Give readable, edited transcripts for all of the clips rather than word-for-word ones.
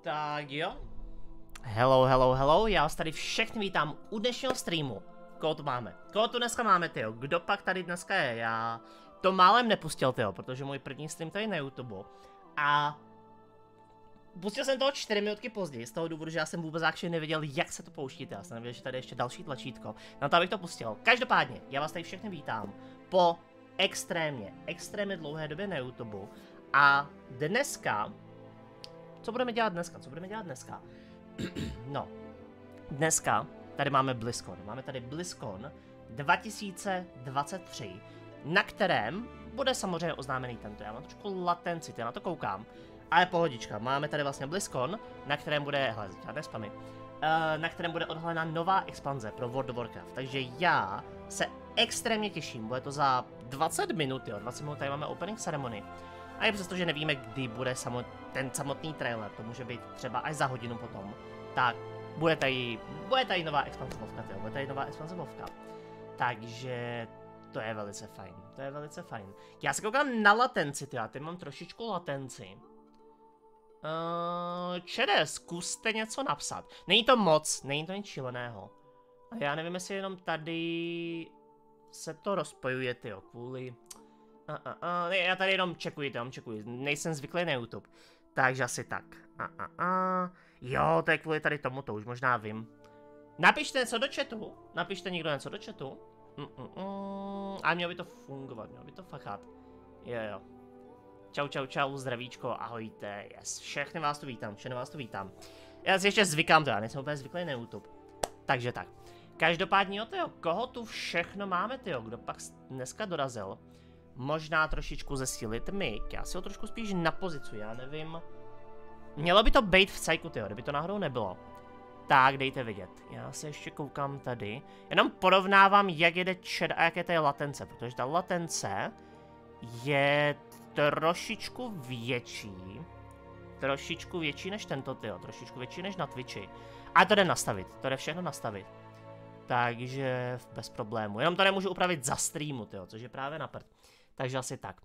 Tak jo. Hello, já vás tady všechny vítám u dnešního streamu. Koho tu máme? Koho tu dneska máme, tyjo? Kdo pak tady dneska je? Já to málem nepustil, tyjo, protože můj první stream tady na YouTube. A pustil jsem toho 4 minutky později, z toho důvodu, že já jsem vůbec actually nevěděl, jak se to pouští, já jsem nevěděl, že tady je ještě další tlačítko. No to abych to pustil. Každopádně, já vás tady všechny vítám po extrémně dlouhé době na YouTube. A dneska... Co budeme dělat dneska? No, dneska tady máme Blizzcon. Máme tady Blizzcon 2023, na kterém bude samozřejmě oznámený tento. Já mám trošku latenci, já na to koukám. Ale pohodička, máme tady vlastně Blizzcon, na kterém bude, hele, žádné spamy, na kterém bude odhalena nová expanze pro World of Warcraft. Takže já se extrémně těším, bude to za 20 minut, jo, 20 minut tady máme opening ceremony. A i přesto, že nevíme, kdy bude ten samotný trailer, to může být třeba až za hodinu potom, tak bude tady nová expanze WoWka, Takže to je velice fajn, Já se koukám na latenci, já teď mám trošičku latenci. Čede, zkuste něco napsat. Není to moc, není to nic šíleného. A já nevím, jestli jenom tady se to rozpojuje, tyjo, kvůli... Já tady jenom čekuji, nejsem zvyklý na YouTube. Takže asi tak. Jo, to je kvůli tady tomu, to už možná vím. Napište něco do chatu, napište někdo něco do chatu. A mělo by to fungovat, mělo by to fachat. Jo. Čau, zdravíčko, ahojte, yes. Všechny vás tu vítám. Já si ještě zvykám to, já nejsem úplně zvyklý na YouTube. Takže tak. Každopádně jo, tyjo, koho tu všechno máme, tyjo, kdo pak dneska dorazil? Možná trošičku zesílit mic, já si ho trošku spíš napozicuji, já nevím. Mělo by to být v cajku, tyjo, kdyby to náhodou nebylo. Tak, dejte vidět, já se ještě koukám tady. Jenom porovnávám, jak jede chat a jak je tady latence, protože ta latence je trošičku větší než tento, tyjo, trošičku větší než na Twitchi. A to jde nastavit, to jde všechno nastavit. Takže bez problému, jenom to nemůžu upravit za streamu, tyjo, což je právě na prd. Takže asi tak.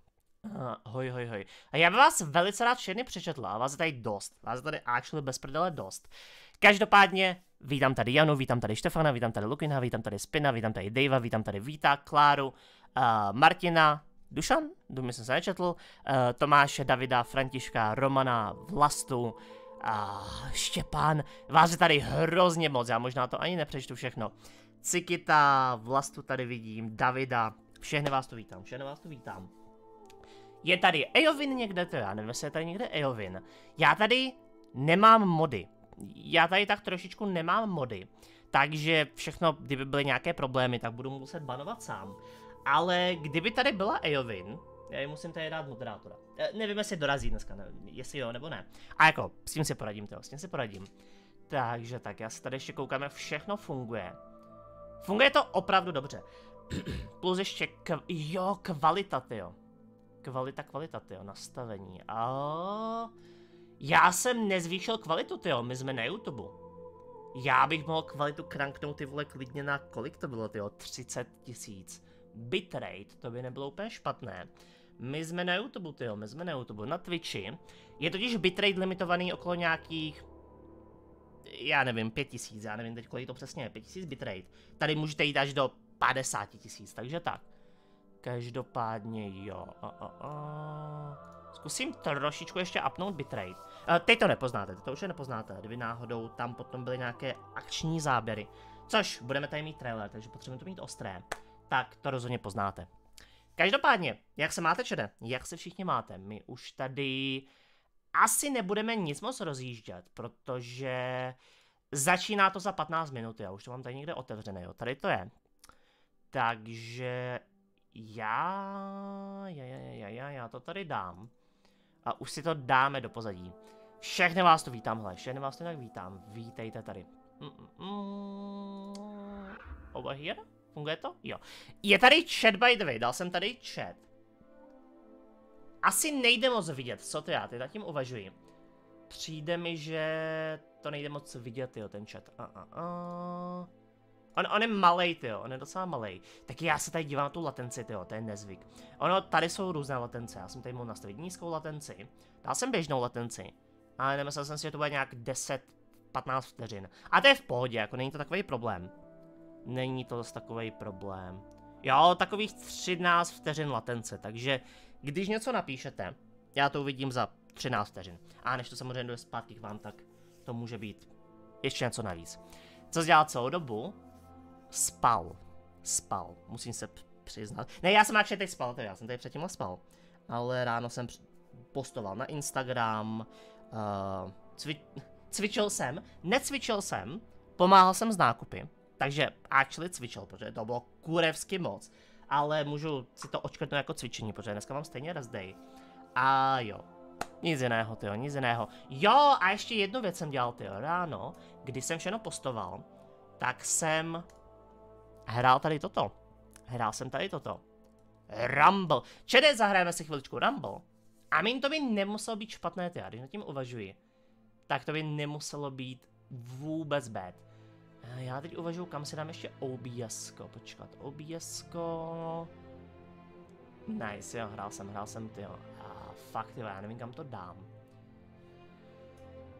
Hoj. A já bych vás velice rád všechny přečetl, a vás je tady dost. Vás je tady actually bez prdele dost. Každopádně, vítám tady Janu, vítám tady Štefana, vítám tady Lukina, vítám tady Spina, vítám tady Davea, vítám tady Víta, Kláru, Martina, Dušan, jsem se nečetl, Tomáše, Davida, Františka, Romana, Vlastu, Štěpán, vás je tady hrozně moc, já možná to ani nepřečtu všechno. Cikita, Vlastu tady vidím, Davida, všechny vás tu vítám. Je tady Eowyn někde, to já nevím, jestli je tady někde Eowyn. Já tady nemám mody. Já tady tak trošičku nemám mody. Takže všechno, kdyby byly nějaké problémy, tak budu muset banovat sám. Ale kdyby tady byla Eowyn, já musím tady dát moderátora. Nevím, jestli dorazí dneska, nevím, jestli jo nebo ne. A jako, s tím si poradím. Takže tak, já se tady ještě koukám, jak všechno funguje. Funguje to opravdu dobře. Plus ještě kvalita, tyjo. Kvalita, tyjo, nastavení. Já jsem nezvýšil kvalitu, tyjo, my jsme na YouTube. Já bych mohl kvalitu kranknout, ty vole, klidně na kolik to bylo, tyjo, 30 000. Bitrate, to by nebylo úplně špatné. My jsme na YouTube, tyjo, na Twitchi. Je totiž bitrate limitovaný okolo nějakých... Já nevím, 5000, já nevím teď kolik to přesně je, 5000 bitrate. Tady můžete jít až do 50 000, takže tak. Každopádně jo. Zkusím trošičku ještě upnout bitrate. Teď to nepoznáte, kdyby náhodou tam potom byly nějaké akční záběry. Což, budeme tady mít trailer, takže potřebujeme to mít ostré. Tak to rozhodně poznáte. Každopádně, jak se máte, čede? Jak se všichni máte? My už tady asi nebudeme nic moc rozjíždět, protože začíná to za 15 minut, já už to mám tady někde otevřené, jo, tady to je. Takže já to tady dám a už si to dáme do pozadí. Všechny vás tu vítám, vítejte tady. Over here? Funguje to? Jo. Je tady chat by the way, dal jsem tady chat. Asi nejde moc vidět, co to já teď nad tím uvažuji. Přijde mi, že to nejde moc vidět, jo, ten chat. On je malej, tyjo, on je docela malej. Tak já se tady dívám na tu latenci, tyjo, to je nezvyk. Ono, tady jsou různé latence, já jsem tady mohl nastavit nízkou latenci, dal jsem běžnou latenci, Ale nemyslel jsem si, že to bude nějak 10-15 vteřin. A to je v pohodě, jako není to takový problém. Není to zase takový problém. Jo, takových 13 vteřin latence, takže když něco napíšete, já to uvidím za 13 vteřin. A než to samozřejmě dojde zpátky k vám, tak to může být ještě něco navíc. Co jsi dělal celou dobu? Spal. Spal. Musím se přiznat. Ne, já jsem actually teď spal, já jsem tady předtím spal. Ale ráno jsem postoval na Instagram, cvičil jsem, necvičil jsem, pomáhal jsem s nákupy. Takže actually cvičil, protože to bylo kurevsky moc. Ale můžu si to očkrtnout jako cvičení, protože dneska mám stejně rest day. A jo. Nic jiného, tyjo, nic jiného. Jo, a ještě jednu věc jsem dělal, tyjo, ráno, když jsem všechno postoval, tak jsem hrál tady toto. Hrál jsem tady toto. Rumble. Čede, zahrajeme si chviličku Rumble. A to by nemuselo být špatné, tyjo, když nad tím uvažuji. Tak to by nemuselo být vůbec bad. Já teď uvažuji, kam si dám ještě OBS-ko. Počkat, OBS-ko... Nice, jo, hrál jsem, tyjo. A fakt, tyjo, já nevím, kam to dám.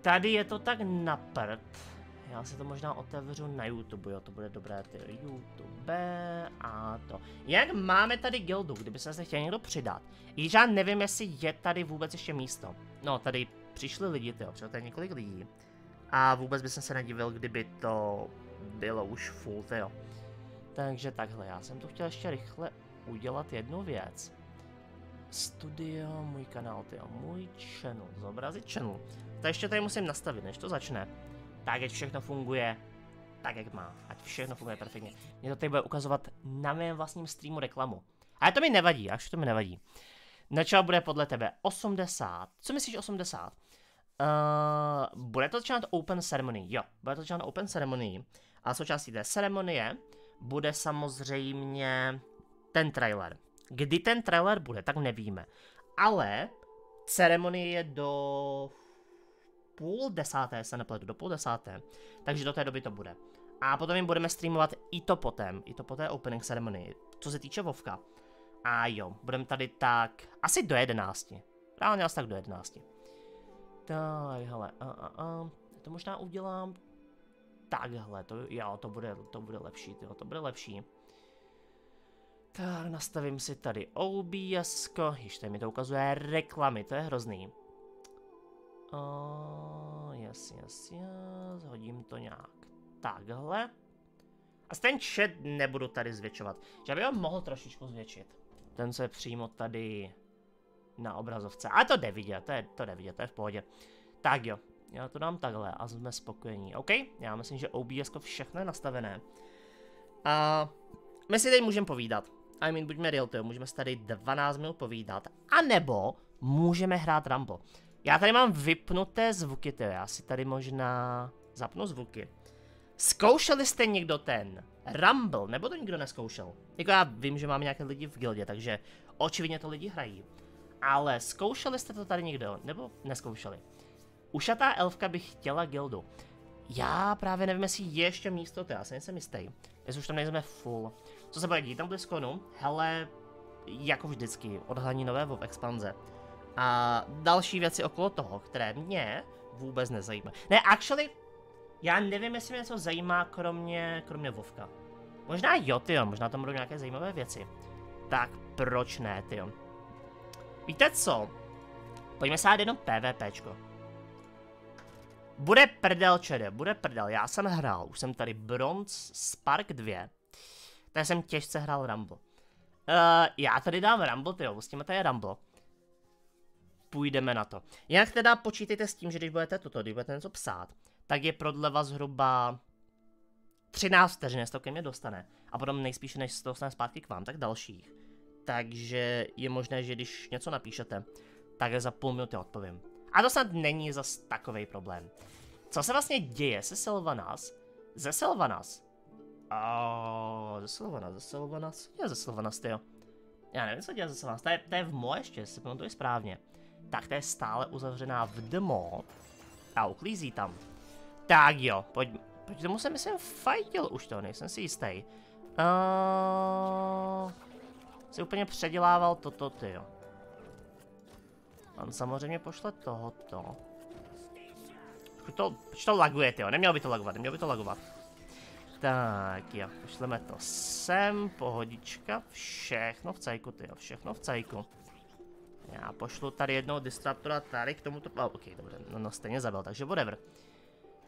Tady je to tak na prd. Já si to možná otevřu na YouTube, jo, to bude dobré, tyjo. YouTube a to. Jak máme tady gildu, kdyby se chtěl někdo přidat. I já nevím, jestli je tady vůbec ještě místo. No, tady přišli lidi, tyjo, přišlo tady několik lidí. A vůbec bych se nedivil, kdyby to bylo už full, tyjo. Takže takhle, já jsem tu chtěl ještě rychle udělat jednu věc. Studio, můj kanál, tyjo, můj channel, zobrazit channel. To ještě tady musím nastavit, než to začne. Tak, ať všechno funguje tak, jak má. Ať všechno funguje perfektně. Mě to tady bude ukazovat na mém vlastním streamu reklamu. Ale to mi nevadí, až to mi nevadí. Načal bude podle tebe 80. Co myslíš 80? Bude to začínat Open Ceremony, jo, bude to začínat Open Ceremony. A součástí té ceremonie bude samozřejmě ten trailer. Kdy ten trailer bude, tak nevíme. Ale ceremonie je do 9:30, se nepletu, do 9:30. Takže do té doby to bude. A potom jim budeme streamovat i to po té opening ceremony, co se týče Vovka. A jo, budeme tady tak, asi do 11. Reálně asi tak do 11. Tak, hele, to možná udělám takhle, to bude lepší, tyjo, to bude lepší. Tak, nastavím si tady OBS-ko, ještě mi to ukazuje reklamy, to je hrozný. Yes, hodím to nějak takhle. A ten chat nebudu tady zvětšovat, že bych ho mohl trošičku zvětšit. Ten se je přímo tady na obrazovce, ale to jde vidět, to je v pohodě. Tak jo, já to dám takhle a jsme spokojení, OK? Já myslím, že OBS všechno je nastavené. A my si tady můžeme povídat. Buďme real, můžeme si tady 12 minut povídat, anebo můžeme hrát Rumble. Já tady mám vypnuté zvuky, já si tady možná zapnu zvuky. Zkoušeli jste někdo ten Rumble, nebo to nikdo neskoušel? Jako já vím, že máme nějaké lidi v gildě, takže očividně to lidi hrají. Ale zkoušeli jste to tady někdo, nebo neskoušeli? Ušatá elfka by chtěla gildu. Já právě nevím, jestli je ještě místo, já se nejsem jistý. Jestli už tam nejsme full. Co se bude dít na Blizzconu? Hele, jako vždycky, odhalení nové v expanze. A další věci okolo toho, které mě vůbec nezajímají. Ne, actually, já nevím, jestli mě něco zajímá, kromě Vovka. Možná jo, tyjo, možná tam budou nějaké zajímavé věci. Tak proč ne, tyjo. Víte co? Pojďme se dát jenom PvPčko. Bude prdel, čede, bude prdel. Já jsem hrál, už jsem tady Bronze Spark 2. Tak jsem těžce hrál Rumble. Já tady dám Rumble, tyjo, pustíme tady Rumble. Půjdeme na to. Jinak teda počítejte s tím, že když budete něco psát, tak je prodleva zhruba 13 vteřin, jestli to ke mně dostane. A potom nejspíše, než se to dostane zpátky k vám, tak dalších. Takže je možné, že když něco napíšete, tak za půl minuty odpovím. A to snad není zas takovej problém. Co se vlastně děje se Sylvanas? Ze Sylvanas, tyjo. Já nevím, co děje ze Sylvanas, to je v Mo ještě, jestli pamatuju správně. Tak to je stále uzavřená v demo. A uklízí tam. Tak jo, pojď tomu jsem myslím fajtil už to, nejsem si jistý. Si úplně předělával toto, tyjo. On samozřejmě pošle tohoto. proč to laguje, tyjo, nemělo by to lagovat, Tak jo, pošleme to sem, pohodička, všechno v cajku, tyjo, všechno v cajku. Já pošlu tady jednoho disruptora tady k tomuto, ok, dobře, no stejně zabil, takže whatever.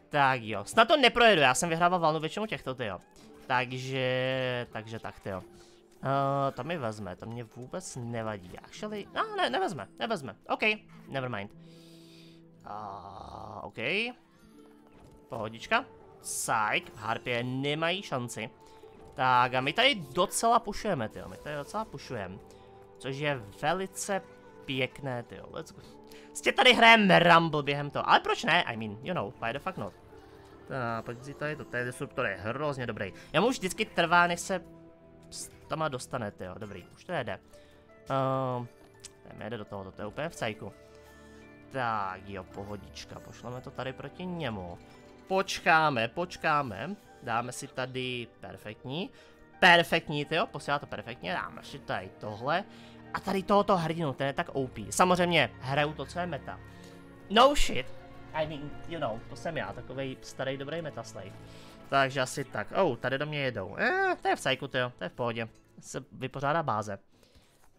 Tak jo, snad to neprojedu, já jsem vyhrával valnou většinu těchto, tyjo. Takže tak, tyjo. To mi vezme, to mě vůbec nevadí, actually, no ne, nevezme, ok, nevermind. Ok. Pohodička. Psych, harpie nemají šanci. Tak a my tady docela pušujeme, tyjo, což je velice pěkné, tyjo, let's go. Prostě tady hrajeme Rumble během toho, ale proč ne, I mean, you know, why the fuck not. Tak, pojď si tady to, ten disruptor je hrozně dobrý. Já mu už vždycky trvá, než se tam dostane, tyjo, dobrý, už to jede. Jede do tohoto, to je úplně v cajku. Tak jo, pohodička, pošleme to tady proti němu. Počkáme, dáme si tady perfektní, tyjo, posílá to perfektně, dáme si tady tohle. A tady tohoto hrdinu, ten je tak OP. Samozřejmě, hraju to, co je meta. No shit, I mean, you know, to jsem já, takovej starý dobrý metaslave. Takže asi tak, tady do mě jedou, to je v cajku, tyjo, to je v pohodě, se vypořádá báze.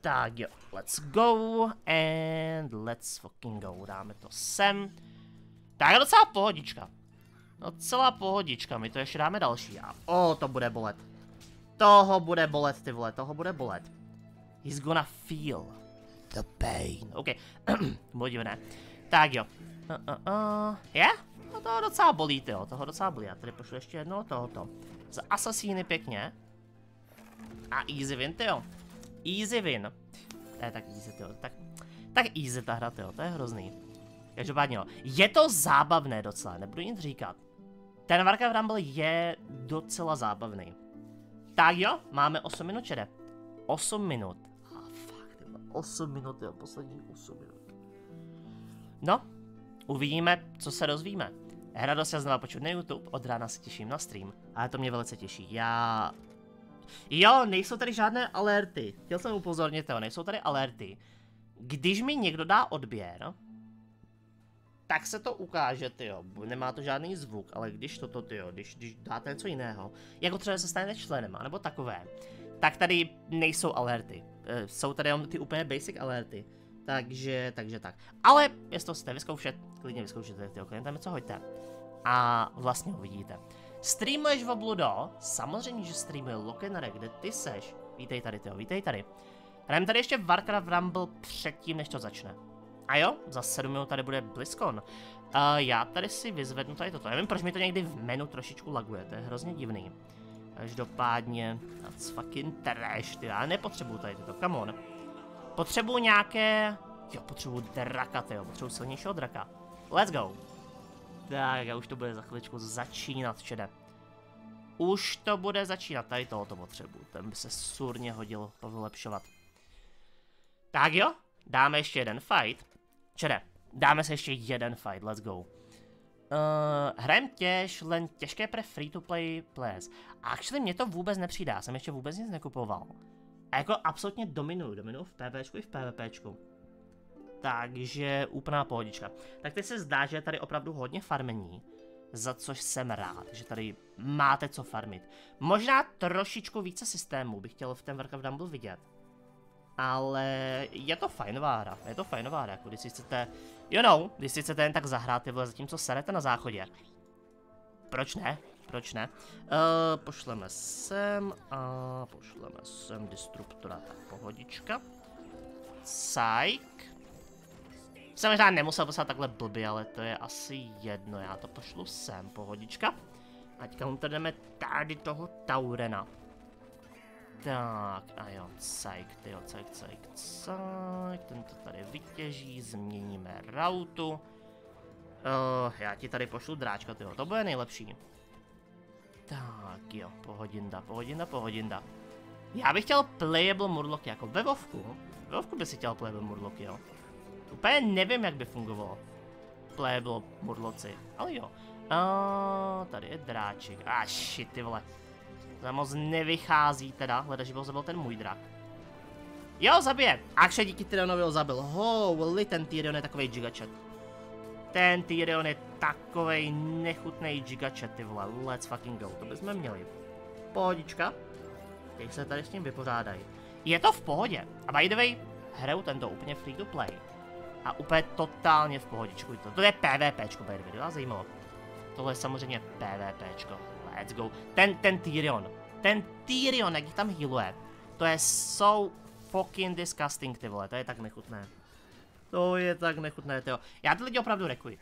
Tak jo, let's go and let's fucking go, dáme to sem. Tak je docela pohodička, my to ještě dáme další a to bude bolet. Toho bude bolet, ty vole, toho bude bolet. He's gonna feel the pain, ok, to bylo divné. Tak jo, no toho docela bolí, tyjo, já tady pošlu ještě jednoho tohoto. Za asasíny pěkně. A easy win, tyjo. Easy win. To je tak easy, tyjo. Tak easy ta hra, tyjo. To je hrozný. Každopádně, jo. Je to zábavné docela, nebudu nic říkat. Ten Warcraft Rumble je docela zábavný. Tak jo, máme 8 minut, čede. 8 minut. Fuck, tyjo. 8 minut, jo. Poslední 8 minut. No, uvidíme, co se dozvíme. Hra dost znova počuť na YouTube, od rána se těším na stream, ale to mě velice těší. Jo, nejsou tady žádné alerty. Chtěl jsem upozornit, jo, nejsou tady alerty. Když mi někdo dá odběr, tak se to ukáže, tyjo. Nemá to žádný zvuk, ale když toto, tyjo, když dáte něco jiného, jako třeba se stanete členem, nebo takové, tak tady nejsou alerty. Jsou tady ty úplně basic alerty. Takže tak. Ale jestli to chcete vyzkoušet, klidně vyzkoušete, tyjo, klidně tam něco hoďte. A vlastně uvidíte. Streamuješ v Bludo? Samozřejmě, že streamuje Lokenare, kde ty seš. Vítej tady, tyjo, vítej tady. Hrajeme tady ještě Warcraft Rumble předtím, než to začne. A jo, za 7 minut tady bude Blizzcon. Já tady si vyzvednu tady toto. Nevím, proč mi to někdy v menu trošičku laguje, to je hrozně divný. Každopádně, that's fucking trash, ty, já nepotřebuju tady toto, come on. Potřebuju nějaké, potřebuju draka, tyjo, potřebuju silnějšího draka. Let's go. Tak a už to bude za chviličku začínat, čede. Už to bude začínat, tady tohoto potřebuju, ten by se surně hodil povylepšovat. Tak jo, dáme ještě jeden fight. Čede, dáme se ještě jeden fight, let's go. Hrajem len těžké pre free-to-play players. Actually mě to vůbec nepřijde, já jsem ještě vůbec nic nekupoval. A jako absolutně dominuju v PvPčku i v PvPčku. Takže úplná pohodička. Tak teď se zdá, že je tady opravdu hodně farmení, za což jsem rád, že tady máte co farmit. Možná trošičku více systémů bych chtěl v ten Warcraft Rumble vidět. Ale je to fajnová hra, jako když si chcete, když si chcete jen tak zahrát tyhle, zatímco serete na záchodě. Proč ne? Pošleme sem disruptora, tak pohodička. Psych. Jsem možná nemusel poslat takhle blbě, ale to je asi jedno, já to pošlu sem, pohodička. Ať counterjdeme tady toho Taurena. Tak, a jo, psych, tyjo, psych, tento tady vytěží, změníme routu. Já ti tady pošlu dráčka, tyjo, to bude nejlepší. Tak jo, pohodinda. Já bych chtěl playable murloky, jako ve WoWku. Ve WoWku by si chtěl playable murloky, jo. Úplně nevím, jak by fungovalo playable murloci, ale jo. Tady je dráček, shit, ty vole. To moc nevychází teda, hledaš, že byl zabil ten můj drak. Jo, zabije. Akše díky Tyrionovi ho zabil. Holy, ten Tyrion je takovej gigachat. Ten Tyrion je takovej nechutnej gigachat, ty vole, let's fucking go, to bychom měli. Pohodička, teď se tady s tím vypořádají. Je to v pohodě, a by the way, hraju tento úplně free to play. A úplně totálně v pohodičku, to je PvPčko, by the way, to vás zajímalo. Tohle je samozřejmě PvPčko, let's go. Ten Tyrion, jak jich tam healuje, to je so fucking disgusting, ty vole, to je tak nechutné. To je tak nechutné, tyjo. Já ty lidi opravdu rekuji.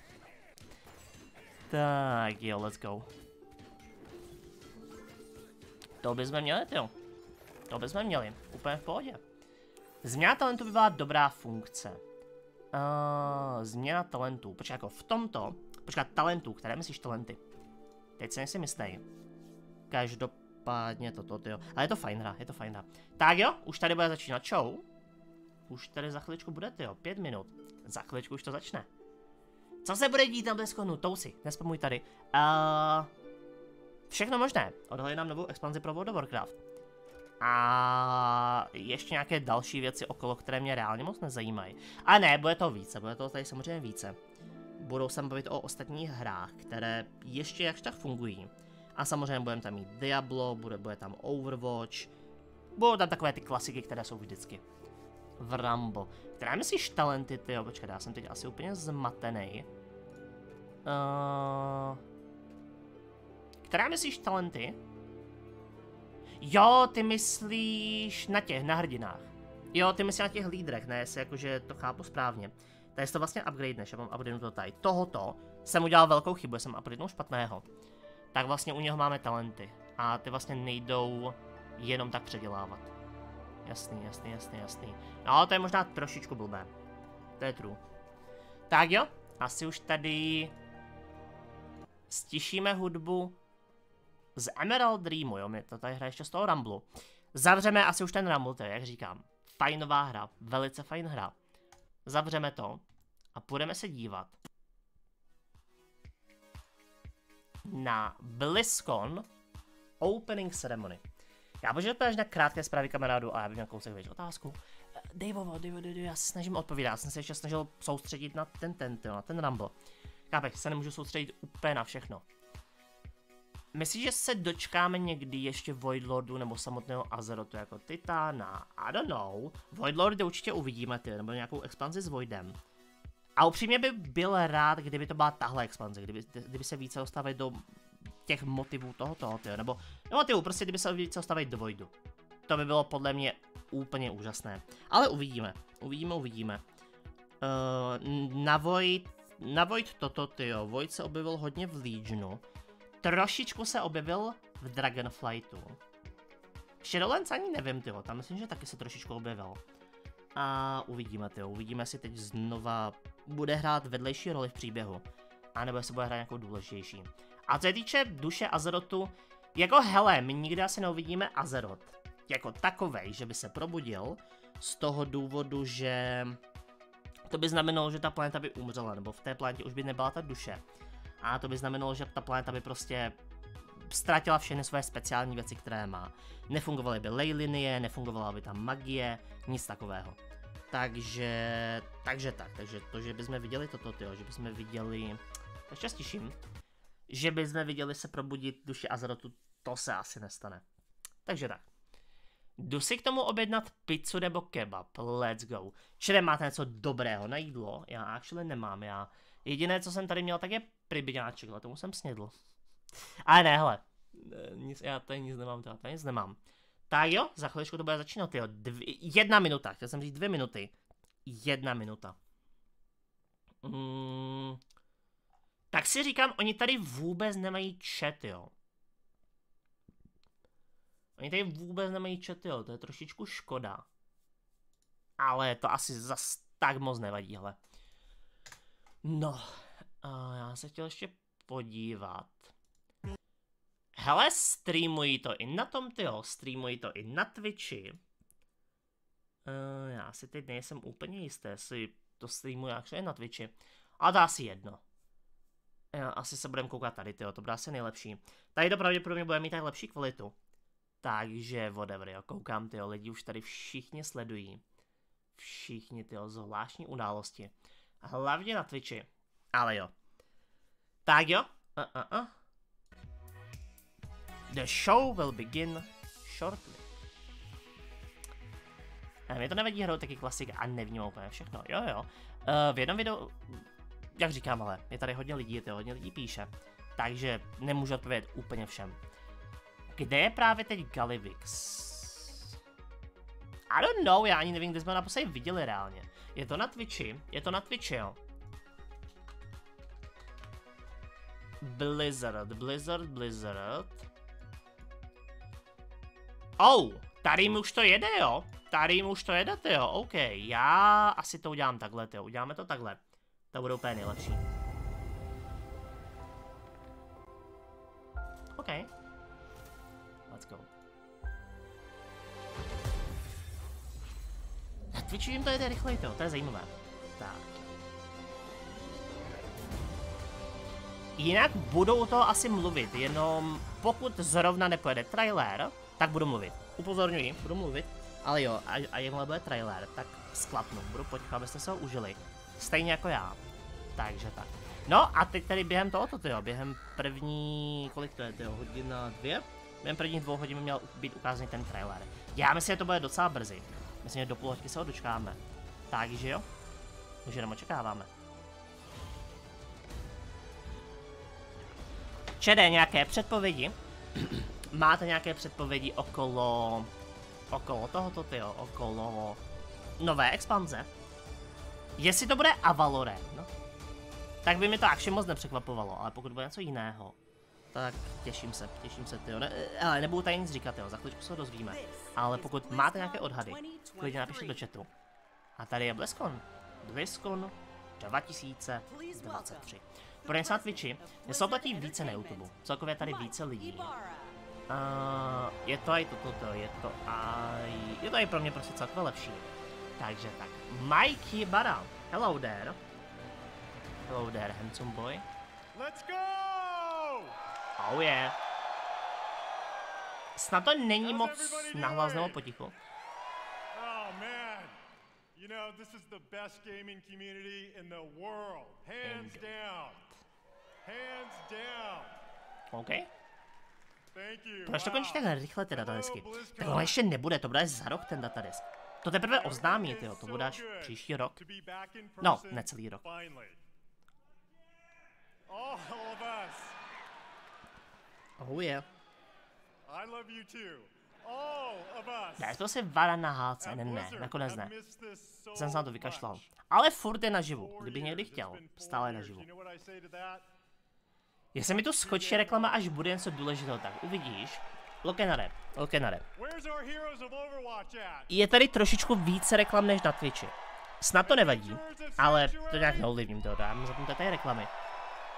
Tak jo, let's go. To bychom měli, tyjo. To bychom měli, úplně v pohodě. Změna talentu by byla dobrá funkce. Změna talentů, počkej, jako v tomto, počkej, talentů, které myslíš talenty? Teď se nejsem jistý. Každopádně toto, tyjo. Ale je to fajn hra, je to fajn hra. Tak jo, už tady bude začínat show. Už tady za chviličku bude, tyjo, 5 minut. Za chviličku už to začne. Co se bude dít na Blizzconu? Tousi, nespomuj tady. Všechno možné. Odhalí nám novou expanzi pro World of Warcraft. A ještě nějaké další věci okolo, které mě reálně moc nezajímají. A ne, bude to více, bude to tady samozřejmě více. Budou se bavit o ostatních hrách, které ještě jakž tak fungují. A samozřejmě budeme tam mít Diablo, bude tam Overwatch. Budou tam takové ty klasiky, které jsou vždycky v Rambo. Která myslíš talenty, tyjo, počkej, já jsem teď asi úplně zmatený. Která myslíš talenty? Jo, ty myslíš na hrdinách. Jo, ty myslíš na těch lídrech, ne, jestli jakože to chápu správně. Tady to vlastně upgradeneš, já mám upgradenu to tady. Tohoto jsem udělal velkou chybu, jsem upgradenul špatného. Tak vlastně u něho máme talenty. A ty vlastně nejdou jenom tak předělávat. Jasný. No, to je možná trošičku blbé. To je true. Tak jo, asi už tady stišíme hudbu z Emerald Dreamu, jo, my to tady hraje ještě z toho Rumblu. Zavřeme asi už ten Rumble, to je, jak říkám. Fajnová hra, velice fajn hra. Zavřeme to a půjdeme se dívat na Blizzcon Opening Ceremony. Já můžu odpovědět na krátké zprávy kamarádu a já bych měl kousek vědět otázku. Daveovo, já se snažím odpovídat, já jsem se ještě snažil soustředit na ten Rumble. Chápeš, se nemůžu soustředit úplně na všechno. Myslíš, že se dočkáme někdy ještě Voidlordu nebo samotného Azerotu jako Titána? I don't know. Voidlordy určitě uvidíme, ty, nebo nějakou expanzi s Voidem. A upřímně by byl rád, kdyby to byla tahle expanze, kdyby se více dostávali do těch motivů tohoto, nebo motivů, prostě kdyby se více dostávali do Voidu. To by bylo podle mě úplně úžasné. Ale uvidíme. Na Void toto, tyjo. Void se objevil hodně v Legionu. Trošičku se objevil v Dragonflightu. Shadowlands ani nevím, tyjo. Tam myslím, že taky se trošičku objevil. A uvidíme, tyjo. Uvidíme, si teď znova bude hrát vedlejší roli v příběhu. A nebo se bude hrát nějakou důležitější. A co se týče duše Azerotu, jako hele, my nikdy asi neuvidíme Azerot jako takovej, že by se probudil, z toho důvodu, že to by znamenalo, že ta planeta by umřela, nebo v té planetě už by nebyla ta duše. A to by znamenalo, že ta planeta by prostě ztratila všechny své speciální věci, které má. Nefungovaly by ley linie, nefungovala by tam magie, nic takového. Takže to, že bychom viděli toto, tyjo, že bychom viděli, ještě těším, že bychom viděli se probudit duši Azerotu, to se asi nestane. Takže tak. Jdu si k tomu objednat pizzu nebo kebab, let's go. Čili máte něco dobrého na jídlo? Já actually nemám, jediné, co jsem tady měl, tak je pribyňáček, ale tomu jsem snědl. Ale ne, hele, já tady nic nemám. Tak jo, za chviličku to bude začínat, jo, 1 minuta, chtěl jsem říct 2 minuty. 1 minuta. Tak si říkám, oni tady vůbec nemají chat, jo. Oni tady vůbec nemají chat, jo, to je trošičku škoda. Ale to asi zas tak moc nevadí, hele. No, já se chtěl ještě podívat. Hele, streamují to i na tom, tyjo, streamují to i na Twitchi. Já si teď nejsem úplně jistý, jestli to streamují actually na Twitchi. Ale to asi jedno. Asi se budeme koukat tady, tyjo, to bude asi nejlepší. Tady to pravděpodobně bude mít tak lepší kvalitu. Takže whatever, jo, koukám, tyjo, lidi už tady všichni sledují. Všichni, tyjo, zvláštní události. Hlavně na Twitchi. Ale jo. Tak jo. The show will begin shortly. Mě to nevadí, hrát taky klasika a nevnímám úplně všechno. Jo. V jednom videu, jak říkám, ale je tady hodně lidí, hodně lidí píše. Takže nemůžu odpovědět úplně všem. Kde je právě teď Galivix? I don't know, já ani nevím, kde jsme naposledy viděli reálně. Je to na Twitchi, jo. Blizzard. Oh, tady už to jede, jo. Jo, OK. Já asi to udělám takhle, jo. Uděláme to takhle. To bude úplně nejlepší. OK. Let's go. Na Twitchi jim to jede rychleji, to je zajímavé. Tak. Jinak budou to asi mluvit, jenom pokud zrovna nepojede trailer, tak budu mluvit. Upozorňuji, budu mluvit, ale jo, a jakmile bude trailer, tak sklapnu, budu potichu, abyste se ho užili. Stejně jako já. Takže tak. No a teď tady během tohoto, během první, kolik to je, hodina 2? Během prvních 2 hodin měl být ukázaný ten trailer. Já myslím, že to bude docela brzy. Myslím, že do půl hodky se ho dočkáme. Takže jo, už jenom očekáváme. Čede, nějaké předpovědi? Máte nějaké předpovědi okolo tohoto, okolo nové expanze? Jestli to bude Avalorem, tak by mi to actually moc nepřekvapovalo, ale pokud bude něco jiného, tak těším se, ale nebudu tady nic říkat, za chvíličku se ho dozvíme. Ale pokud máte nějaké odhady, klidně napište do chatu. A tady je Blizzcon 2023. Pro něco na Twitchi, se oplatí více na YouTube, celkově tady více lidí. Je to i toto, je to i pro mě prostě celkově lepší. Takže tak, Mikey Bara, hello there, handsome boy. Let's go! Oh yeah. Snad to není moc nahlas nebo potichu. Oh man, you know this is the best gaming community in the world, hands down. OK. Thank you. Proč to končí takhle rychle ty datadisky? Tohle ještě nebude, to bude až za rok ten datadisk. To teprve oznámí, to bude až příští rok. No, necelý rok. All of us. Oh yeah. I love you too. All of us. Já to si vara na hádce, ne, nakonec ne. Jsem se na to vykašlal. Ale furt je naživu, kdyby někdy chtěl, stále je naživu. Jestli mi tu skočí reklama, až bude něco důležitého, tak uvidíš. Lokenare. Je tady trošičku více reklam než na Twitchi. Snad to nevadí, ale to nějak neovlivním, já zapnu tady reklamy.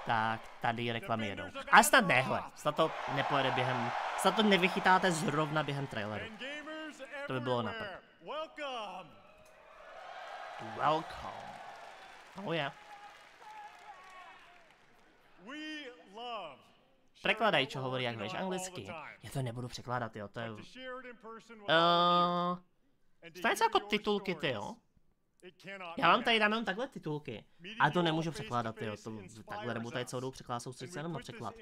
Tak tady reklamy jedou. Ale snad nehle, snad to nepojede během, snad to nevychytáte zrovna během traileru. To by bylo napad. Welcome. Oh yeah. Překladaj, čo hovorí, jak veš anglicky. Já to nebudu překládat, to je... To je něco jako titulky, Já vám tady dám jenom takhle titulky. A to nemůžu překládat, takhle nebudu tady celou dobu překládat, soustředit se jenom na překlad.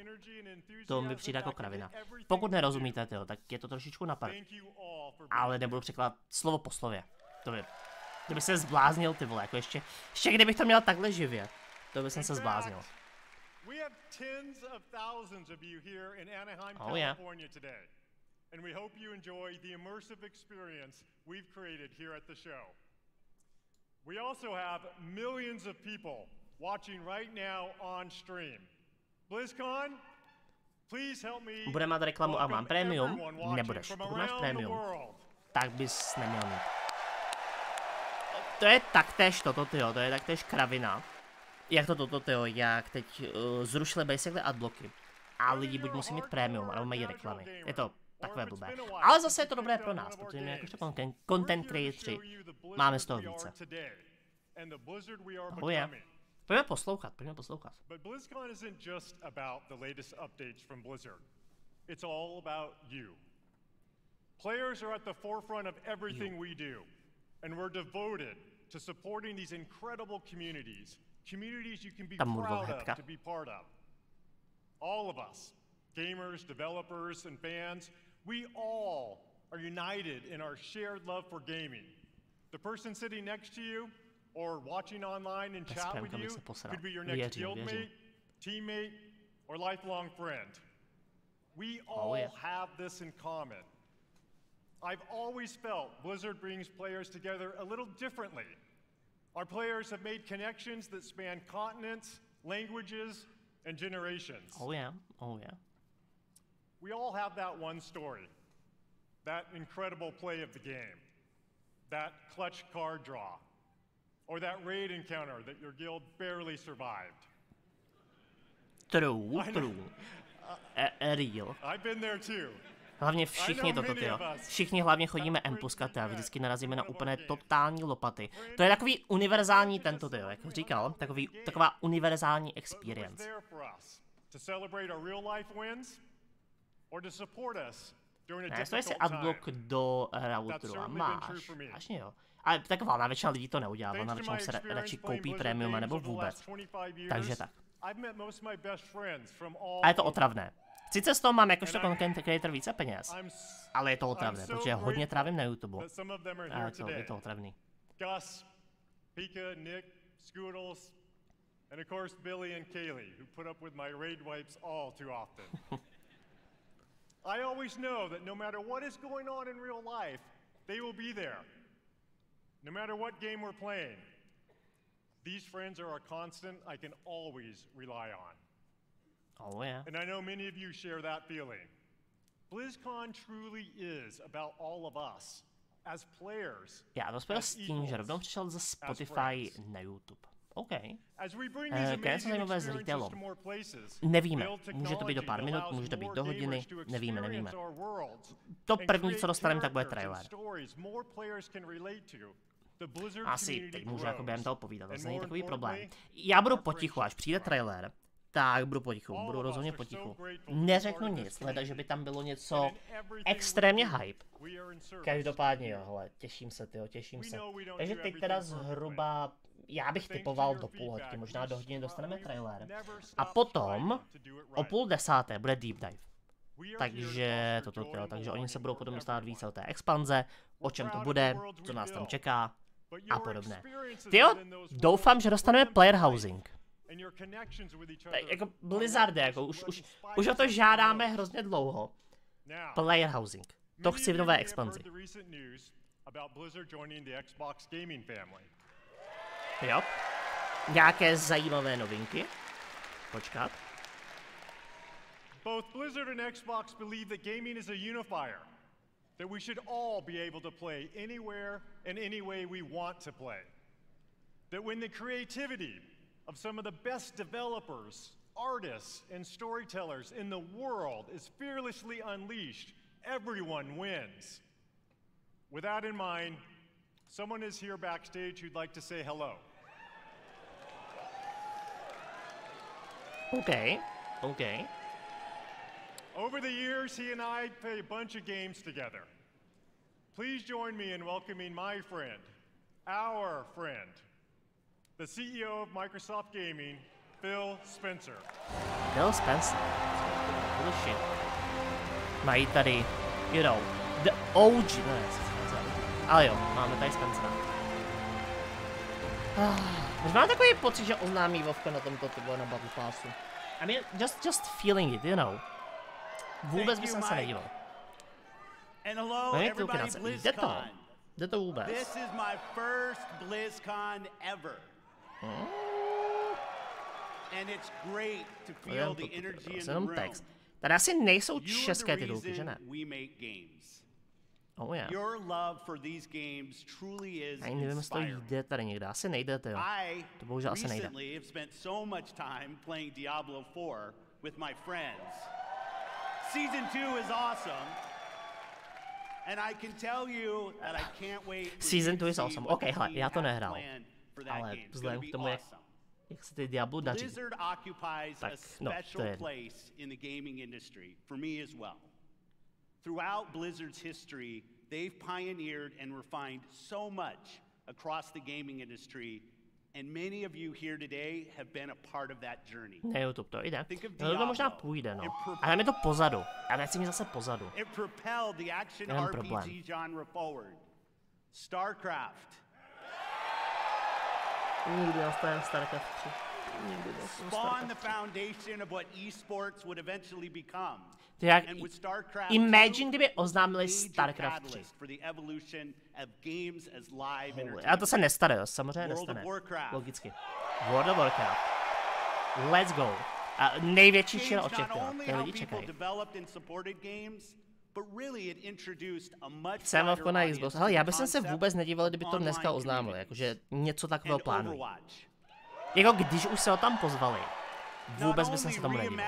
To mi přijde jako kravina. Pokud nerozumíte, tak je to trošičku na prd. Ale nebudu překládat slovo po slově. To by se zbláznil, ty vole, jako ještě kdybych to měl takhle živě, to by jsem se zbláznil. We have tens of thousands of you here in Anaheim, California today. And we hope you enjoy the immersive experience we've created here at the show. We also have millions of people watching right now on stream. Blizzcon, please help me. Budeme mít reklamu a mám premium? Nebudeš. Pokud máš premium, tak bys neměl mít. To je taktéž toto, to je taktéž kravina. Jak to, jak teď zrušili basically adblocky. A lidi buď musí mít premium, nebo mají reklamy. Je to takové blbé. Ale zase je to dobré pro nás, protože my jakožto content creatoři máme z toho více. Oh yeah. Pojďme poslouchat. But BlizzCon isn't just about the latest updates from Blizzard. It's all about you. Players are at the forefront of everything we do, and we're devoted to supporting these incredible communities communities you can be Tam proud mluvil of to be part of. All of us, gamers, developers, and fans, we all are united in our shared love for gaming. The person sitting next to you or watching online and chat with you could be your next guildmate, teammate, or lifelong friend. We all have this in common. I've always felt Blizzard brings players together a little differently. Our players have made connections that span continents, languages, and generations. Oh yeah, oh yeah. We all have that one story, that incredible play of the game, that clutch card draw, or that raid encounter that your guild barely survived. True. Real. I've been there too. Hlavně všichni toto, jo. Všichni hlavně chodíme M+KT a vždycky narazíme na úplně totální lopaty. To je takový univerzální tento, jo, jak říkal, taková univerzální experience. Ne, to je si adblock do routeru a máš. Vážně jo. Ale tak valná většina lidí to neudělá, valná většinou se radši koupí premium nebo vůbec. Takže tak. A je to otravné. Sice z toho mám jakožto content creator více peněz, ale je to otravné, protože hodně trávím na YouTube. A je to otravný. Gus, Pika, Nick, Scoodles, and of course Billy and Kaylee, who put up with my raid wipes all too often. I always know that no matter what is going on in real life, they will be there. No matter what game we're playing. These friends are a constant I can always rely on. Oh yeah. And I know many of you share that feeling. Blizzcon truly is about all of us as players. Já to spěl s tím, že rovnou přišel ze Spotify na YouTube. OK. Které jsou zajímavé s retailem? Nevíme. Může to být do pár minut, může to být do hodiny, nevíme. To první, co dostaneme, tak bude trailer. Asi teď můžu jako během toho povídat, to není takový problém. Já budu potichu, až přijde trailer. Tak budu potichu, budu rozhodně potichu. Neřeknu nic, leda, že by tam bylo něco extrémně hype. Každopádně jo, hele, těším se. Takže teď teda zhruba, já bych typoval do půl hodky, možná do hodiny dostaneme trailer. A potom o 9:30 bude deep dive. Takže takže oni se budou potom dostávat více o té expanze, o čem to bude, co nás tam čeká a podobné. Tyjo, doufám, že dostaneme player housing. Jako Blizzard, jako už o to žádáme hrozně dlouho. Player housing. To chci v nové expanzi. Jo. Nějaké zajímavé novinky. Počkat. Both Blizzard and Xbox believe that gaming is a unifier. That we should all be able to play anywhere and any way we want to play. That when the creativity of some of the best developers, artists, and storytellers in the world is fearlessly unleashed, everyone wins. With that in mind, someone is here backstage who'd like to say hello. Okay. Over the years, he and I played a bunch of games together. Please join me in welcoming my friend, our friend, the CEO of Microsoft Gaming, Phil Spencer. Phil Spencer? Holy shit. Mají tady, the OG, ale jo, máme tady Spencera. Už mám takový pocit, že oznámí Vovka na tomto tybu na Battle Passu. I mean, just feeling it, Vůbec bych se nedíval. Jde to vůbec. This is my first Blizzcon ever. And it's great to feel the energy in the room. Tady asi nejsou české titulky, že ne? Oh yeah. Your love for these games truly is inspiring. Nevím, jestli to jde tady někde. Asi nejde, jo. To bohužel asi nejde. I recently have spent so much time playing Diablo 4 with my friends. Season 2 is awesome. And I can tell you that I can't wait. Season 2 is awesome. Okay, hele, já to nehrál. Ale vzhledem k tomu, jak se ty Diablo daří. Blizzard occupies a special place in the gaming industry for me as well. Throughout Blizzard's history, they've pioneered and refined so much across the gaming industry And many of you here today have been a part of that journey. Na YouTube to jde. To možná půjde, no. Ale je to pozadu. Já nechci mít zase pozadu. It propelled the action RPG genre forward. StarCraft. Nikdy nastane StarCraft 3. Spawn the foundation of what esports would eventually become. Jak Imagine, kdyby oznámili StarCraft 3. A to se nestane, samozřejmě nestane. Logicky. World of Warcraft. Let's go. A největší šíra očekává. Ty lidi čekají. Jsem na Xbox. Hele, já bych se vůbec nedíval, kdyby to dneska oznámili, jakože něco takového plánují. Jako když už se ho tam pozvali, vůbec by se tomu nedíval.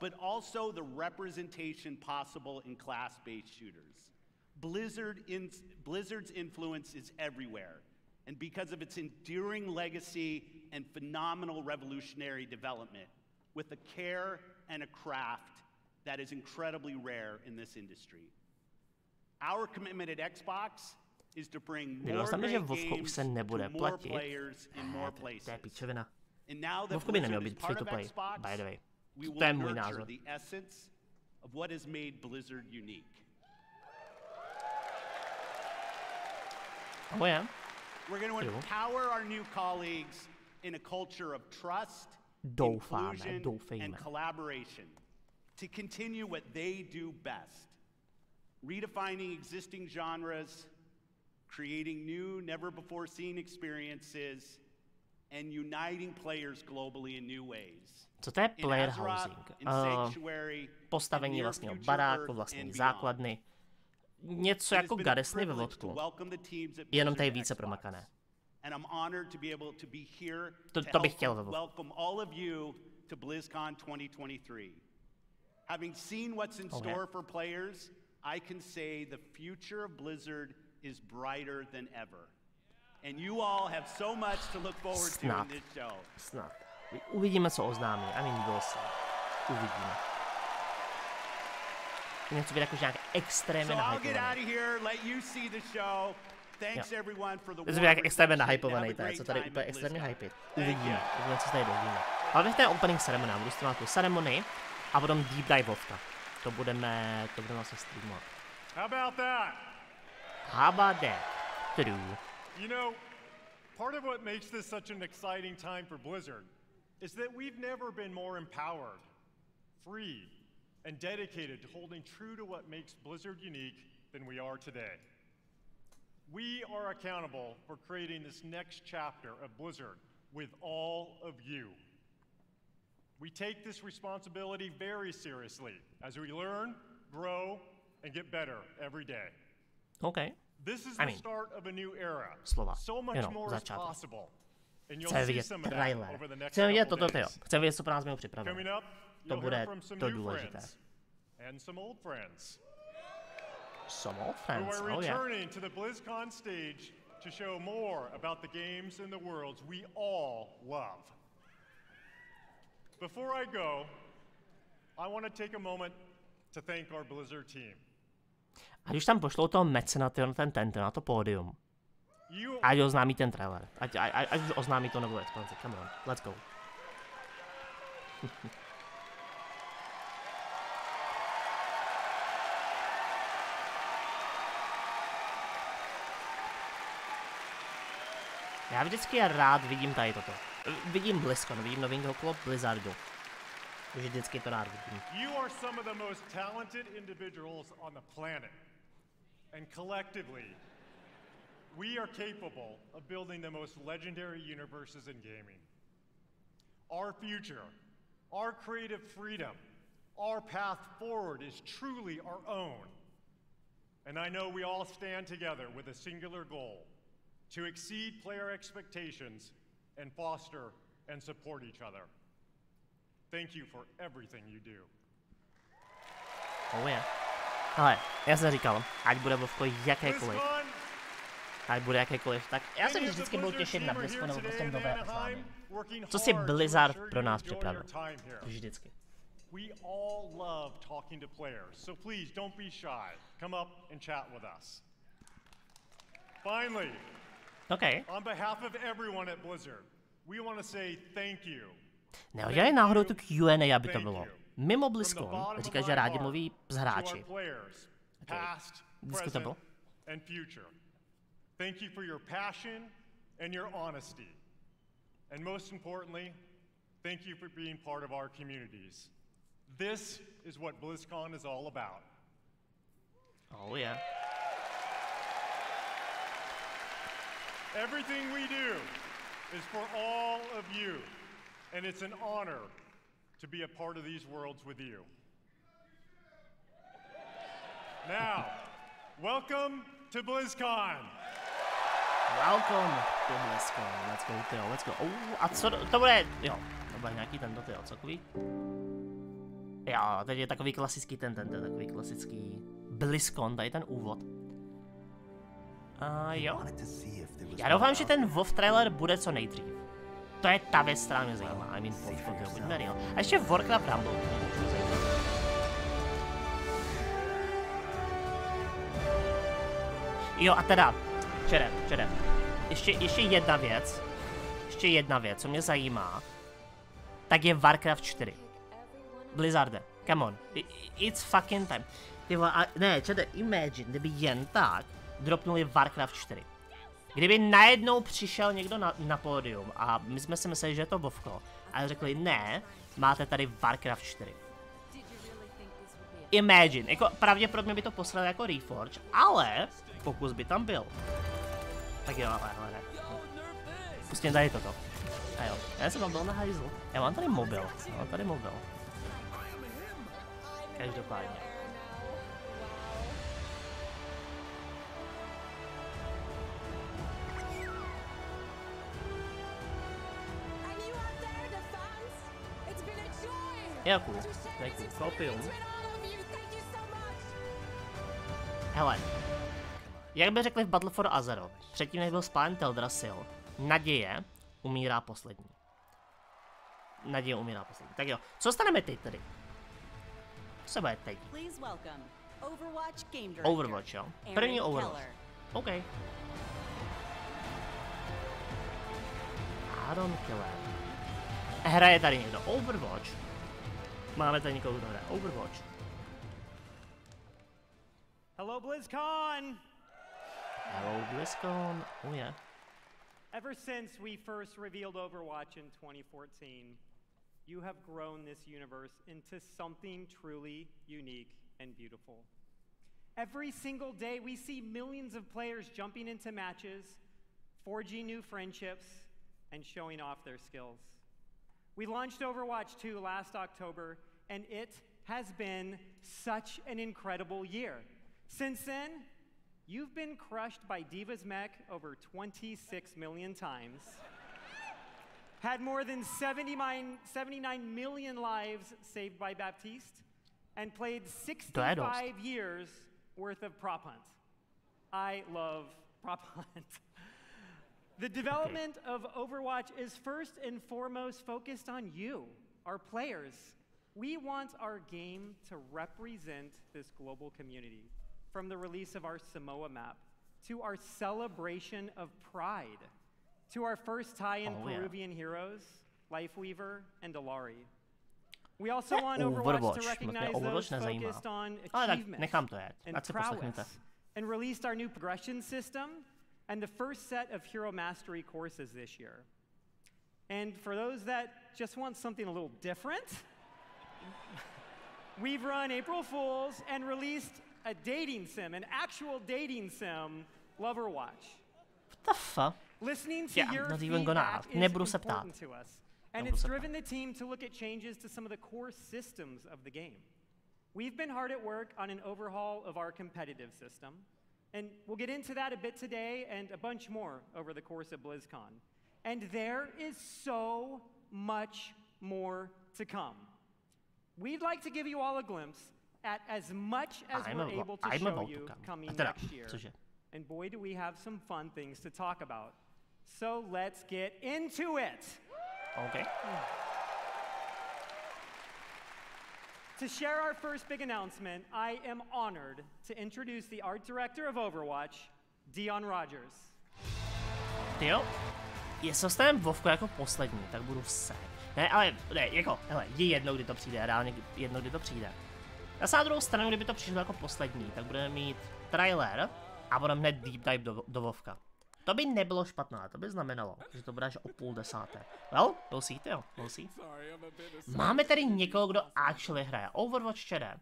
But also the representation possible in class-based shooters. Blizzard's influence is everywhere, and because of its enduring legacy and phenomenal revolutionary development, with a care and a craft that is incredibly rare in this industry. Our commitment at Xbox is to bring more great games to more players in more places. And now that Blizzard is part of Xbox, by the way, we will nurture the essence of what has made Blizzard unique. Oh yeah. We're going to empower our new colleagues in a culture of trust, inclusion, and collaboration to continue what they do best. Redefining existing genres, creating new, never-before-seen experiences, and uniting players globally in new ways. Co to je player housing? Postavení vlastního baráku, vlastní základny. Něco jako Garrisny ve Vodku. Jenom tady více promakané. To bych chtěl ve Vodku. Having seen what's in store for players, I can say the future of Blizzard is brighter than ever. And you all have so much to look forward to in this show. Snad. Uvidíme, co oznámí. I mean, we'll see. Uvidíme. Něco být jakože nějak extrémně nahypovaný. To je jak extrémně nahypovaný, to je, co tady úplně extrémně hypit. Uvidíme, co se tady dozvíme. Ale bych ten opening ceremony, budu streamovat tu ceremonii a potom deep dive Vovka. To budeme vlastně streamovat. How about that? How about that? True. You know, part of what makes this such an exciting time for Blizzard is that we've never been more empowered, free, and dedicated to holding true to what makes Blizzard unique than we are today. We are accountable for creating this next chapter of Blizzard with all of you. We take this responsibility very seriously as we learn, grow, and get better every day. Okay. This is the start of a new era. So much more is possible. And you'll see some of that over the next couple days. Chci vidět, co pro nás měl připraveno. Coming up, you'll hear from some new friends and some old friends. Some old friends, who are returning to the Blizzcon stage to show more about the games and the worlds we all love. Before I go, I want to take a moment to thank our Blizzard team. A když tam pošlou toho mecena na to pódium, ať oznámí ten trailer, ať už oznámí to novou expanzi, come on, let's go. Já vždycky rád vidím tady toto. Vidím Blizzcon, vidím novinku okolo Blizzardu. Takže vždycky to rád vidím. You are some of the most talented individuals on the planet. And collectively, we are capable of building the most legendary universes in gaming. Our future, our creative freedom, our path forward is truly our own. And I know we all stand together with a singular goal: to exceed player expectations and foster and support each other. Thank you for everything you do. Oh yeah. Ale, já jsem říkal, ať bude Vovko jakékoliv, tak já se vždycky budu těšit na Blizzcon nebo prostě nové oznámení. Co si Blizzard pro nás připravil. Vždycky. We all love talking to players, so please don't be shy. Come up and chat with us. Finally, Okay. On behalf of everyone at Blizzard, we want to say thank you. Neudělej náhodou tu Q&A, aby to bylo. Mimo Blizzcon říká, že rádi mluví s hráči. Vždycky to bylo. And future. Thank you for your passion and your honesty. And most importantly, thank you for being part of our communities. This is what BlizzCon is all about. Oh yeah. Everything we do is for all of you, and it's an honor to be a part of these worlds with you. Now, welcome to BlizzCon. Welcome to BlizzCon. Let's go, Tyjo, let's go. A co to bude? Jo, to bude nějaký tento, Tyjo, co takový? Jo, teď je takový klasický takový klasický BlizzCon, tady ten úvod. Jo. Já doufám, že ten WoW trailer bude co nejdřív. To je ta věc, která mě zajímá. I mean, WoW, buďme real. A ještě Warcraft Rumble. Jo, a teda, čere. Ještě jedna věc, co mě zajímá, tak je Warcraft 4. Blizzarde, come on, it's fucking time. Ne, čete, imagine, kdyby jen tak dropnuli Warcraft 4. Kdyby najednou přišel někdo na pódium a my jsme si mysleli, že je to WoWko, a řekli ne, máte tady Warcraft 4. Imagine, jako pravděpodobně by to poslali jako Reforge, ale pokus by tam byl. Tak jo, ale ne. Pustím tady toto. A jo, já jsem tam byl na hajzlu. Já mám tady mobil. Každopádně. Jo, cool. Kopium. Hele. Jak by řekli v Battle for Azeroth, předtím než byl spálen Teldrassil, naděje umírá poslední. Tak jo, co staneme teď tedy? Co se bude teď? Overwatch, jo. První Overwatch. OK. Aaron Keller. Hraje tady někdo Overwatch? Máme tady někoho, kdo hraje Overwatch. Hello, BlizzCon! Hello, BlizzCon. Oh yeah. Ever since we first revealed Overwatch in 2014, you have grown this universe into something truly unique and beautiful. Every single day we see millions of players jumping into matches, forging new friendships, and showing off their skills. We launched Overwatch 2 last October, and it has been such an incredible year. Since then, you've been crushed by Diva's mech over 26 million times, had more than 79 million lives saved by Baptiste, and played 65 years worth of prop hunt. I love prop hunt. The development of Overwatch is first and foremost focused on you, our players. We want our game to represent this global community. From the release of our Samoa map, to our celebration of pride, to our first tie-in Peruvian heroes, Lifeweaver and Alari. We also want Overwatch to recognize those focused on achievement and prowess, and released our new progression system and the first set of hero mastery courses this year. And for those that just want something a little different, we've run April Fools and released a dating sim, an actual dating sim, Loverwatch. What the fuck? Listening to your feedback is important to us, and it's driven the team to look at changes to some of the core systems of the game. We've been hard at work on an overhaul of our competitive system, and we'll get into that a bit today and a bunch more over the course of BlizzCon. And there is so much more to come. We'd like to give you all a glimpse at as much as we're able to show you coming next year. And boy, do we have some fun things to talk about. So let's get into it. Okay. To share our first big announcement, I am honored to introduce the art director of Overwatch, Dion Rogers. Tyjo, jestli dostaneme Vovku jako poslední, tak budu se. Ne, ale ne, jako, hele, je jedno, kdy to přijde, reálně jedno, kdy to přijde. A na druhou stranu, kdyby to přišlo jako poslední, tak budeme mít trailer a budeme hned deep dive do Vovka. To by nebylo špatné, to by znamenalo, že to bude až o 9:30. Well, we'll see, tyjo, we'll see. Máme tady někoho, kdo actually hraje. Overwatch čede.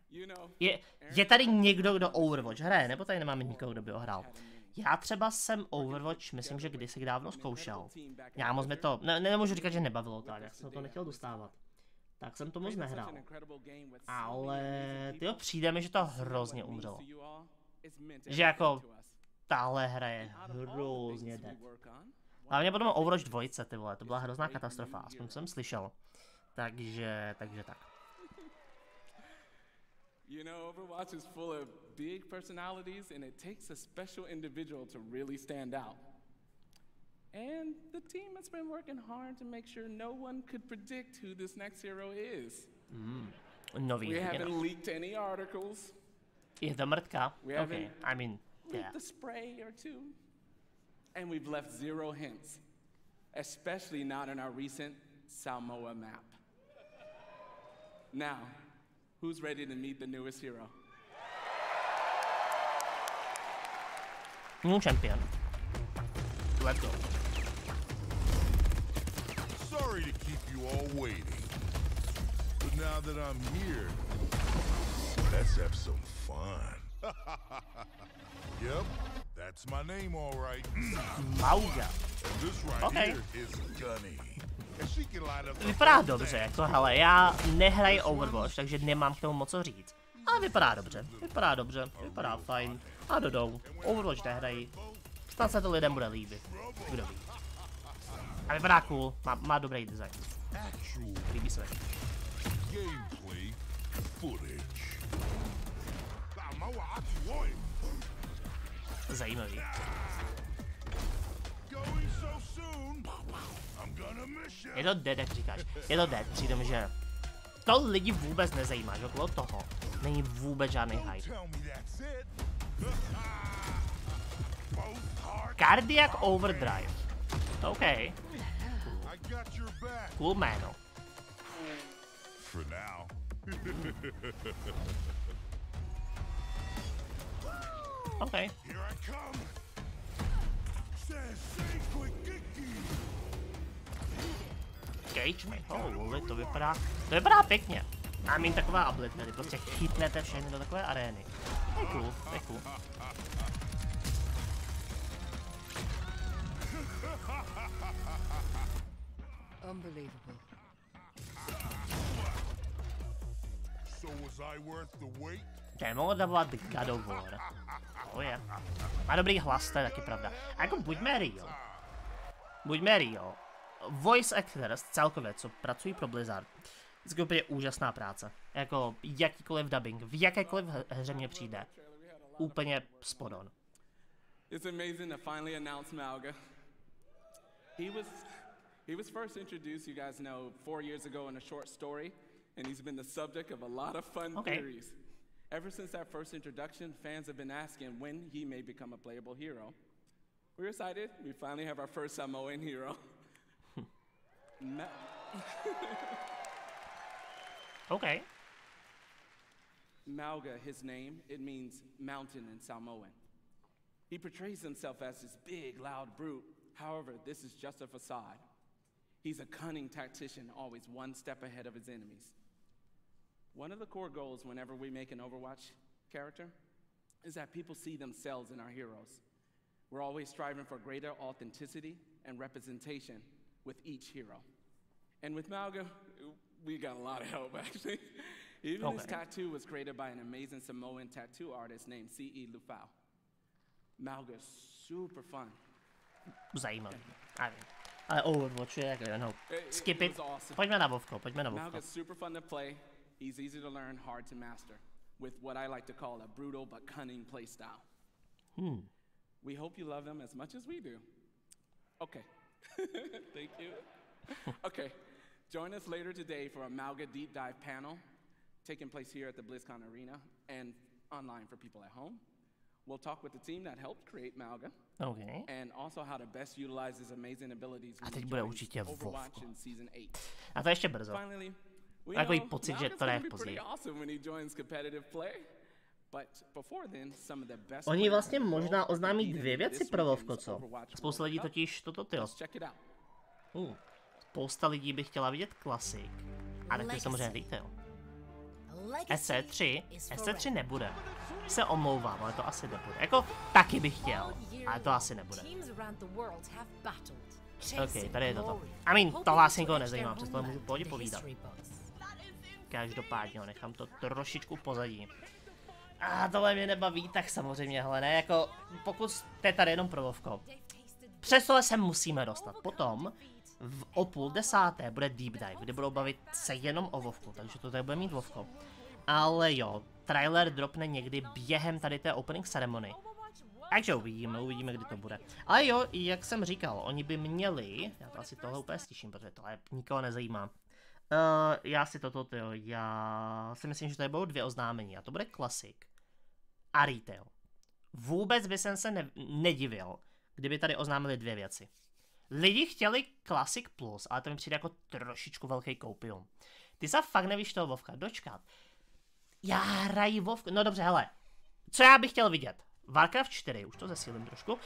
Je tady někdo, kdo Overwatch hraje, nebo tady nemáme nikoho, kdo by ho hrál? Já třeba jsem Overwatch, myslím, že kdysi dávno zkoušel. Já moc mi to, nemůžu říkat, že nebavilo tak, já jsem to nechtěl dostávat. Tak jsem to moc nehrál. Ale tyjo, přijde mi, že to hrozně umřelo. Že jako tahle hra je hrozně dead. Hlavně potom Overwatch 2, ty vole, to byla hrozná katastrofa, aspoň jsem slyšel. Takže tak. You know, Overwatch is full of big personalities, and it takes a special individual to really stand out. And the team has been working hard to make sure no one could predict who this next hero is. Nový, we haven't leaked any articles. Je to mrtka? We Okay, I mean, yeah. The spray or two. And we've left 0 hints, especially not in our recent Samoa map. Now, who's ready to meet the newest hero? New champion. Let's go. Sorry to keep you all waiting, but now that I'm here, let's have some fun. Yep, that's my name, all right. Mauga. And this right here is Gunny. And she can light up. Vypadá dobře, jako hele, já nehraji Overwatch, takže nemám k tomu moc co říct. Ale vypadá dobře, vypadá fajn. A dodou, Overwatch nehrají. Snad se to lidem bude líbit, kdo ví. A vypadá cool, má dobrý design. Líbí se taky. Gameplay footage. Zajímavý. Je to dead, jak říkáš. Je to dead, přijde mi, že to lidi vůbec nezajímá, že okolo toho není vůbec žádný hype. Cardiac Overdrive. OK. Cool jméno. OK. Engagement, to vypadá pěkně. I mean, taková ability, kdy prostě chytnete všechny do takové arény. To je cool. Unbelievable. Nemohu dávat God of War. To je. Má dobrý hlas, to je taky pravda. A jako buďme real. Voice actors celkově, co pracují pro Blizzard, je úplně úžasná práce. Jako jakýkoliv dubbing, v jakékoliv hře mě přijde. Úplně spot on. It's amazing to finally announce Mauga. He was first introduced, you guys know, 4 years ago in a short story, and he's been the subject of a lot of fun theories. Ever since that first introduction, fans have been asking when he may become a playable hero. We're excited. We finally have our first Samoan hero. Okay. Mauga, his name, it means mountain in Samoan. He portrays himself as this big, loud brute. However, this is just a facade. He's a cunning tactician, always one step ahead of his enemies. One of the core goals whenever we make an Overwatch character is that people see themselves in our heroes. We're always striving for greater authenticity and representation with each hero. And with Mauga, we got a lot of help, actually. Even his tattoo was created by an amazing Samoan tattoo artist named C.E. Lufau. Mauga's super fun. Zajímavý. Ale Overwatch je jako skip it. Awesome. Pojďme na Vovko. Mauga's super fun to play. He's easy to learn, hard to master, with what I like to call a brutal but cunning playstyle. We hope you love him as much as we do. Okay. Thank you. Okay. Join us later today for a Mauga deep dive panel taking place here at the Blizzcon Arena and online for people at home. We'll talk with the team that helped create Malga. Okay. And also how to best utilize his amazing abilities. A teď bude určitě Overwatch in season 8. A to ještě brzo. Finally, we takový know pocit, že to je později. Oni vlastně možná oznámí 2 věci pro Vovko, co? Spousta lidí totiž toto tyjo. Spousta lidí by chtěla vidět klasik. A tak to samozřejmě víte, jo. SC3 nebude. Se omlouvám, ale to asi nebude. Jako, taky bych chtěl, ale to asi nebude. Ok, tady je toto. Tohle asi nikoho nezajímá, přesto můžu pohodě povídat. Každopádně, nechám to trošičku pozadí. A tohle mě nebaví, tak samozřejmě, hele, ne, jako, pokud to je tady jenom pro Vovko. Přes tohle se musíme dostat. Potom, o 9:30 bude Deep Dive, kde budou bavit se jenom o Vovku, takže to tady bude mít Vovko. Ale jo, trailer dropne někdy během tady té opening ceremony. Takže uvidíme, kdy to bude. Ale jo, jak jsem říkal, oni by měli, já to asi tohle úplně stiším, protože tohle nikoho nezajímá. Já si myslím, že tady budou 2 oznámení a to bude klasik a retail. Vůbec by jsem se nedivil, kdyby tady oznámili 2 věci. Lidi chtěli Classic Plus, ale to mi přijde jako trošičku velký koupium. Ty se fakt nevíš toho Vovka dočkat. Já hraji Vovku, no dobře, hele. Co já bych chtěl vidět? Warcraft 4, už to zesílím trošku.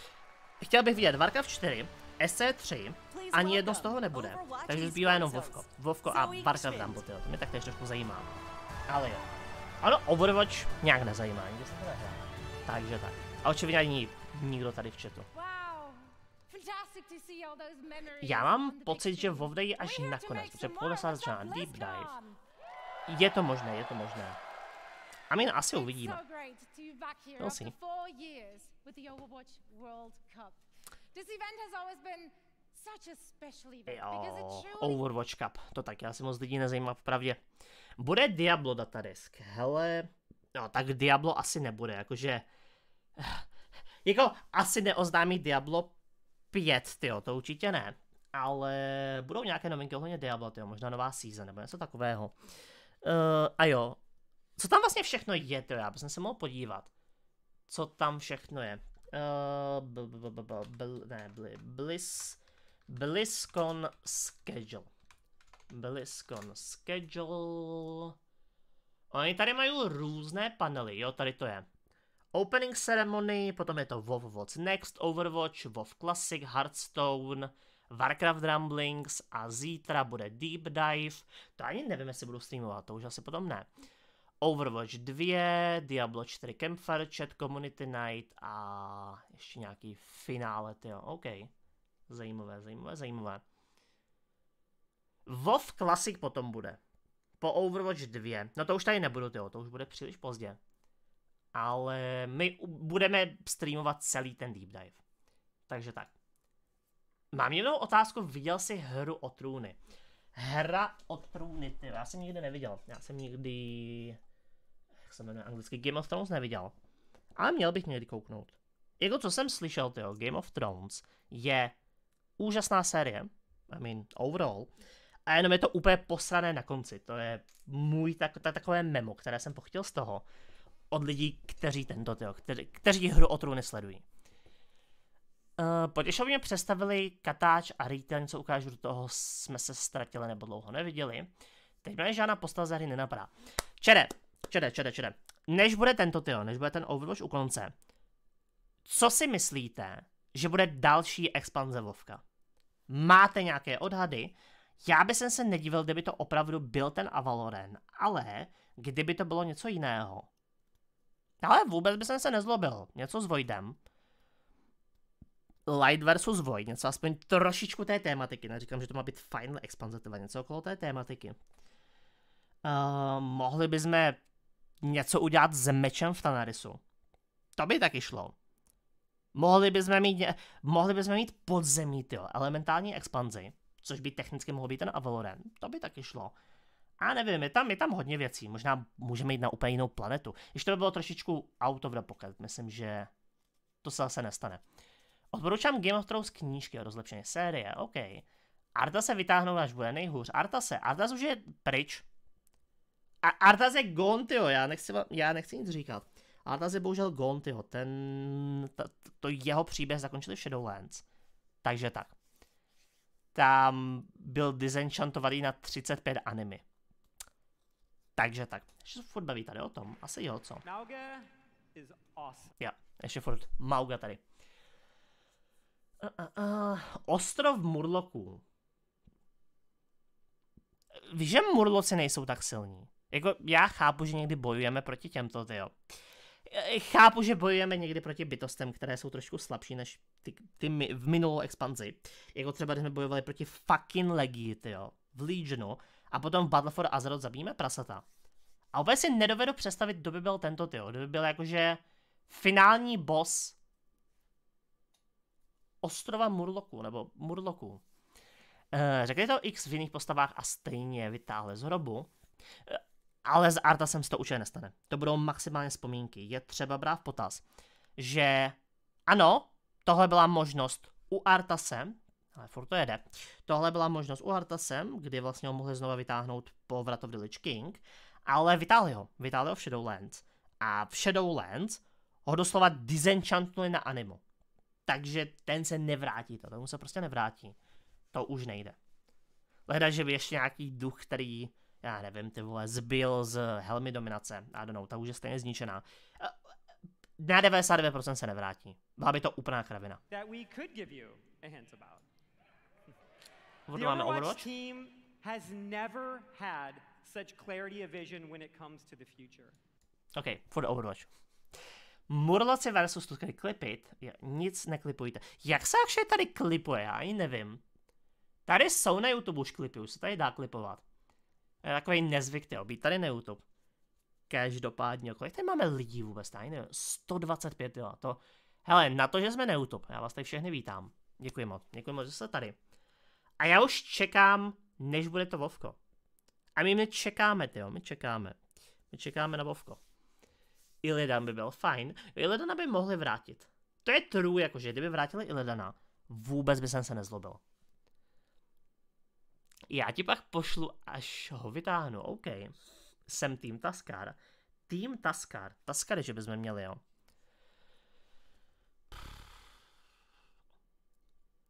Chtěl bych vidět Warcraft 4, SC3, ani jedno z toho nebude. Takže zbývá jenom Vovko a Warcraft Rumble, to mě tak trošku zajímá. Ale jo. Ano, Overwatch nějak nezajímá, nikdy se to nehraje. Takže tak. A očividně ani nikdo tady v chatu. Já mám pocit, že WoW dají až nakonec, protože půl se začíná Deep Dive. Je to možné. Asi uvidíme. We'll see. Jo, Overwatch Cup, to taky asi moc lidí nezajímá vpravdě. Bude Diablo datadisk, hele, no tak Diablo asi nebude, jakože, jako asi neoznámí Diablo 5, tyjo, to určitě ne, ale budou nějaké novinky ohledně Diablo, tyjo, možná nová season nebo něco takového. A jo, co tam vlastně všechno je, tyjo, já bych se mohl podívat, co tam všechno je. Blizzcon schedule. Oni tady mají různé panely, jo, tady to je. Opening ceremony, potom je to WoW What's Next, Overwatch, WoW Classic, Hearthstone, Warcraft Rumblings a zítra bude Deep Dive. To ani nevím, jestli budu streamovat, to už asi potom ne. Overwatch 2, Diablo 4 Campfire Chat, Community Night a ještě nějaký finále, tyjo, OK. Zajímavé. WoW Classic potom bude. Po Overwatch 2, no to už tady nebudu, tyjo, to už bude příliš pozdě. Ale my budeme streamovat celý ten Deep Dive. Takže tak. Mám jednou otázku, viděl jsi Hru o trůny? Hra o trůny, tyjo, já jsem nikdy neviděl. Já jsem nikdy, jak se jmenuje anglicky, Game of Thrones neviděl. Ale měl bych někdy kouknout. Jako co jsem slyšel, tyjo, Game of Thrones je úžasná série, overall, a jenom je to úplně posrané na konci. To je můj takové memo, které jsem pochtěl z toho, od lidí, kteří kteří Hru o trůny sledují. Potěšově mě představili katáč a retail, něco ukážu, do toho jsme se ztratili nebo dlouho neviděli. Teď mě žádná postava ze hry nenapadá. Čede. Než bude než bude ten Overwatch u konce, co si myslíte, že bude další expanze Vovka? Máte nějaké odhady? Já bych se nedivil, kdyby to opravdu byl ten Avaloren, ale kdyby to bylo něco jiného. Ale vůbec bych se nezlobil. Něco s Voidem. Light versus Void, něco aspoň trošičku té tématiky. Neříkám, že to má být final expanze, něco okolo té tématiky. Mohli bychom něco udělat s mečem v Tanarisu. To by taky šlo. Mohli bychom mít podzemí, elementární expanzi, což by technicky mohl být ten Avaloren. To by taky šlo. A nevím, je tam hodně věcí. Možná můžeme jít na úplně jinou planetu. Když to by bylo trošičku out of the pocket, myslím, že to se zase nestane. Odporučám Game of Thrones knížky o rozlepšení série, OK. Arta se vytáhnou, až bude nejhůř. Artas už je pryč. A Artas je gone, tyjo, já nechci nic říkat. Arthas je bohužel gone, tyho. To jeho příběh zakončili v Shadowlands. Takže tak. Tam byl disenchantovaný na 35 anime. Takže tak. Ještě se furt baví tady o tom. Asi jo, co? Mauga is awesome. Jo, ještě furt Mauga tady. Ostrov Murloků. Víš, že Murloci nejsou tak silní. Jako, já chápu, že někdy bojujeme proti těmto, tyjo. Chápu, že bojujeme někdy proti bytostem, které jsou trošku slabší než ty v minulou expanzi. Jako třeba, když jsme bojovali proti fucking Legii, tyjo. V Legionu. A potom v Battle for Azeroth zabijeme prasata. A opět si nedovedu představit, kdo by byl tento, tyjo. Kdo by byl jakože finální boss Ostrova Murloků, nebo Murloků. Řekli to X v jiných postavách a stejně vytáhli z hrobu. Ale s Arthasem se to určitě nestane. To budou maximálně vzpomínky. Je třeba brát v potaz, že ano, tohle byla možnost u Arthasem, ale furt to jede. Tohle byla možnost u Arthasem, kdy vlastně ho mohli znova vytáhnout po Wrath of the Lich King, ale vytáhli ho v Shadowlands. A v Shadowlands ho doslova disenchantnuli na animu. Takže ten se nevrátí, tomu se prostě nevrátí. To už nejde. Leda, že by ještě nějaký duch, který, já nevím, ty vole, zbyl z helmy dominace. I don't know, ta už je stejně zničená. Na 99% se nevrátí. Byla by to úplná kravina. The Overwatch team has never had such clarity of vision when it comes to the future. OK, for the Overwatch. Murloci versus Tuskry klipit, nic neklipujte. Jak se actually tady klipuje, já ani nevím. Tady jsou na YouTube už klipy, už se tady dá klipovat. Je takový nezvyk, tyjo, být tady na YouTube. Každopádně, kolik tady máme lidí vůbec, tady nevím, 125, jo, to... Hele, na to, že jsme na YouTube, já vás tady všechny vítám. Děkuji moc, že jste tady. A já už čekám, než bude to Vovko. A my čekáme, tyjo, my čekáme na Vovko. Illidan by byl fajn, Illedana by mohli vrátit. To je true, jakože kdyby vrátili Illedana, vůbec by jsem se nezlobil. Já ti pak pošlu, až ho vytáhnu, OK. Jsem tým Taskar. Tým Taskar. Taskary, že bychom měli, jo.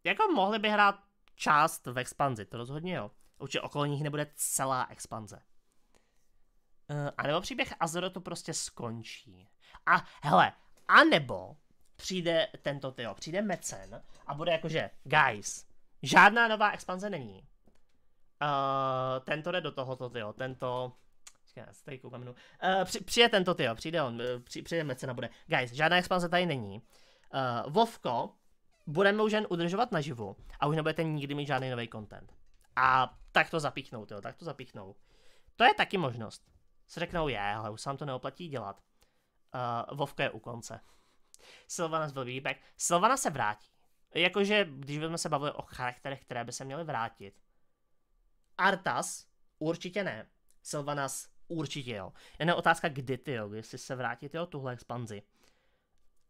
Jako mohli by hrát část v expanzi, to rozhodně jo. Určitě okolo nich nebude celá expanze. A nebo příběh Azerothu prostě skončí. A hele, a nebo přijde tento tyjo, přijde Mecen a bude jakože, guys, žádná nová expanze není. Tento jde do tohoto tyjo, tento... Tady koukám, přijde tento tyjo, přijde Mecen a bude, guys, žádná expanze tady není. Vovko budeme už jen udržovat naživu a už nebudete nikdy mít žádný nový content. A tak to zapíchnou, tyjo, tak to zapíchnou. To je taky možnost. Si řeknou, ale už se vám to neoplatí dělat. Vovka je u konce. Sylvanas byl výběh. Sylvana se vrátí. Jakože, když bychom se bavili o charakterech, které by se měly vrátit. Arthas určitě ne. Sylvanas určitě jo. Jen je otázka, kdy tyjo, jestli se vrátí tyjo, tuhle expanzi.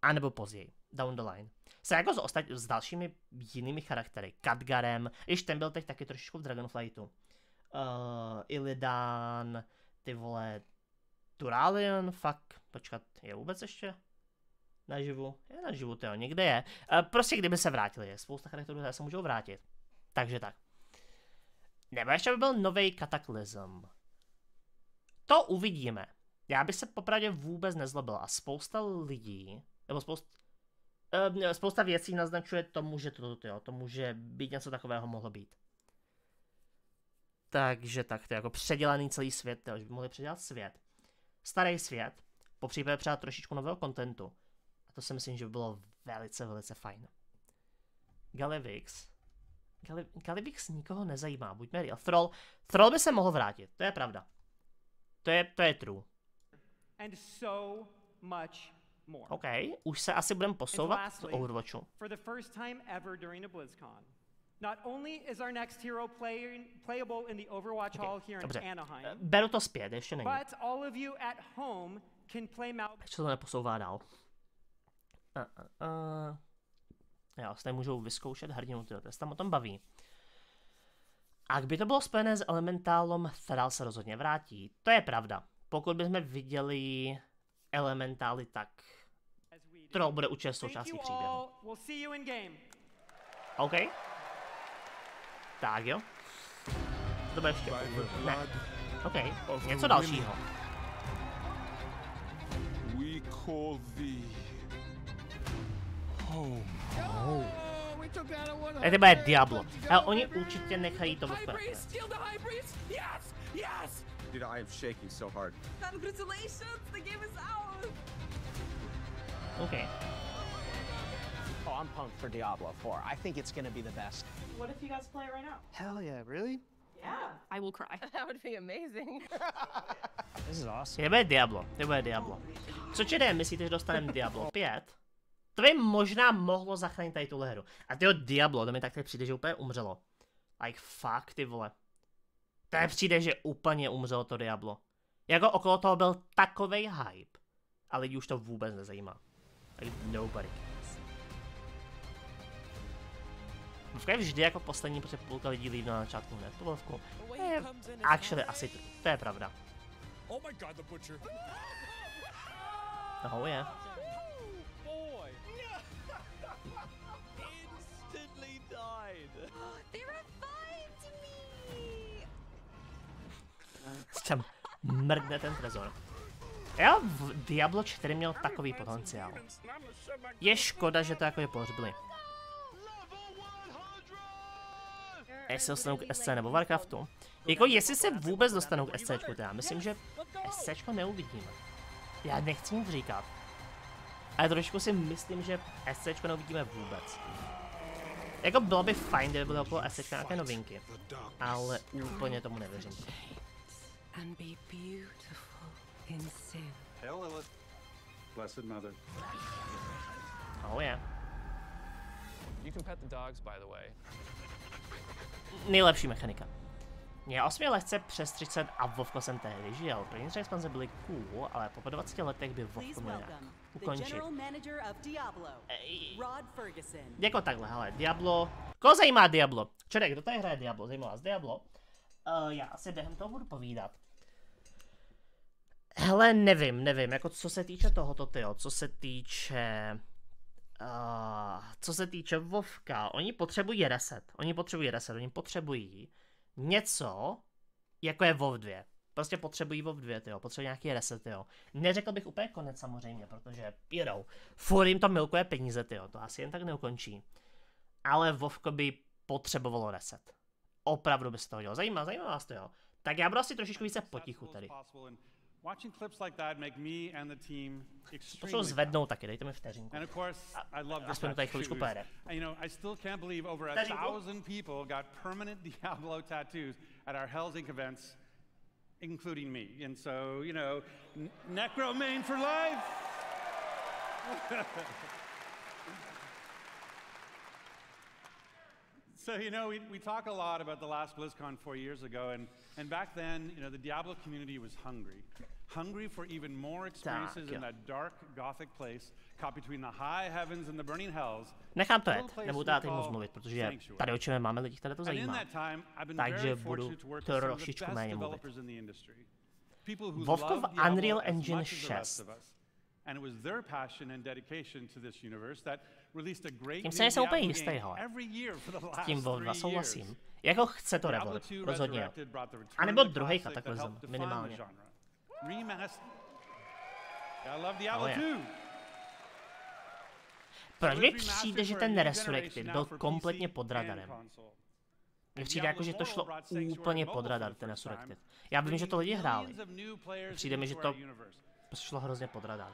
A nebo později. Down the line. Se jako s dalšími jinými charaktery. Khadgarem. Již ten byl teď taky trošičku v Dragonflightu. Illidan... Ty vole, Turalion, fuck, počkat, je vůbec ještě naživu? Je naživu, tyjo, někde je. Prostě kdyby se vrátili, je spousta charakterů, které se můžou vrátit. Takže tak. Nebo ještě by byl nový kataklizm. To uvidíme. Já bych se popravdě vůbec nezlobil a spousta lidí, nebo spousta věcí naznačuje tomu, že to může být něco takového mohlo být. Takže tak, to je jako předělaný celý svět, že by mohli předělat svět. Starý svět, popřípadě přidat trošičku nového kontentu. A to si myslím, že by bylo velice, velice fajn. Galivix nikoho nezajímá, buďme real. Thrall by se mohl vrátit, to je pravda. To je true. And so much more. OK, už se asi budeme posouvat z Overwatchu. For the first time ever during the Blizzcon. Not only is our next hero playable in the Overwatch Hall here in Anaheim, beru to zpět, ještě není. But all of you at home can play Mauga. Co to neposouvá dál? Já si tady můžou vyzkoušet hrdinu, tyjo, to se tam o tom baví. A kdyby to bylo spojené s elementálem, Thrall se rozhodně vrátí. To je pravda. Pokud bychom viděli elementály, tak troll bude určitě součástí příběhu. OK. Tak jo. To bude ještě. Ne. OK, něco dalšího. To bude Diablo. Ale oni určitě nechají to vypadat. Dude, I am shaking so hard. Congratulations, the game is out. Okay. Oh, I'm pumped for Diablo 4. I think it's gonna be the best. What if you guys play it right now? Hell yeah, really? Yeah. I will cry. That would be amazing. This is awesome. To bude Diablo, to bude Diablo. Co čede, myslíte, že dostaneme Diablo 5? To by možná mohlo zachránit tady tuhle hru. A tyho Diablo, to mi tak teď přijde, že úplně umřelo. Like fuck, ty vole. To mi přijde, že úplně umřelo to Diablo. Jako okolo toho byl takovej hype. A lidi už to vůbec nezajímá. Like nobody cares. Vovka je vždy jako poslední, protože půlka lidí líbí na začátku hned. Tu Vovku. Actually asi to je pravda. Oh yeah. Tam mrdne ten trezor. Jo, v Diablo 4 měl takový potenciál. Je škoda, že to jako je pohřbili. Jestli se dostanou k SC nebo Warcraftu. Jako jestli se vůbec dostanou k SCčku, teda myslím, že SCčko neuvidíme. Já nechci nic říkat. Ale trošku si myslím, že SCčko neuvidíme vůbec. Jako bylo by fajn, kdyby byly okolo SCčka nějaké novinky. Ale úplně tomu nevěřím. And be beautiful in sin. Hail Lilith, blessed mother. Oh yeah. You can pet the dogs, by the way. Nejlepší mechanika. Já 8 lehce přes 30 a Vovko jsem tehdy žil. První 3 expanze byly cool, ale po 20 letech by Vovko měl nějak ukončit. Jako takhle, hele, Diablo. Koho zajímá Diablo? Čerek, kdo tady hraje Diablo? Zajímá vás Diablo? Já asi během toho budu povídat. Hele, nevím, jako co se týče tohoto, tyjo, co se týče Vovka, oni potřebují reset, oni potřebují něco, jako je WoW 2. Prostě potřebují WoW 2, tyjo, potřebují nějaký reset, tyjo. Neřekl bych úplně konec samozřejmě, protože, furt jim to milkuje peníze, tyjo, to asi jen tak neukončí. Ale Vovko by potřebovalo reset. Opravdu by se to dělo. Zajímá vás to, jo? Tak já budu asi trošičku více potichu tady. Potřebuji zvednout taky, dejte mi vteřinku. Aspoň to tady chviličku pojede. Including me. And so, you know, Necro main for life. So, you know, we talk a lot about the last Blizzcon 4 years ago, and back then, you know, the Diablo community was hungry for even more experiences in that dark, gothic place caught between the high heavens and the burning hells. Nechám to jet, nebudu tady moc mluvit, protože tady očíme máme lidi, které to zajímá. Takže budu trošičku méně mluvit. Vovko v Unreal Engine 6. Tím se nejsem úplně jistý, hele. S tím WoW 2 souhlasím. Jako chce to Revolt, rozhodně. A nebo druhý kataklizm, minimálně. Oh, yeah. Proč mi přijde, že ten Resurrected byl kompletně pod radarem? Mně přijde jako, že to šlo úplně pod radar, ten Resurrected. Já vím, že to lidi hráli. Přijde mi, že to šlo hrozně pod radar.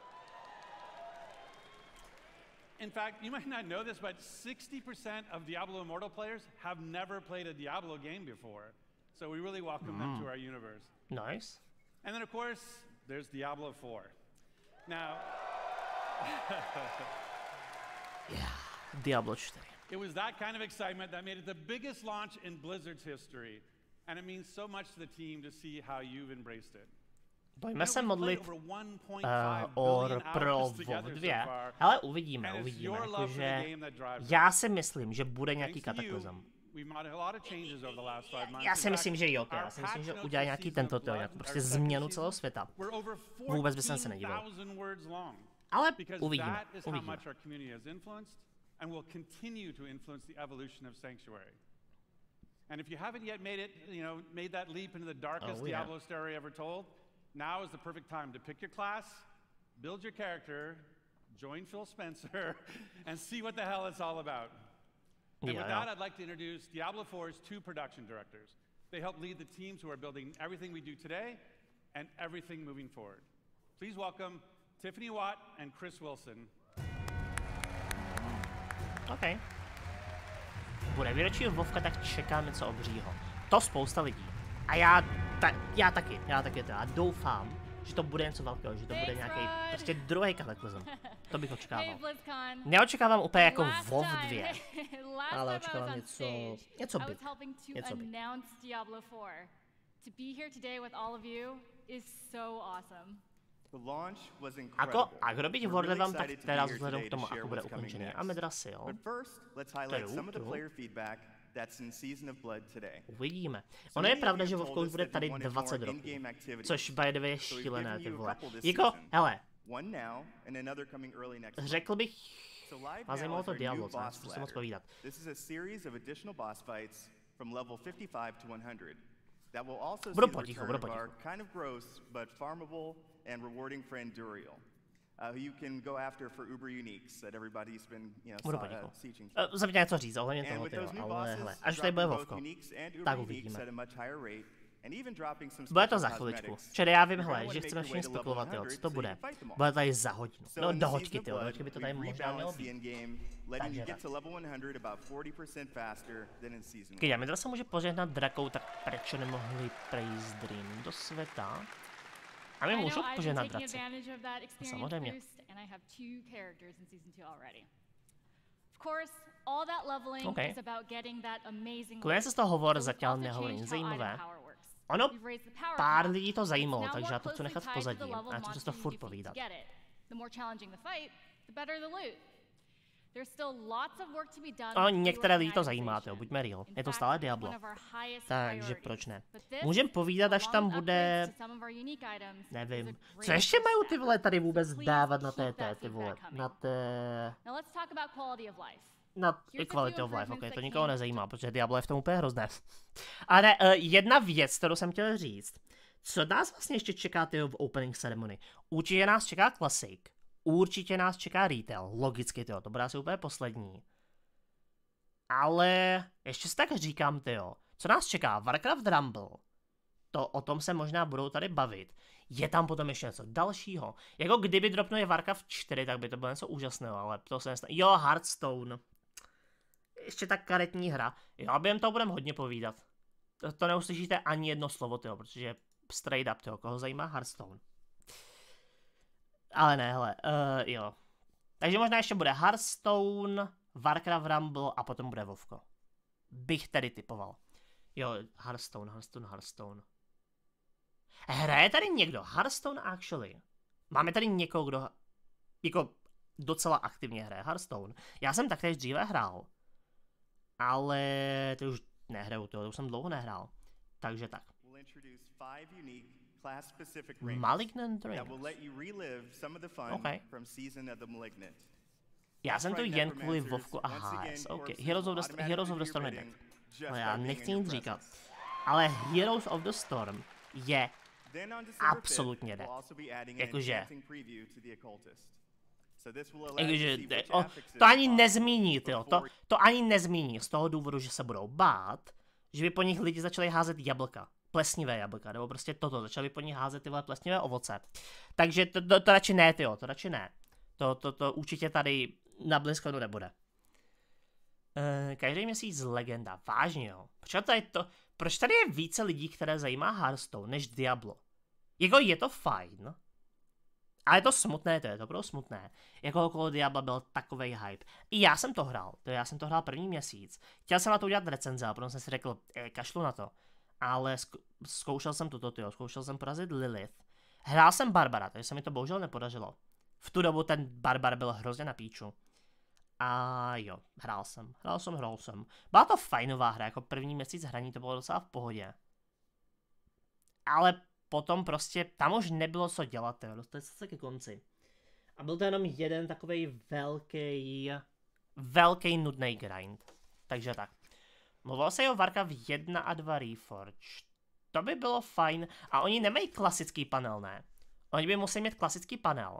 In fact, you might not know this, but 60% of Diablo Immortal players have never played a Diablo game before. So we really welcome them to our universe. Nice. And then, of course, there's Diablo 4. Now... yeah, Diablo 4. It was that kind of excitement that made it the biggest launch in Blizzard's history. And it means so much to the team to see how you've embraced it. Pojďme se modlit pro WoW 2, ale uvidíme, jakože já si myslím, že bude nějaký kataklizm. Já si myslím, že jo, já si myslím, že udělají nějaký tento jako prostě změnu celého světa. Vůbec by jsem se nedíval. Ale uvidíme, uvidíme. And will continue to influence the evolution of Sanctuary. And if you haven't yet made that leap into the darkest Diablo story ever told, now is the perfect time to pick your class, build your character, join Phil Spencer, and see what the hell it's all about. And with that, I'd like to introduce Diablo 4's 2 production directors. They help lead the teams who are building everything we do today and everything moving forward. Please welcome Tiffany Watt and Chris Wilson. OK. Bude výročí Vovka, tak čekám něco obřího. To spousta lidí. A já taky teda doufám, že to bude něco velkého, že to bude nějaký prostě druhý kataklizm. To bych očekával. Neočekávám úplně jako WoW 2, ale očekávám něco big. A kdo by Worldem, tak teda vzhledem k tomu, ako bude ukončený. A Medrasi, jo. Uvidíme. Ono je pravda, že Vovko už bude tady 20 roků. Což by the way je šílené, ty vole. Jako, hele. Řekl bych, má zajímalo to Diablo, co nechci prostě moc povídat. Budu potichu. And rewarding for Endurial, who you can go after for Uber Uniques that everybody's been, sieging. Jsem chtěl něco říct ohledně toho, ale hele, až tady bude Vovko, tak uvidíme. Bude to za chviličku. Čili já vím, hele, že chceme všichni spekulovat, jo, co to bude. Bude tady za hodinu. No, do hoďky, ty hoďky by to tady možná mělo být. Takže tak. Když Midra se může požehnat drakou, tak proč nemohli prejít Dream do světa? A my můžou požehnat draci. Samozřejmě. Okay. Konec se z toho hovor zatím nehovorí nic zajímavé. Ono, pár lidí to zajímalo, takže já to chci nechat v pozadí. A já chci to furt povídat. Některé lidi to zajímá, buďme real. Je to stále Diablo. Takže proč ne? Můžeme povídat, až tam bude... Nevím. Co ještě mají ty vole tady vůbec dávat na ty vole? Na Quality of Life, ok, to nikoho nezajímá, protože Diablo je v tom úplně hrozné. Ale jedna věc, kterou jsem chtěl říct. Co nás vlastně ještě čeká v opening ceremony? Určitě nás čeká Classic. Určitě nás čeká retail, logicky to bude asi úplně poslední. Ale ještě si tak říkám, co nás čeká? Warcraft Rumble. O tom se možná budou tady bavit. Je tam potom ještě něco dalšího. Jako kdyby dropnuli Warcraft 4, tak by to bylo něco úžasného, ale to se nestane. Jo, Hearthstone. Ještě ta karetní hra. Jo, během toho budeme hodně povídat. To neuslyšíte ani jedno slovo, protože straight up, koho zajímá Hearthstone. Ale ne, hele, jo. Takže možná ještě bude Hearthstone, Warcraft Rumble a potom bude Vovko. Bych tedy typoval. Jo, Hearthstone. Hraje tady někdo? Hearthstone actually. Máme tady někoho, kdo jako docela aktivně hraje Hearthstone. Já jsem taktéž dříve hrál. Ale to už nehraju, to už jsem dlouho nehrál. Takže tak. Malignant Dreams. Okay. Já jsem to jen kvůli Vovku a HS. OK, Heroes of the Storm je dead. Ale já nechci nic říkat. Ale Heroes of the Storm je absolutně dead. Jakože to ani nezmíní, to ani nezmíní z toho důvodu, že se budou bát, že by po nich lidi začali házet jablka. Plesnivé jablka, nebo prostě toto, začali po nich házet tyhle plesnivé ovoce. Takže to radši ne, to radši ne. To určitě tady na Blizzconu nebude. Každý měsíc legenda, vážně jo. Proč tady je více lidí, které zajímá Hearthstone, než Diablo? Jako je to fajn, ale je to smutné, to je opravdu smutné. Jako okolo Diabla byl takovej hype. I já jsem to hrál, první měsíc. Chtěl jsem na to udělat recenze, a potom jsem si řekl, kašlu na to. Ale zkoušel jsem zkoušel jsem porazit Lilith. Hrál jsem Barbara, takže se mi to bohužel nepodařilo. V tu dobu ten Barbar byl hrozně na píču. A jo, hrál jsem. Byla to fajnová hra, jako první měsíc hraní to bylo docela v pohodě. Ale potom prostě tam už nebylo co dělat, jo, dostali se ke konci. A byl to jenom jeden takovej velký nudný grind. Takže tak. Mluvilo se o Warcraft 1 a 2 Reforge. To by bylo fajn. A oni nemají klasický panel, ne? Oni by museli mít klasický panel.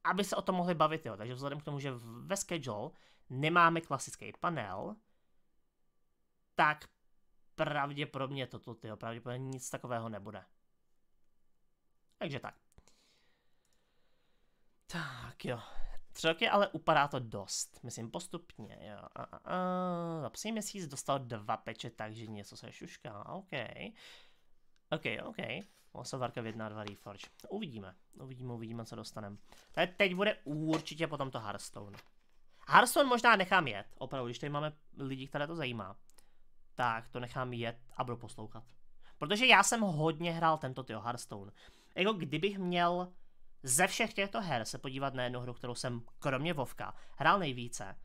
Aby se o tom mohli bavit, jo. Takže vzhledem k tomu, že ve schedule nemáme klasický panel, tak pravděpodobně pravděpodobně nic takového nebude. Takže tak. Tak jo. 3 roky, ale upadá to dost. Myslím postupně, jo. Za poslední měsíc dostal 2 peče, takže něco se šušká. OK. Vlastně Warcraft 1 a 2 Reforge. Uvidíme, co dostaneme. Teď bude určitě potom to Hearthstone. Hearthstone možná nechám jet. Opravdu, když tady máme lidi, které to zajímá, tak to nechám jet a budu poslouchat. Protože já jsem hodně hrál tento Hearthstone. Jako kdybych měl ze všech těchto her se podívat na jednu hru, kterou jsem kromě WoWka hrál nejvíce,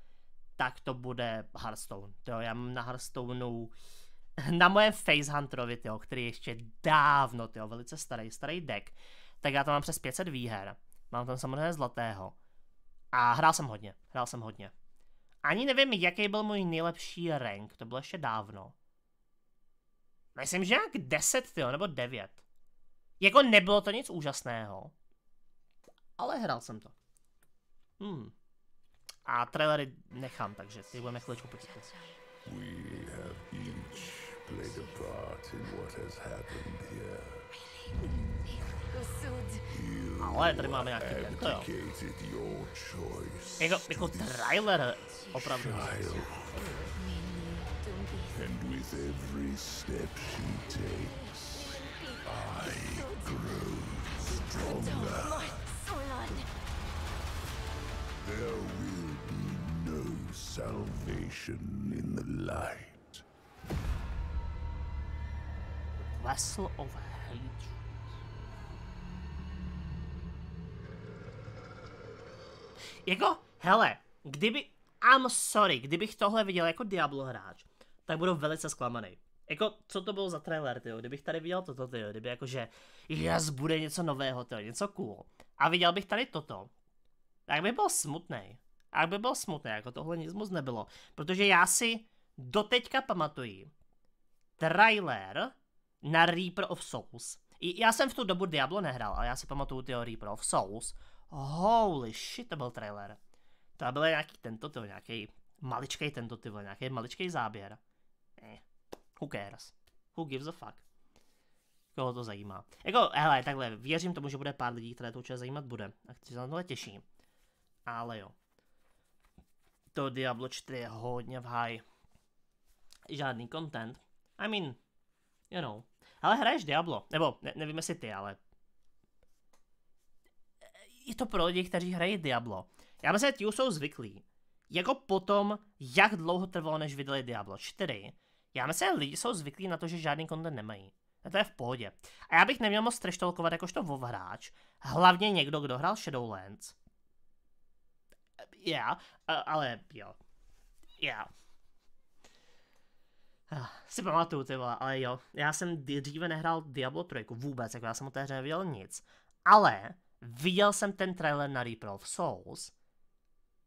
tak to bude Hearthstone. Já mám na Hearthstoneu, na mojem Facehunterovi, který je ještě dávno, velice starý deck, tak já tam mám přes 500 výher. Mám tam samozřejmě zlatého. A hrál jsem hodně. Ani nevím, jaký byl můj nejlepší rank, to bylo ještě dávno. Myslím, že jak 10, nebo 9. Jako nebylo to nic úžasného. Ale hrál jsem to. A trailery nechám, takže ty budeme chviličku počítat. Ale tady máme nějaký tento, jo. Jako trailer opravdu. And with every step she takes, I grow stronger. There will be no salvation in the light. Vessel of hatred. Jako, hele, kdybych tohle viděl jako Diablo hráč, tak budu velice zklamaný. Jako, co to bylo za trailer, kdybych tady viděl toto, kdyby jakože, bude něco nového, něco cool. A viděl bych tady toto, tak by byl smutný. Jako tohle nic moc nebylo. Protože já si doteďka pamatuji trailer na Reaper of Souls. Já jsem v tu dobu Diablo nehrál, ale já si pamatuju Reaper of Souls. Holy shit, to byl trailer. To byl nějaký tento, nějaký maličkej tento, nějaký maličkej záběr. Who cares? Who gives a fuck? Koho to zajímá? Jako, hele, takhle, věřím tomu, že bude pár lidí, které to určitě zajímat bude. A kteří se na tohle těší. Ale jo. To Diablo 4 je hodně v high. Žádný content. I mean, you know. Ale hraješ Diablo. Nebo, nevím jestli ty, ale... Je to pro lidi, kteří hrají Diablo. Já myslím, že ti už jsou zvyklí. Jako potom, jak dlouho trvalo, než vydali Diablo 4, já myslím, že lidi jsou zvyklí na to, že žádný content nemají. A to je v pohodě. A já bych neměl moc trashtalkovat jakožto WoW hráč. Hlavně někdo, kdo hrál Shadowlands. Ale jo. Si pamatuju, ty vole, ale jo. Já jsem dříve nehrál Diablo 3 vůbec, jako já jsem o té hře neviděl nic. Ale viděl jsem ten trailer na Reaper of Souls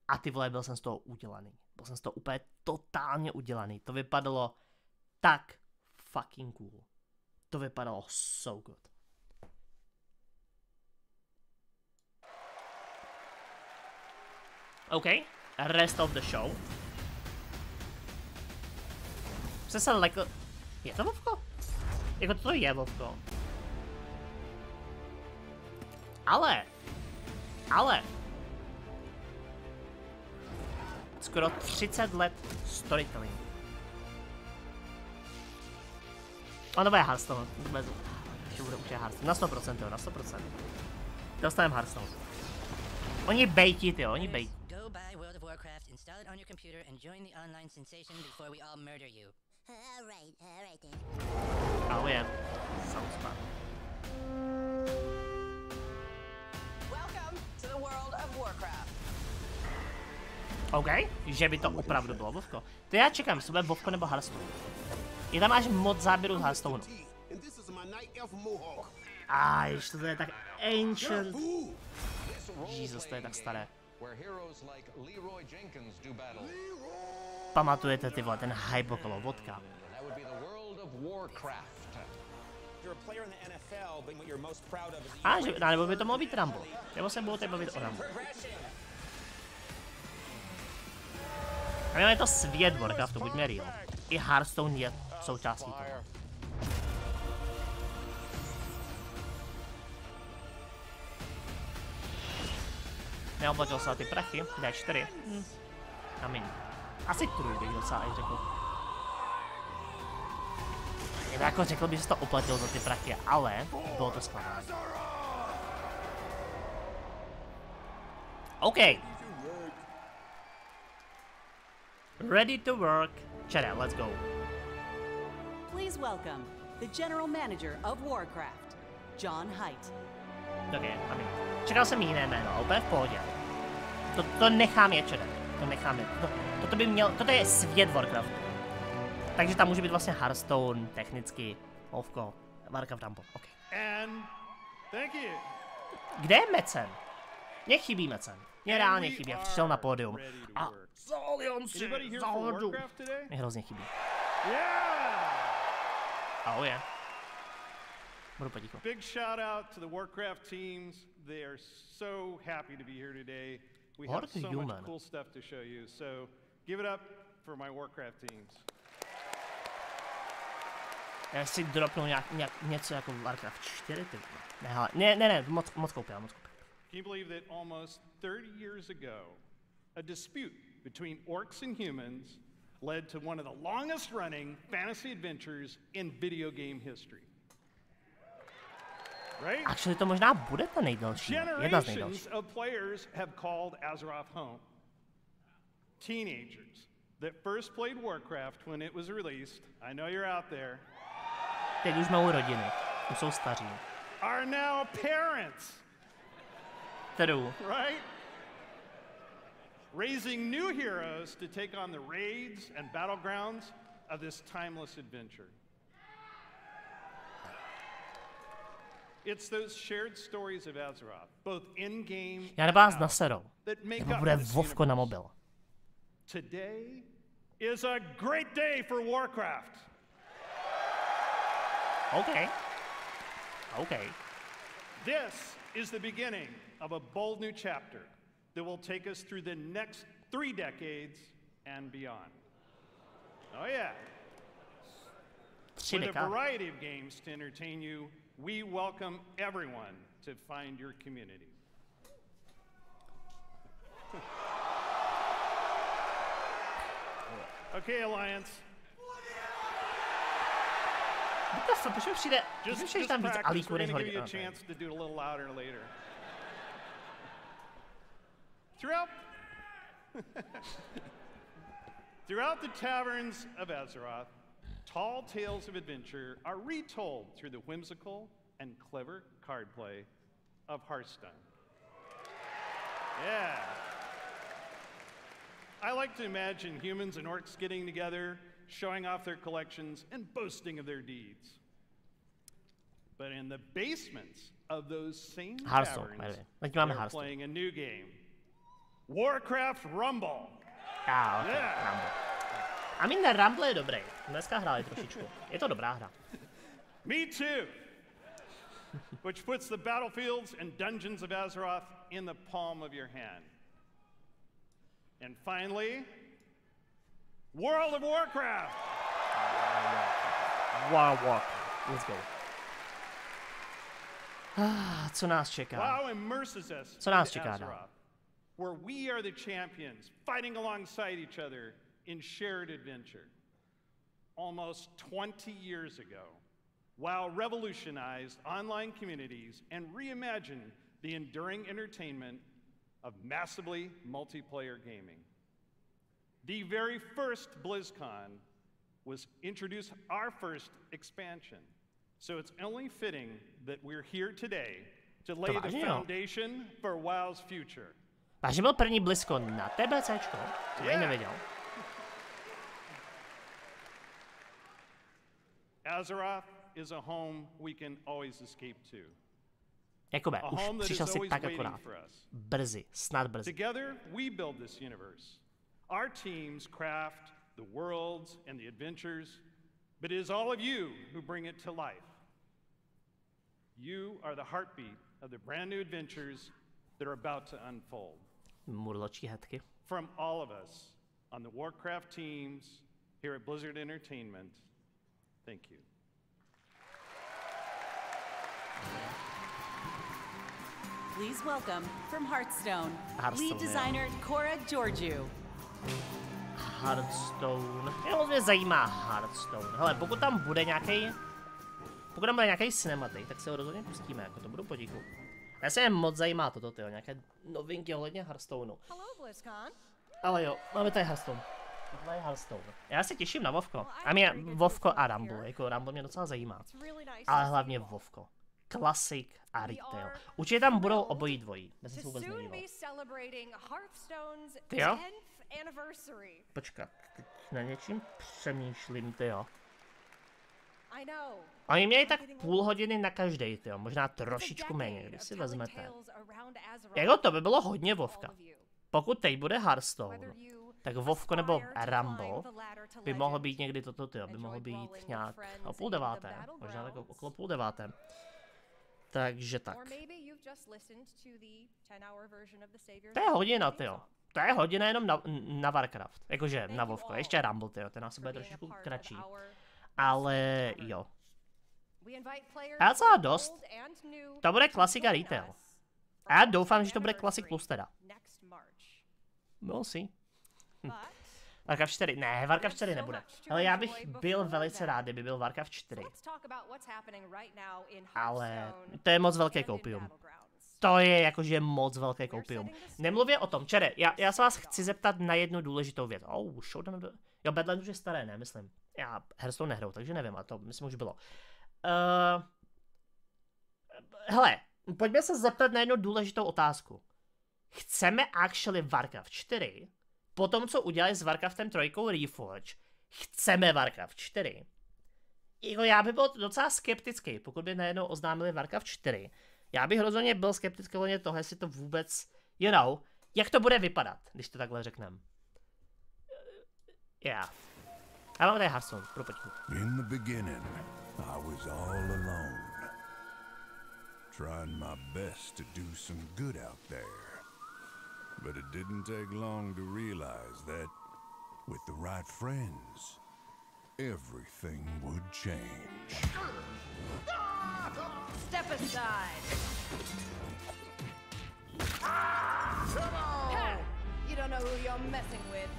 a ty vole, byl jsem z toho udělaný. Byl jsem z toho úplně totálně udělaný. To vypadalo tak fucking cool. To vypadalo so good. OK, rest of the show. Přesně lekl... Je to WoWko? Jako to je WoWko. Ale... Skoro 30 let storytelling. A nové Hearthstone. Že bude určitě Hearthstone. Na 100%, jo, na 100%. Dostaneme Hearthstone. Oni bejtí, ty jo, oni bejtí. Go buy World of Warcraft, install it on your computer, and join the online sensation before we all murder you. Alright then. Oh yeah, sounds fun. Welcome to the World of Warcraft. OK, že by to opravdu bylo Vovko. To já čekám, jestli bude Vovko nebo Hearthstone. Je tam až moc záběrů z Hearthstoneu. Ještě to je tak ancient. Jesus, to je tak staré. Pamatujete ty vole, ten hype okolo vodka. Nebo by to mohlo být Rumble. Nebo se budou teď bavit o Rumble. A je to svět Warcraftu, buďme real. I Hearthstone je součástí toho. Neoplatil se na ty prachy, D4. Amin. Asi trůj bych docela i řekl. Jako řekl bych, že to oplatil za ty prachy, ale bylo to skladné. OK. Ready to work. Čere, let's go. Please welcome the General Manager of Warcraft, John Haidt. OK, amin. Čekal jsem jiné jméno, ale úplně v pohodě. To nechám je, Čere. To nechám je. Toto je svět Warcraftu. Takže tam může být vlastně Hearthstone, technicky, Ovko, Warcraft Rumble. OK. And thank you. Kde je Mecen? Mně chybí Mecen. Mně reálně chybí, jak přišel na pódium. A Zolion si zahodu. Mně hrozně chybí. Oh yeah. Budu potichu. Big shout out to the Warcraft teams. They are so happy to be here today. We have so much cool stuff to show you. So give it up for my Warcraft teams. Já si dropnu něco jako Warcraft 4, ty. Ne, moc koupil. Can you believe that almost 30 years ago, a dispute between orcs and humans led to one of the longest running fantasy adventures in video game history? Right? Actually, to možná bude ta nejdelší. Jedna z nejdelších. Generations of players have called Azeroth home. Teenagers that first played Warcraft when it was released, I know you're out there. Teď už mají rodiny, už jsou staří. Are now parents. True. Right? Raising new heroes to take on the raids and battlegrounds of this timeless adventure. It's those shared stories of Azeroth, both in-game and out, that make up this universe. Today is a great day for Warcraft. Okay. This is the beginning of a bold new chapter that will take us through the next 3 decades and beyond. Oh yeah. With a variety of games to entertain you, we welcome everyone to find your community. Okay, Alliance. Just practice. We're going to give you a chance to do it a little louder later. Throughout the taverns of Azeroth, tall tales of adventure are retold through the whimsical and clever card play of Hearthstone. Yeah. I like to imagine humans and orcs getting together, showing off their collections and boasting of their deeds. But in the basements of those same taverns, they're playing a new game. Warcraft Rumble. Okay. Rumble. I mean, the Rumble je dobrý. Dneska hráli trošičku. Je to dobrá hra. Me too. Which puts the battlefields and dungeons of Azeroth in the palm of your hand. And finally, World of Warcraft. World of Warcraft. Let's go. Co nás čeká? WoW immerses us Co nás čeká dál? Where we are the champions, fighting alongside each other in shared adventure. Almost 20 years ago, WoW revolutionized online communities and reimagined the enduring entertainment of massively multiplayer gaming. The very first Blizzcon was introduced our first expansion. So it's only fitting that we're here today to lay the foundation for WoW's future. Vážně byl první Blizzcon na TBCčko? To bych nevěděl. Azeroth is a home we can always escape to. Jakube, už přišel si tak akorát. Brzy, snad brzy. Together we build this universe. Our teams craft the worlds and the adventures, but it is all of you who bring it to life. You are the heartbeat of the brand new adventures that are about to unfold. Murločí hetky. From all of us on the Warcraft teams here at Blizzard Entertainment, thank you. Please welcome from Hearthstone, lead designer Cora Georgiou. Hearthstone. Jenom mě zajímá Hearthstone. Hele, pokud tam bude nějaký cinematic, tak se ho rozhodně pustíme, jako to budu podíku. Já se mě moc zajímá toto, tyjo, nějaké novinky ohledně Hearthstoneu. Ale jo, máme tady Hearthstone. Já se těším na Vovko. A mě Vovko a Rumble, jako Rumble mě docela zajímá. Ale hlavně Vovko. Klasik a retail. Určitě tam budou obojí dvojí. Bez se vůbec nedívám. Tyjo? Počkat, na něčím přemýšlím, tyjo. Oni měli tak půl hodiny na každej, tyjo. Možná trošičku méně, když si vezmete. Jako to by bylo hodně Vovka. Pokud teď bude Hearthstone, tak Vovko nebo Rumble by mohlo být někdy toto, tyjo. By mohlo být nějak o 8:30. Možná tak okolo 8:30. Takže tak. To je hodina, tyjo. To je hodina jenom na Warcraft. Jakože na Vovko. Ještě Rumble, tyjo. Ten asi bude trošičku kratší. Ale jo. A docela dost. To bude klasika retail. A já doufám, že to bude klasik plus teda. We'll see. Warcraft 4. Ne, Warcraft 4 nebude. Ale já bych byl velice rád, kdyby byl Warcraft 4. Ale to je moc velké koupium. To je jakože moc velké koupium. Nemluvě o tom, čere, já se vás chci zeptat na jednu důležitou věc. Showdown... Jo, Badlands už je staré, ne, myslím. Já Hearthstone nehraju, takže nevím, a to myslím už bylo. Hele, pojďme se zeptat na jednu důležitou otázku. Chceme actually Warcraft 4? Po tom, co udělali s Warcraftem 3 Reforge, chceme Warcraft 4? Jako já bych byl docela skeptický, pokud by najednou oznámili Warcraft 4. Já bych rozhodně byl skeptický ohledně toho, jestli to vůbec, jak to bude vypadat, když to takhle řekneme. Já mám tady Hearthstone, pro počku. In the beginning, I was all alone. Trying my best to do some good out there. But it didn't take long to realize that, with the right friends, everything would change. Step aside. You don't know who you're messing with.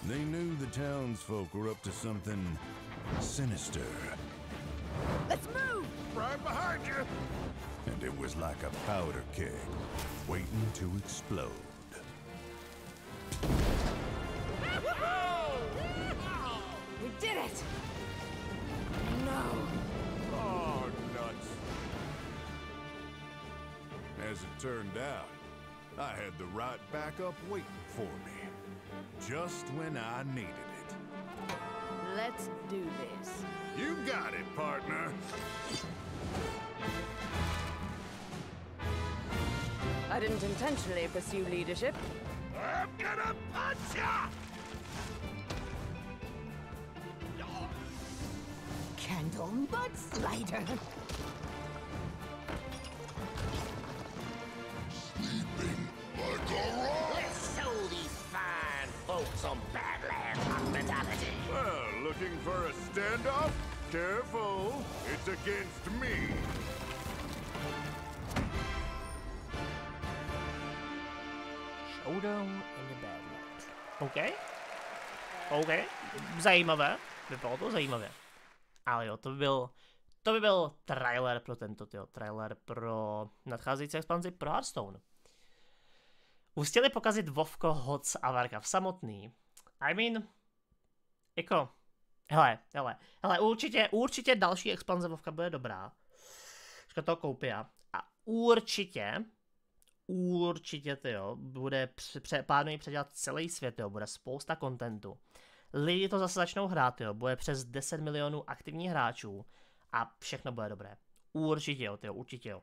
They knew the townsfolk were up to something sinister. Let's move! Right behind you! And it was like a powder keg, waiting to explode. We did it! No. Oh, nuts. As it turned out, I had the right backup waiting for me. Just when I needed it. Let's do this. You got it, partner. I didn't intentionally pursue leadership. I'm gonna punch ya! Candle mudslider. Sleeping like a rock. Let's show these fine folks some Badlands hospitality. Well, looking for a standoff? Careful, it's against me. Showdown in the Badlands. OK. Zajímavé. Vypadalo to zajímavě. Ale jo, to by byl trailer pro tento, trailer pro nadcházející expanzi pro Hearthstone. Už chtěli pokazit Vovko, Hoc a Warcraft samotný. I mean, jako, hele, určitě další expanze Vovka bude dobrá. Teďka toho koupí a určitě, tyjo, plánují předělat celý svět, jo, bude spousta kontentu. Lidi to zase začnou hrát, jo, bude přes 10 milionů aktivních hráčů a všechno bude dobré. Určitě jo, tyjo, určitě jo.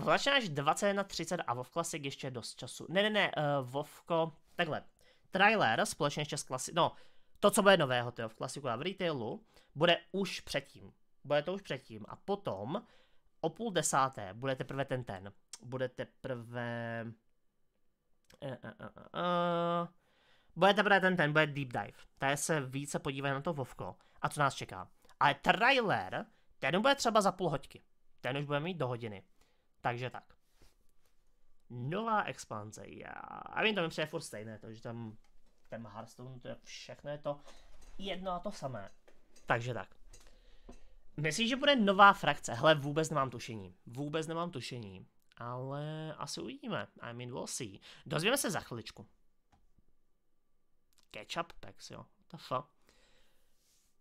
Začíná až 21:30 a WoW Classic ještě dost času. Ne, WoWko, takhle. Trailer společně ještě s Classic, no, to, co bude nového, tyjo, v Classicu a v Retailu, bude už předtím. Bude to už předtím a potom o 9:30 bude teprve ten. Bude teprve... Bude teprve ten, bude deep dive. Tady se více podívají na to WoWko a co nás čeká. Ale trailer, ten bude třeba za půl hoďky. Ten už bude mít do hodiny. Takže tak. Nová expanze, já vím, to mi přijde furt stejné, takže tam ten Hearthstone, to je všechno, je to jedno a to samé. Takže tak. Myslíš, že bude nová frakce? Hele, vůbec nemám tušení. Ale asi uvidíme. I mean, we'll see. Dozvíme se za chviličku. Catch-up packs, jo.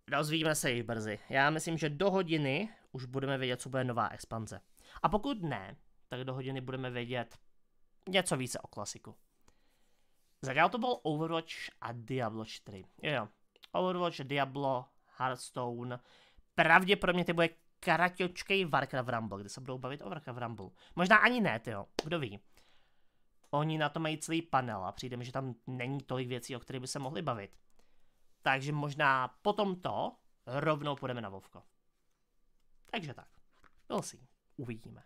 Dozvíme se jich brzy. Já myslím, že do hodiny už budeme vědět, co bude nová expanze. A pokud ne, tak do hodiny budeme vědět něco více o klasiku. Zatím to byl Overwatch a Diablo 4. Jo. Overwatch, Diablo, Hearthstone. Pravděpodobně to bude kratočkej Warcraft Rumble, kde se budou bavit o Warcraft Rumble. Možná ani ne, tyjo, kdo ví. Oni na to mají celý panel a přijde mi, že tam není tolik věcí, o kterých by se mohli bavit. Takže možná potom to rovnou půjdeme na WoWko. Takže tak. We'll see. Uvidíme.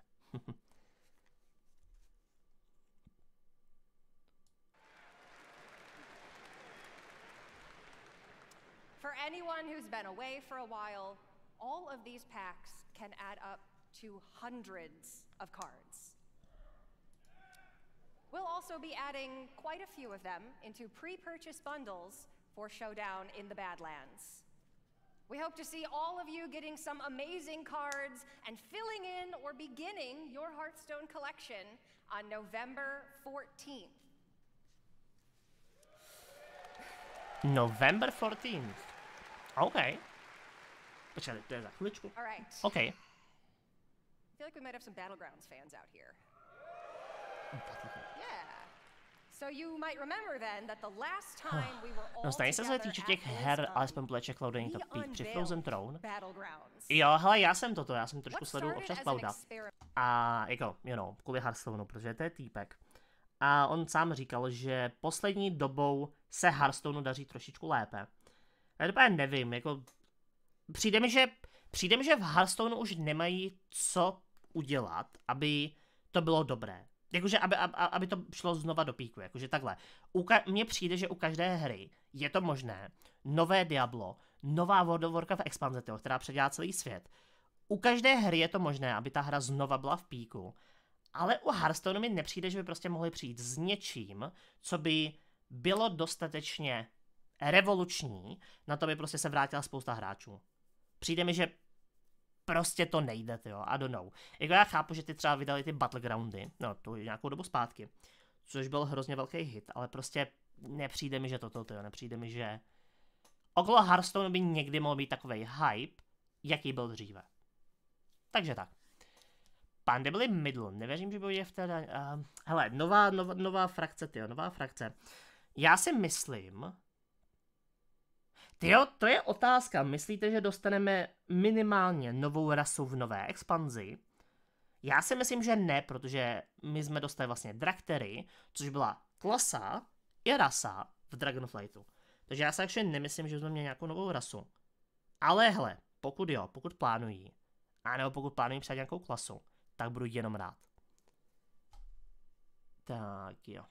For anyone who's been away for a while, all of these packs can add up to hundreds of cards. We'll also be adding quite a few of them into pre-purchase bundles for Showdown in the Badlands. We hope to see all of you getting some amazing cards and filling in or beginning your Hearthstone collection on November 14th. November 14th. OK. Počkej, to je za chviličku. All right. OK. I feel like we might have some Battlegrounds fans out here. Yeah. So you might remember then that the last time we were all No, se se týče těch her, alespoň podle Clouda Top Peak při Frozen Throne. Jo, hele, já jsem trošku sleduju občas Clouda. A jako, kvůli Hearthstoneu, protože to je týpek. A on sám říkal, že poslední dobou se Hearthstoneu daří trošičku lépe. Já to nevím, jako... Přijde mi, že v Hearthstoneu už nemají co udělat, aby to bylo dobré. Jakože, aby to šlo znova do píku, jakože takhle. Mně přijde, že u každé hry je to možné. Nové Diablo, nová World of Warcraft expanze, která předělá celý svět. U každé hry je to možné, aby ta hra znova byla v píku. Ale u Hearthstoneu mi nepřijde, že by prostě mohli přijít s něčím, co by bylo dostatečně revoluční, na to by prostě se vrátila spousta hráčů. Přijde mi, že prostě to nejde, tyjo, I don't know. Jako já chápu, že ty třeba vydali ty Battlegroundy, no to je nějakou dobu zpátky, což byl hrozně velký hit, ale prostě nepřijde mi, že nepřijde mi, že okolo Hearthstoneu by někdy mohl být takovej hype, jaký byl dříve. Takže tak. Pandy byly middle, nevěřím, že by v té... hele, nová frakce, tyjo, nová frakce. Já si myslím... Tyjo, to je otázka. Myslíte, že dostaneme minimálně novou rasu v nové expanzi? Já si myslím, že ne, protože my jsme dostali vlastně Draktery, což byla klasa i rasa v Dragonflightu. Takže já si actually nemyslím, že jsme měli nějakou novou rasu. Ale hele, pokud plánují, anebo pokud plánují přijat nějakou klasu, tak budu jenom rád. Tak jo.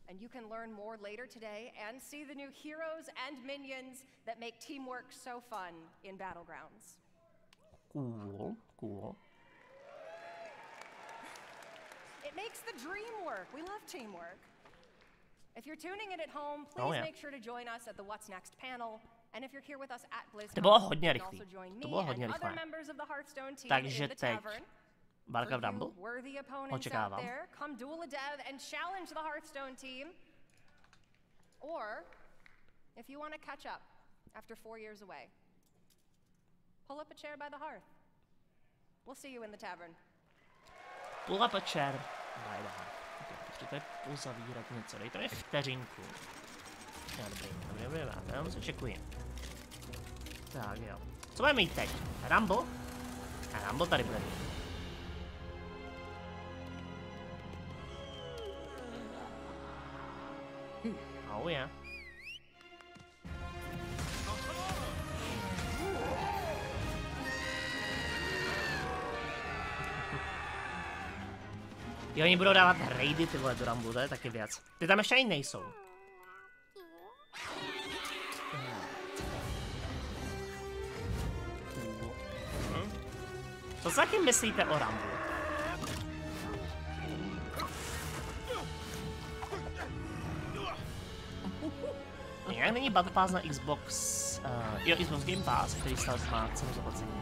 And you can learn more later today and see the new heroes and minions that make teamwork so fun in Battlegrounds. Cool. It makes the dream work. We love teamwork. If you're tuning in at home, please make sure to join us at the What's Next panel. And if you're here with us at Blizzcon, to bylo hodně you can also join me and other members of the Hearthstone team in the tavern. Warcraft Rumble. Očekávám. Come duel a dev and challenge the Hearthstone team. Or, if you want to catch up after 4 years away, pull up a chair by the hearth. We'll see you in the tavern. Pull up a chair. Potřebujete uzavírat něco. Dejte mi vteřinku. Dobrý. Já jenom se čekuji. Tak jo. Co budeme mít teď? Rumble? A Rumble tady bude mít. Oh yeah. Jo, oni budou dávat raidy tyhle do Rumble, to je taky věc. Ty tam ještě ani nejsou. Co si taky myslíte o Rumble? Jak není Battle Pass na Xbox, jo, Xbox Game Pass, který snad má cenu zaplacení.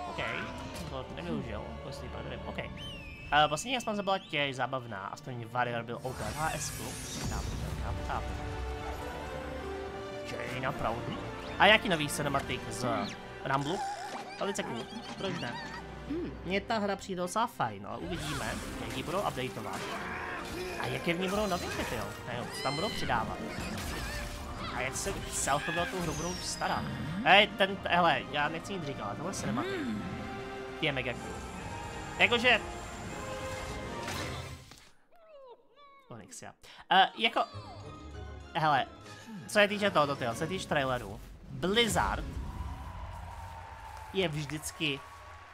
OK, to nevyužil, prostě nevím, OK. Poslední expanze byla těž zábavná, aspoň Warrior byl OBHS-ku. Chápu. Jane opravdu. A jaký nový cinematik z Rumble? Velice cool, proč ne? Mně ta hra přijde docela fajn, ale uvidíme, jak ji budou updateovat. A jaké v ní budou novinky, jo? Tam budou přidávat. A jak se celkově o tu hru budou starat. Hele, já nechci nic říkat, ale tohle cinematik je mega cool. Jakože... Onyxia. Jako... Hele, co se týče tohoto, co se týče traileru, Blizzard je vždycky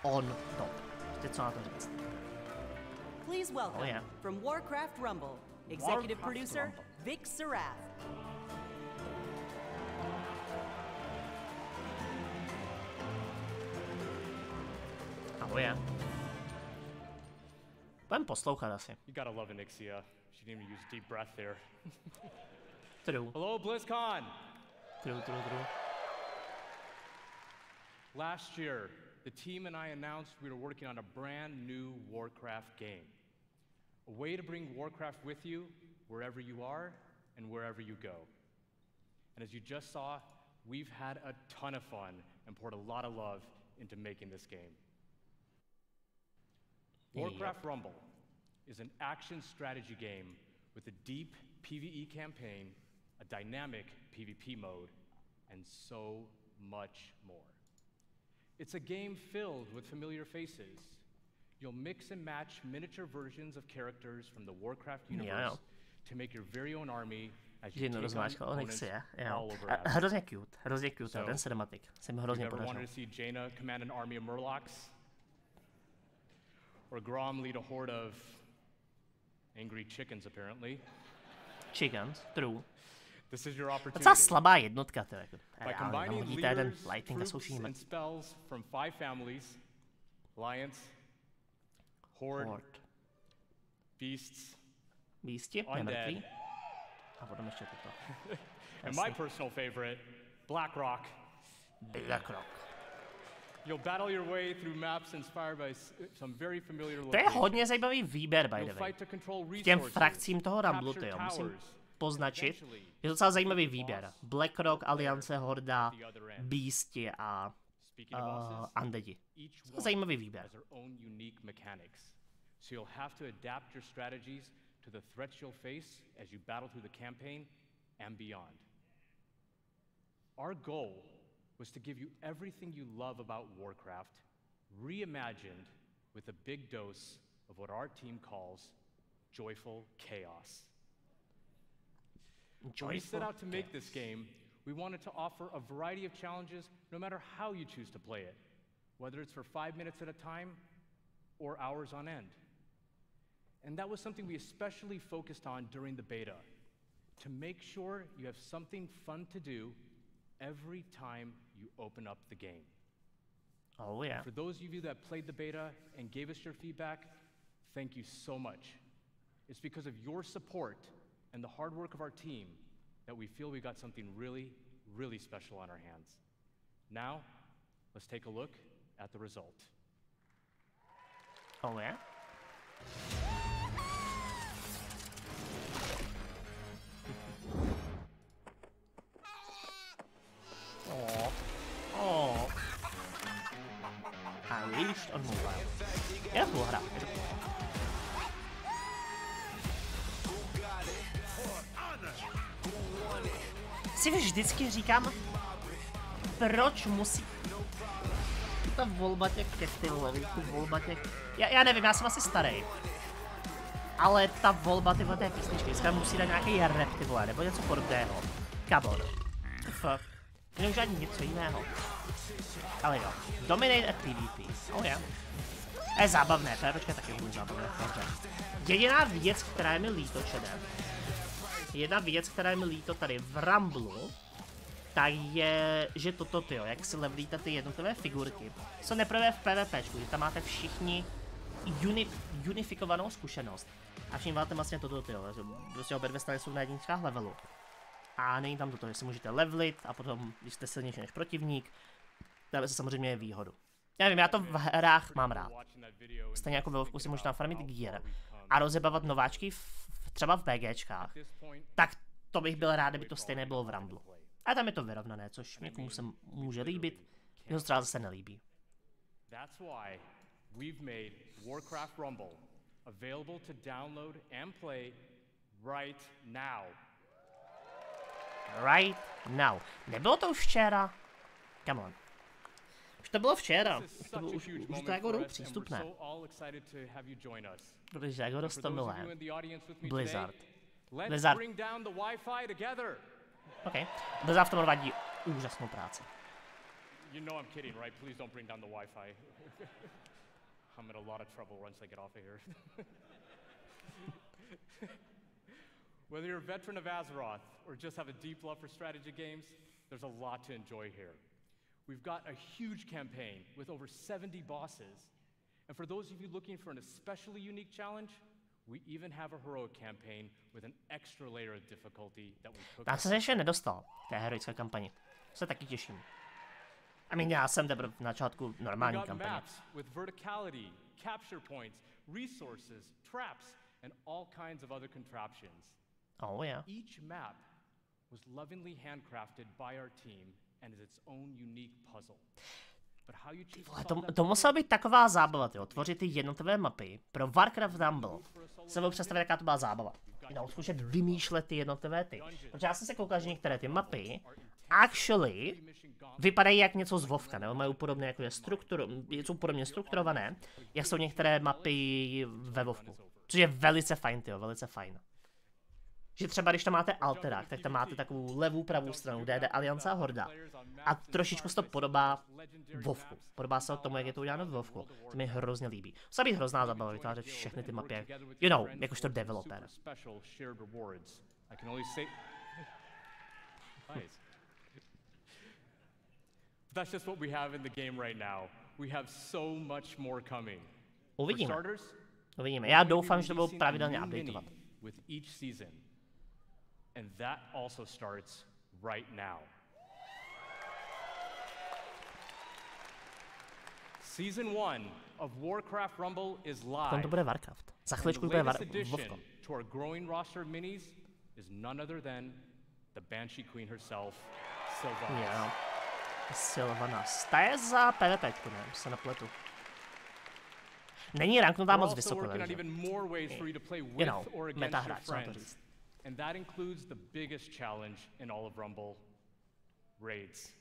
on top. Teď co na to říct? Please welcome from Warcraft Rumble, executive producer Vic Sarath. Oh yeah. Budem poslouchat asi. You gotta love Onyxia. She didn't even use deep breath there. True. Hello, BlizzCon! True. Last year, the team and I announced we were working on a brand new Warcraft game. A way to bring Warcraft with you wherever you are and wherever you go. And as you just saw, we've had a ton of fun and poured a lot of love into making this game. Warcraft Rumble is an action strategy game with a deep PvE campaign, a dynamic PvP mode, and so much more. It's a game filled with familiar faces. You'll mix and match miniature versions of characters from the Warcraft universe to make your very own army as you take on opponents all over Africa. Hrozně cute, ten cinematic. Se mi hrozně podařil. Wanted to see Jaina command an army of Murlocs? Or Grom lead a horde of angry chickens, apparently. Chickens, true. This is your opportunity. Docela slabá jednotka, to jako. By combining leaders, troops, and spells from 5 families, Alliance, Horde, Beasts, Undead, and my personal favorite, Blackrock. You'll battle your way through maps inspired by some very familiar locations. To je hodně zajímavý výběr, by the way. K těm frakcím toho Rumble, to jo, musím poznačit. Je to docela zajímavý výběr. Blackrock, Aliance, Horda, Beasti a Undeadi. Zajímavý výběr. So you'll have to adapt your strategies to the threats you'll face as you battle through the campaign and beyond. Our goal was to give you everything you love about Warcraft, reimagined with a big dose of what our team calls joyful chaos. When we set out to make this game, we wanted to offer a variety of challenges no matter how you choose to play it, whether it's for 5 minutes at a time or hours on end. And that was something we especially focused on during the beta, to make sure you have something fun to do every time you open up the game. Oh yeah. For those of you that played the beta and gave us your feedback, thank you so much. It's because of your support and the hard work of our team that we feel we got something really, really special on our hands. Now, let's take a look at the result. Oh yeah? Oh. Harry. Unleashed on Mobile. Je to hra. Si vždycky říkám, proč musí ta volba těch ty vole, volba těch... Já nevím, já jsem asi starý. Ale ta volba tyhle té písničky, dneska musí dát nějaký rap ty vole, nebo něco podobného. Kabor. Fuck. Nemůžu žádný něco jiného. Ale jo. Dominate at PvP. Oh yeah. Je zábavné, PvPčka taky bude zábavné. Jediná věc, která je mi líto, jedna věc, která je mi líto tady v Rumblu, tak je, že toto tyjo, jak si levelíte ty jednotlivé figurky, jsou neprve v PvPčku, kdy tam máte všichni unifikovanou zkušenost. A všim máte vlastně toto tyjo, prostě obě dvě strany jsou na jedničkách levelu. A není tam toto, že si můžete levelit a potom, když jste silnější než protivník, dáme se samozřejmě výhodu. Já nevím, já to v hrách mám rád. Stejně jako ve WoWku si můžete farmit gear a rozjebavat nováčky třeba v BGčkách, tak to bych byl rád, kdyby to stejné bylo v Rumblu. A tam je to vyrovnané, což někomu se může líbit, jeho třeba zase nelíbí. That's why we've made Warcraft Rumble available to download and play right now. Right now. Nebylo to už včera? Come on. Už to bylo včera. Už to jako jdou přístupné. Protože jako dostomilé. Blizzard. OK. Blizzard v tom odvádí úžasnou práci. You know I'm kidding, right? Please don't bring down the Wi-Fi. I'm in a lot of trouble once I get off of here. Whether you're a veteran of Azeroth or just have a deep love for strategy games, there's a lot to enjoy here. We've got a huge campaign with over 70 bosses. And for those of you looking for an especially unique challenge, we even have a heroic campaign with an extra layer of difficulty that we took. Já jsem se ještě nedostal k té heroické kampani. Se taky těším. I mean, já jsem teprve na začátku normální kampaně. With verticality, capture points, resources, traps, and all kinds of other contraptions. Oh yeah. Each map was lovingly handcrafted by our team and is its own unique puzzle. But how you choose to musela být taková zábava, jo, tvořit ty jednotlivé mapy pro Warcraft Rumble. Se budu představit, jaká to byla zábava. Zkoušet vymýšlet ty jednotlivé ty. Protože já jsem se koukal, že některé ty mapy actually vypadají jak něco z WoWka, nebo mají podobně jako jsou podobně strukturované, jak jsou některé mapy ve WoWku. Což je velice fajn, tyjo, velice fajn. Že třeba když tam máte Alterák, tak tam máte takovou levou pravou stranu, kde jde Aliance a Horda. A trošičku se to podobá WoWku. Podobá se tomu, jak je to uděláno v WoWku. To mi hrozně líbí. Musí být hrozná zábava vytvářet všechny ty mapy, you know, jakožto developer. That's just what we have in the game right now. We have so much more coming. Uvidíme. Uvidíme. Já doufám, že to budou pravidelně updateovat. With each season. And that also starts right now. Season 1 of Warcraft Rumble is live. Tam to bude Warcraft. Za chvíličku bude WoWko. To our growing roster of minis is none other than the Banshee Queen herself, Sylvanas. Yeah. Sylvanas. Ta je za PvPčku, ne? Se napletu. Není ranknutá moc vysoko, takže. You know, meta hráč, co to říct. And that includes the biggest challenge in all of Rumble, raids.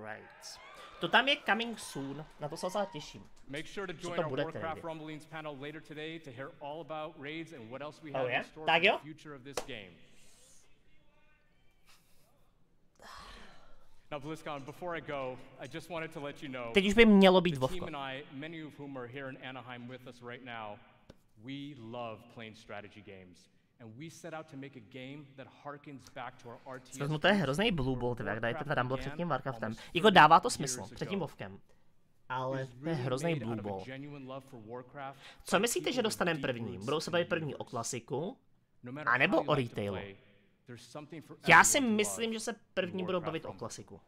Raids. To tam je coming soon, na to se docela těším. Make sure to join our Warcraft Rumblings panel later today to hear all about raids and what else we have in store for the future of this game. Now, Blizzcon, before I go, I just wanted to let you know. Teď už by mělo být WoWko. The team and I, many of whom are here in Anaheim with us right now, we love playing strategy games. And we set out to make a game that harkens back to our RTS. To je hrozný blue ball, ty jak dajte Rumble před tím Warcraftem. Jako dává to smysl, před tím WoWkem. Ale to je hrozný blue ball. Co myslíte, že dostaneme první? Budou se bavit první o klasiku? A nebo o retailu? Já si myslím, že se první budou bavit o klasiku.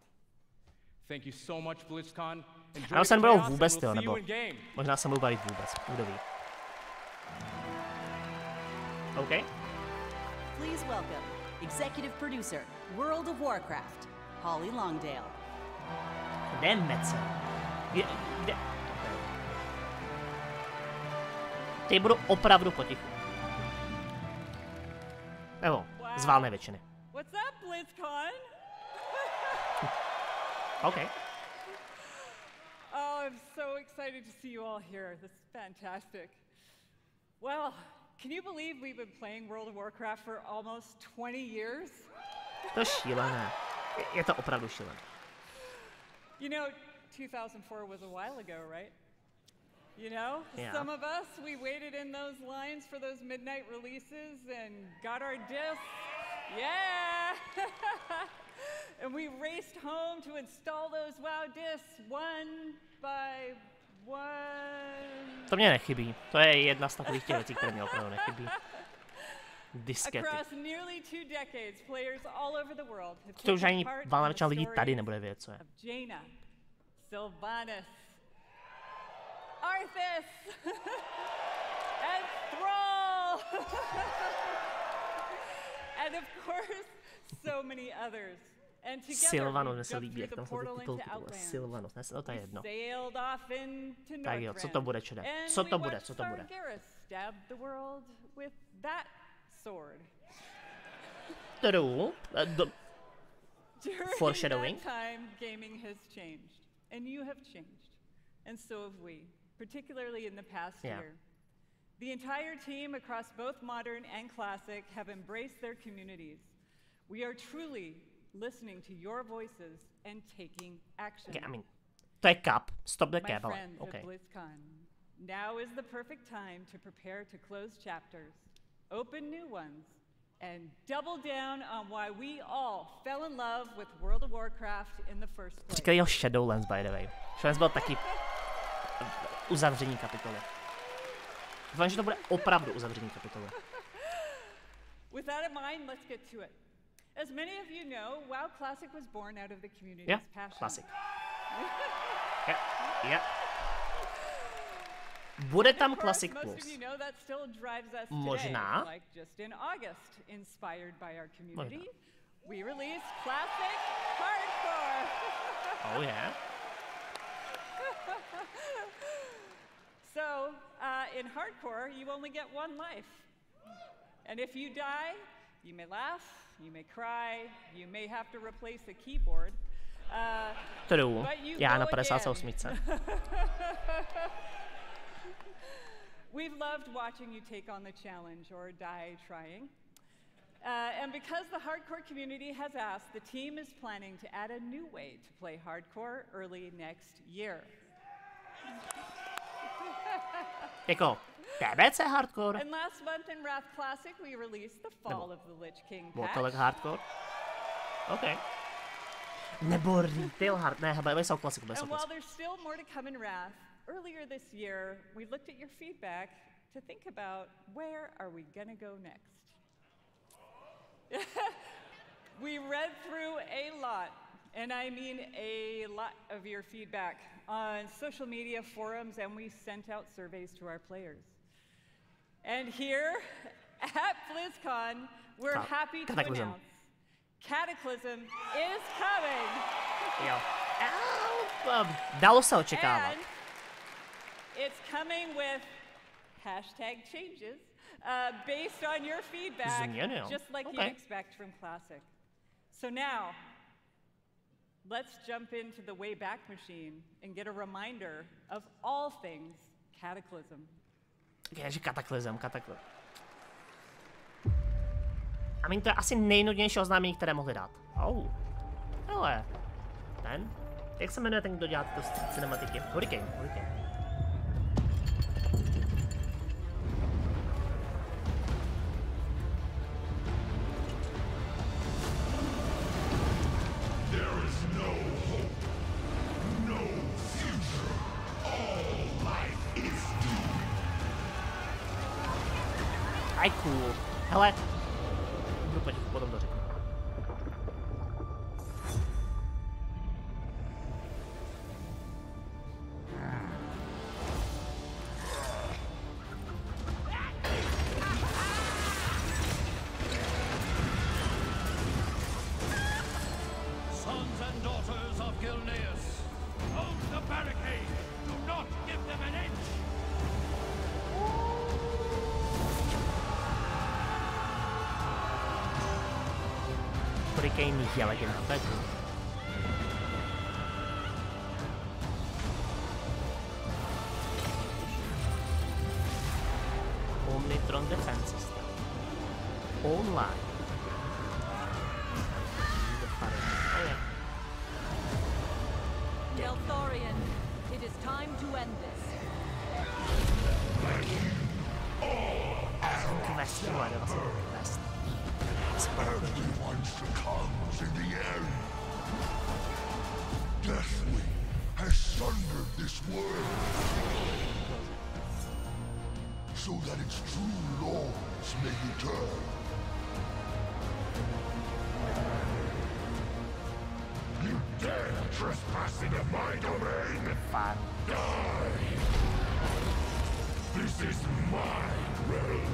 Ano, se nebudou vůbec, tyjo, nebo možná se budou bavit vůbec, kdo ví. OK. Please welcome executive producer, World of Warcraft, Holly Longdale. Kde je Mece? Teď budu opravdu potichu. Nebo z válné většiny. What's up, Blizzcon? Okay. Oh, I'm so excited to see you all here. This is fantastic. Well, can you believe we've been playing World of Warcraft for almost 20 years? To je šílené. Je to opravdu šílené. You know, 2004 was a while ago, right? You know, yeah. Some of us, we waited in those lines for those midnight releases and got our discs. Yeah! And we raced home to install those WoW discs one by one. To mě nechybí. To je jedna z takových těch věcí, které mě opravdu nechybí. Diskety. Across nearly 2 decades, players all over the world have to už taken ani part valná in většina the lidí tady stories nebude vědět, co je. of Jaina, Sylvanas, Arthas, and Thrall, and of course, so many others. And Sylvanos mě se líbí, jak tam jsou ty titulky. Sylvanos, no to je jedno. Tak jo, co to bude, čede? Co to bude, co to bude? True. Foreshadowing. Gaming has changed, and you have changed, and so have we, particularly in the past year. The entire team across both modern and classic have embraced their communities. We are truly listening to your voices and taking action. Okay, I mean, to je cap. Stop the cap. My friends okay. at Blizzcon, now is the perfect time to prepare to close chapters, open new ones, and double down on why we all fell in love with World of Warcraft in the first place. Říkali ho Shadowlands, by the way. Shadowlands byl taky uzavření kapitoly. Doufám, že to bude opravdu uzavření kapitoly. With that in mind, let's get to it. As many of you know, WoW Classic was born out of the community's passion. Classic. Yeah. Bude tam Classic Plus. Most of you know that still drives us Možná. today. Like just in August, inspired by our community, we released Classic Hardcore. Oh yeah. So, in Hardcore, you only get one life. And if you die, you may laugh, you may cry, you may have to replace a keyboard. True. Já na 58. We've loved watching you take on the challenge or die trying. And because the hardcore community has asked, the team is planning to add a new way to play hardcore early next year. Jako, TBC hardcore? And last month in Wrath Classic, we released the Fall of the Lich King patch. Tolik hardcore? OK. Nebo retail hard, ne, hele, jsou klasiku, bez And while there's still more to come in Wrath, earlier this year, we looked at your feedback to think about where are we gonna go next. We read through a lot, and I mean a lot of your feedback on social media forums, and we sent out surveys to our players. And here at Blizzcon, we're happy to announce Cataclysm is coming. Jo. Dalo se očekávat. And it's coming with #changes based on your feedback, just like you'd expect from Classic. So now, let's jump into the Wayback Machine and get a reminder of all things Cataclysm. Ježi, Cataclysm. A to je asi nejnudnější oznámení, které mohli dát. Hele. Ten? Jak se jmenuje ten, kdo dělá tyto cinematiky? Hurricane. Aj cool. Hele. Budu potichu, potom to řeknu. Sons and daughters of Gilneas, hold the barricade. Do not give them an inch. Hurricane je legenda, to je cool. Omnitron Defense System. Online. Neltharion, it is time to end this. Quest, what else? Quest. Every monster comes in the end. Deathwing has sundered this world, so that its true lords may return. You dare trespass into my domain? Fine. Die! This is my realm.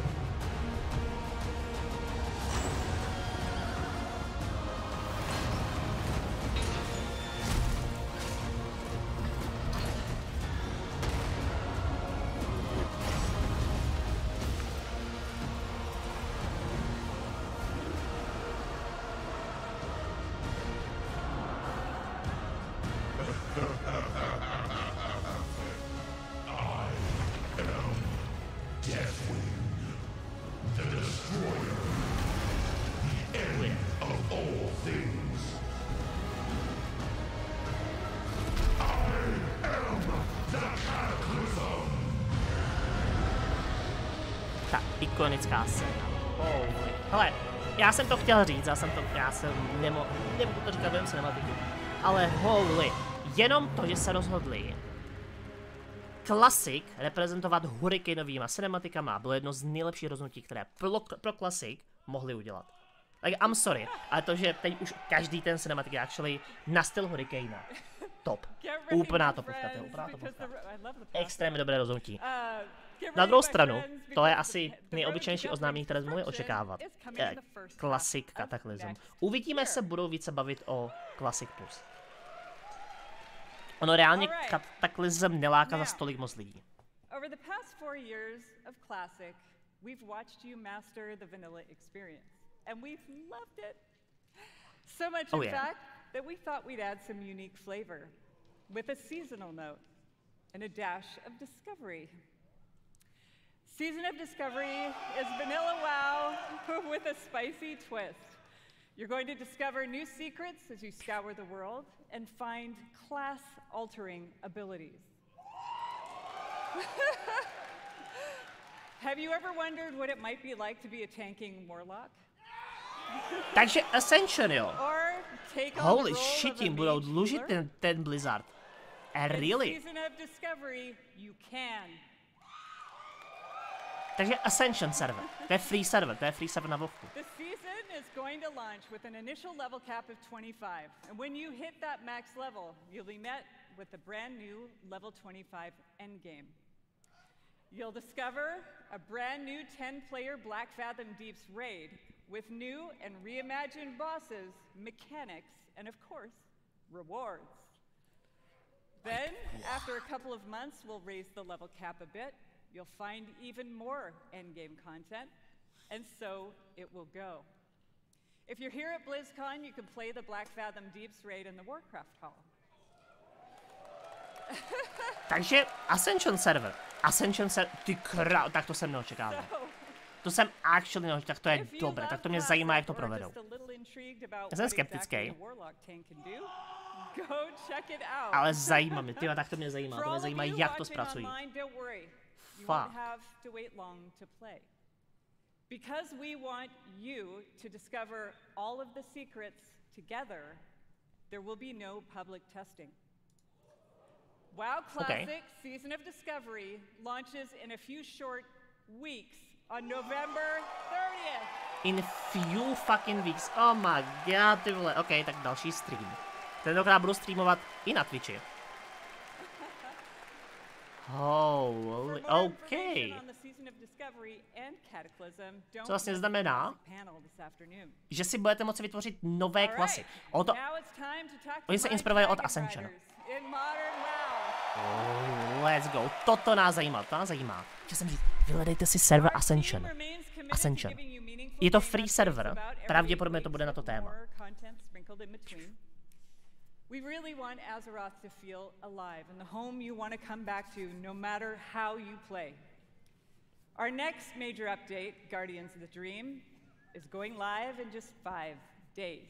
Ikonická scéna. Hele, já jsem to chtěl říct, já jsem nemohu to říkat během cinematiku. Ale holy, jenom to, že se rozhodli Classic reprezentovat hurricaneovýma cinematikama, bylo jedno z nejlepších rozhodnutí, které pro Classic mohli udělat. Like, I'm sorry, ale to, že teď už každý ten cinematik je actually na styl Hurricane. Top. Úplná topovka, to je úplná topovka. Extrémně dobré rozhodnutí. Na druhou stranu, to je asi nejobyčejnější oznámení, které jsme mohli očekávat. Classic Cataclysm. Uvidíme, se budou více bavit o Classic Plus. Ono reálně Cataclysm neláká za stolik moc lidí. Over the past 4 years of Classic, we've watched you master the vanilla experience, and we've loved it. So much, in fact, that we thought we'd add some unique flavor with a seasonal note and a dash of discovery. Season of Discovery is vanilla WoW with a spicy twist. You're going to discover new secrets as you scour the world and find class-altering abilities. Have you ever wondered what it might be like to be a tanking warlock? Takže Ascension, jo. Or take on Holy the role shit, of a jim budou mage dlužit healer? ten Blizzard. Really? In Season of Discovery, you can. Takže Ascension server, to je free server na vlhku. The season is going to launch with an initial level cap of 25, and when you hit that max level, you'll be met with the brand new level 25 endgame. You'll discover a brand new 10-player Black Fathom Deeps raid with new and reimagined bosses, mechanics, and of course, rewards. Then, after a couple of months, we'll raise the level cap a bit. You'll find even more endgame content, and so it will go. If you're here at Blizzcon, you can play the Black Fathom Deeps raid in the Warcraft Hall. Takže Ascension server, ty král, tak to jsem neočekával. To jsem actually neočekával, tak to je dobré, tak to mě zajímá, jak to provedou. Já jsem skeptický. Ale zajímá mě, tyhle, tak to mě zajímá, jak to zpracují. Fuck. Because we want you to discover all of the secrets together, there will be no public testing. WoW Classic Season of Discovery launches in a few short weeks on November 30th. In few fucking weeks. Oh my god, ty vole. OK, tak další stream. Tentokrát budu streamovat i na Twitchi. Holy, OK. Co vlastně znamená, že si budete moci vytvořit nové klasy. Oni se inspirovali od Ascensionu. Let's go. Toto nás zajímá, Chtěl jsem říct, vyhledejte si server Ascension. Je to free server, pravděpodobně to bude na to téma. We really want Azeroth to feel alive and the home you want to come back to no matter how you play. Our next major update, Guardians of the Dream, is going live in just 5 days.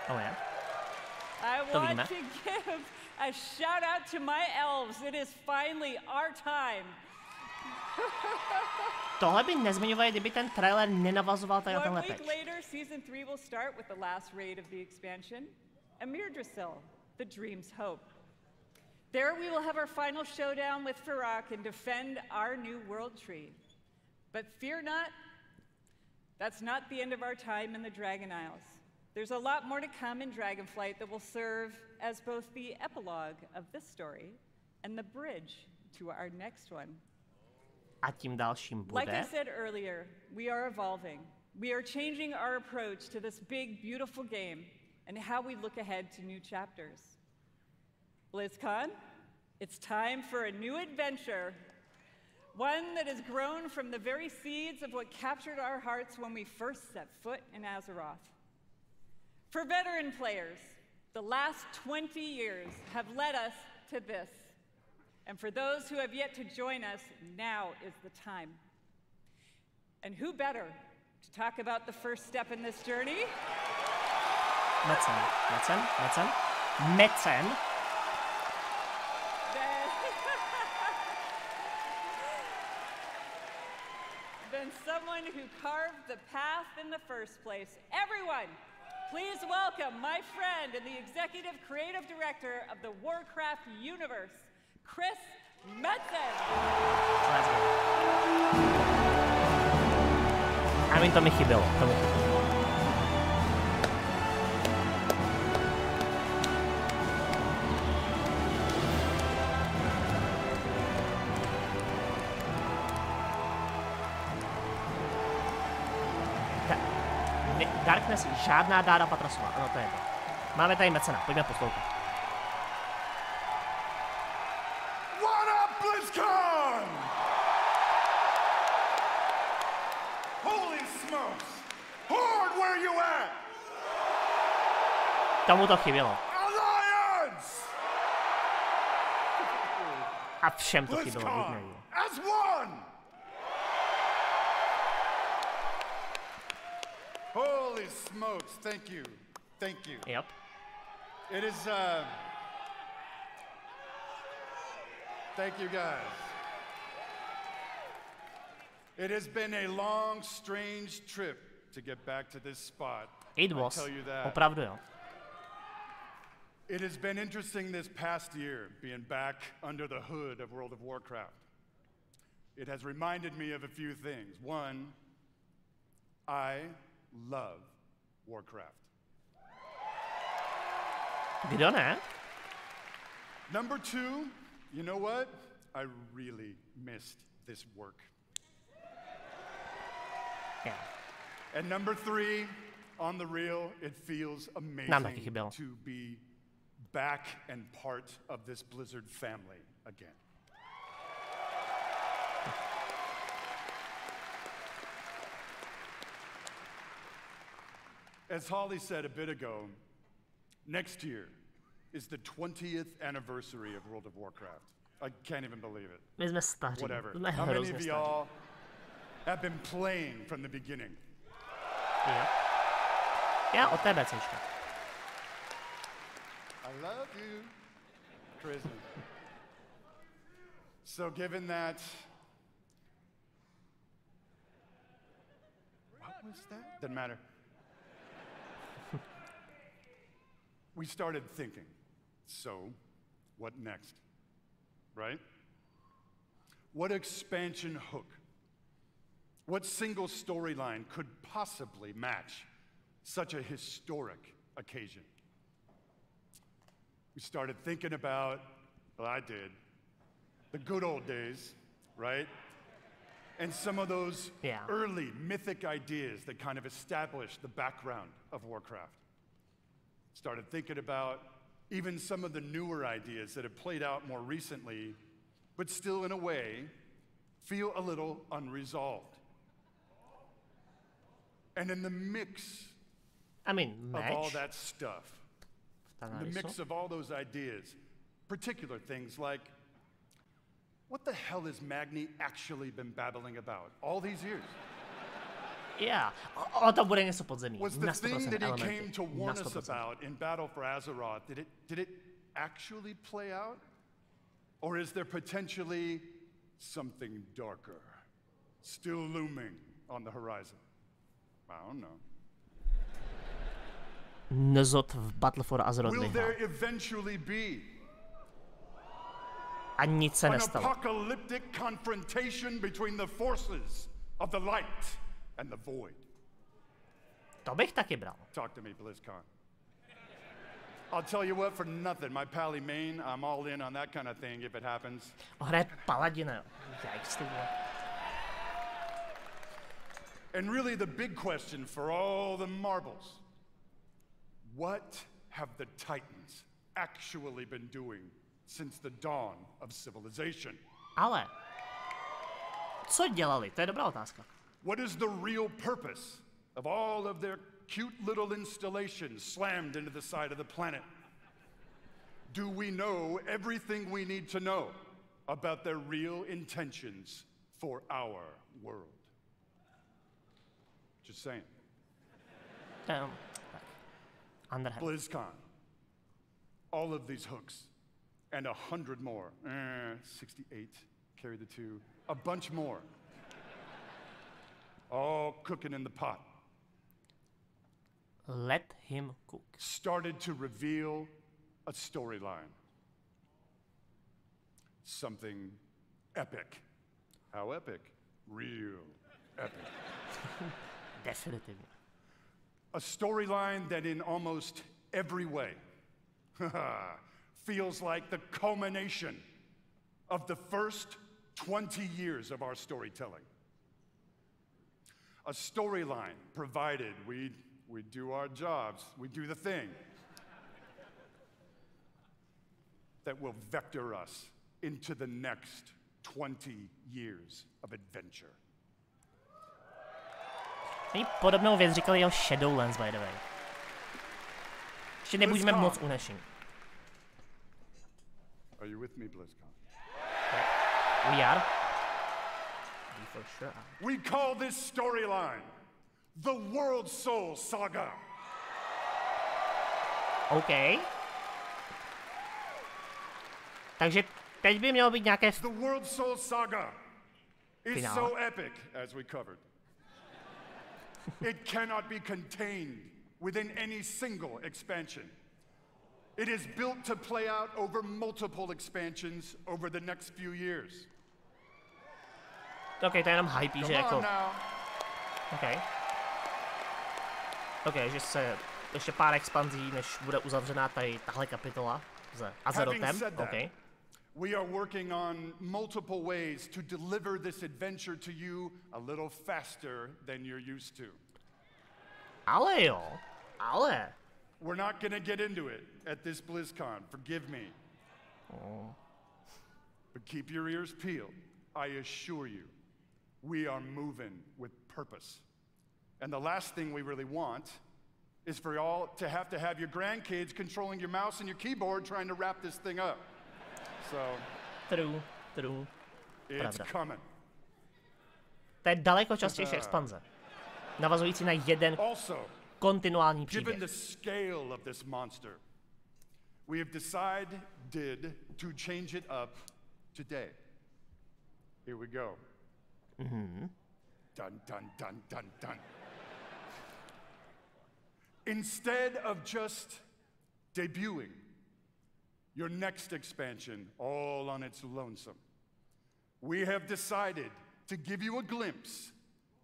Oh yeah. I want to give a shout out to my elves. It is finally our time. Tohle by nezmiňovali, kdyby ten trailer nenavazoval tady na tenhle patch. 1 week later, Season 3 will start with the last raid of the expansion, Michmajstrcz, the Dream's Hope. There we will have our final showdown with Ferak and defend our new world tree. But fear not, that's not the end of our time in the Dragon Isles. There's a lot more to come in Dragonflight that will serve as both the epilogue of this story and the bridge to our next one. A tím dalším bude. Like I said earlier, we are evolving. We are changing our approach to this big, beautiful game and how we look ahead to new chapters. Blizzcon, it's time for a new adventure. One that has grown from the very seeds of what captured our hearts when we first set foot in Azeroth. For veteran players, the last 20 years have led us to this. And for those who have yet to join us, now is the time. And who better to talk about the first step in this journey? Mecen. Than someone who carved the path in the first place. Everyone, please welcome my friend and the executive creative director of the Warcraft universe, Chris Metzen. A mi to mi chybělo. Darkness, žádná Dára Patrasová, ano, to je to. Máme tady Mecena, pojďme poslouchat. What up, Blizzcon? Holy smokes! Horde, where you at? Tomu to chybělo. Alliance! A všem to chybělo, Blizzcon, as one! Holy smokes, thank you. Thank you. Yep. It is, thank you guys. It has been a long, strange trip to get back to this spot. It was. I tell you that. Opravdu jo. It has been interesting this past year, being back under the hood of World of Warcraft. It has reminded me of a few things. One, I love Warcraft. Kdo ne? Number two, you know what? I really missed this work. Yeah. And number three, on the real, it feels amazing to be back and part of this Blizzard family again. As Holly said a bit ago, next year is the 20th anniversary of World of Warcraft. I can't even believe it. Whatever. How many of y'all have been playing from the beginning? Já od tebe, Cečka. I love you, Prison. So given that, what was that? Doesn't matter. We started thinking, so what next, right? What expansion hook, what single storyline could possibly match such a historic occasion? We started thinking about, well, I did, the good old days, right? And some of those early mythic ideas that kind of established the background of Warcraft. Started thinking about even some of the newer ideas that have played out more recently, but still in a way feel a little unresolved. And in the mix of all that stuff, in the mix of all those ideas, particular things like, what the hell has Magni actually been babbling about all these years? Yeah, on tam bude něco podzemí. Was the thing that he came to warn us about in Battle for Azeroth, did it actually play out? Or is there potentially something darker still looming on the horizon? I don't know. Nezot v Battle for Azeroth Will vyhrál. there eventually be a nic se an nestalo. apocalyptic confrontation between the forces of the light and the void? To bych taky bral. Talk to me, Blizzcon. I'll tell you what, for nothing, my pally Main, I'm all in on that kind of thing if it happens. Hraje paladina, jo. Yikes, ty vole. And really the big question for all the marbles, what have the Titans actually been doing since the dawn of civilization? Ale, co dělali? To je dobrá otázka. What is the real purpose of all of their cute little installations slammed into the side of the planet? Do we know everything we need to know about their real intentions for our world? Just saying. Underhand. BlizzCon. All of these hooks. And 100 more. 68. Carry the 2. A bunch more. All cooking in the pot. Let him cook. Started to reveal a storyline. Something epic. How epic? Real epic. Definitely. A storyline that in almost every way feels like the culmination of the first 20 years of our storytelling. A storyline provided we do our jobs, we do the thing that will vector us into the next 20 years of adventure. Podobnou věc říkali o Shadowlands, by the way. Ještě nebuďme moc unešení. Are you with me, Blizzcon? We are. For sure. We call this storyline the World Soul Saga. OK. Takže teď by mělo být nějaké The World Soul Saga is finále. so epic, as we covered. It cannot be contained within any single expansion. It is built to play out over multiple expansions over the next few years. OK, to je jenom hype, že jako... OK, že se ještě pár expanzí, než bude uzavřená tady tahle kapitola s Azerotem. OK. We are working on multiple ways to deliver this adventure to you a little faster than you're used to. Ale jo, ale. We're not going to get into it at this BlizzCon, forgive me. Oh. But keep your ears peeled. I assure you, we are moving with purpose. And the last thing we really want is for y'all to have your grandkids controlling your mouse and your keyboard trying to wrap this thing up. So, True. It's coming. To je daleko častější expanze. Navazující na jeden kontinuální příběh. Given the scale of this monster, we have decided to change it up today. Here we go. Mm-hmm. Dun, dun, dun, dun, dun. Instead of just debuting your next expansion all on its lonesome, we have decided to give you a glimpse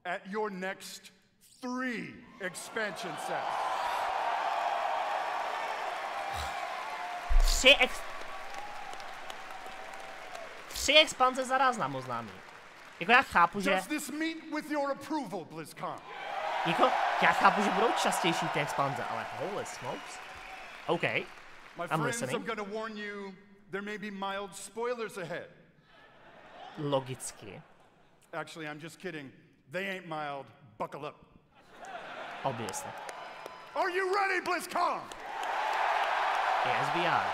at your next 3 expansion sets. 3 expanze zaraz nám oznámí. Jako já chápu, že... Does this meet with your approval, BlizzCon? Jako, já chápu, že budou častější ty expanze, ale holy smokes. OK, I'm listening. I'm gonna warn you, there may be mild spoilers ahead. Logicky. Actually, I'm just kidding. They ain't mild. Buckle up. Obviously. Are you ready, Blizzcon? Yes, we are.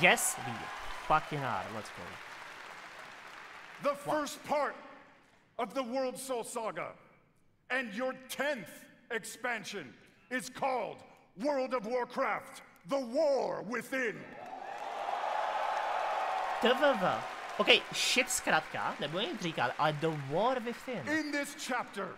Yes, we fucking are. Let's go. The first part of the World Soul Saga and your 10th expansion is called World of Warcraft, The War Within. TVV. OK, shit zkrátka, nebudu jen říkat, ale The War Within. In this chapter,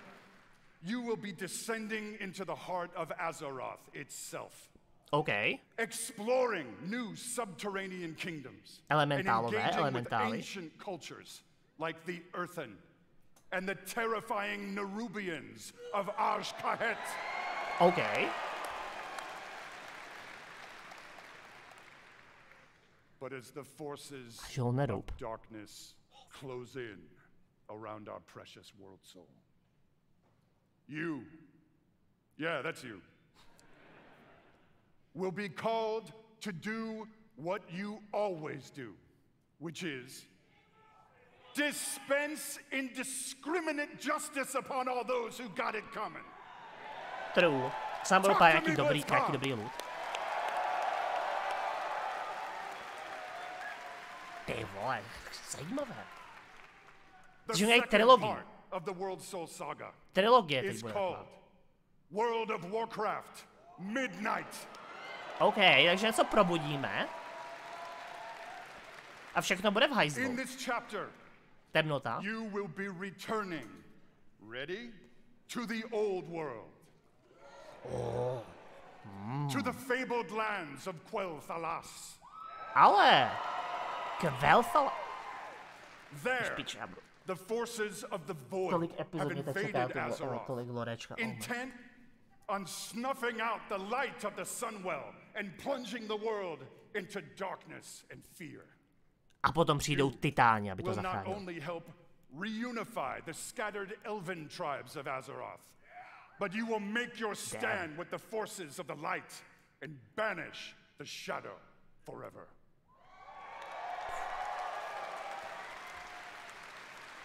you will be descending into the heart of Azeroth itself. OK. Exploring new subterranean kingdoms. Elementálové, and engaging with elementály. ancient cultures like the Earthen and the terrifying Nerubians of Azj-Kahet. OK. But as the forces of darkness close in around our precious world soul, you, yeah, that's you, will be called to do what you always do, which is dispense indiscriminate justice upon all those who got it coming. True. Sám byl pár jaký dobrý loot. Ty vole, zajímavé. Že mají trilogii. Trilogie teď bude. World of Warcraft Midnight. OK, takže něco probudíme. A všechno bude v hajzlu. Temnota. You will be returning, ready, to the old world. Oh. To the fabled lands of Quel'Thalas. Ale Quel'Thalas. There, the forces of the void have invaded Azeroth, intent on snuffing out the light of the Sunwell and plunging the world into darkness and fear. A potom přijdou Titáni, aby to zachránili. Will not only help reunify the scattered elven tribes of Azeroth, but you will make your stand with the forces of the light and banish the shadow forever.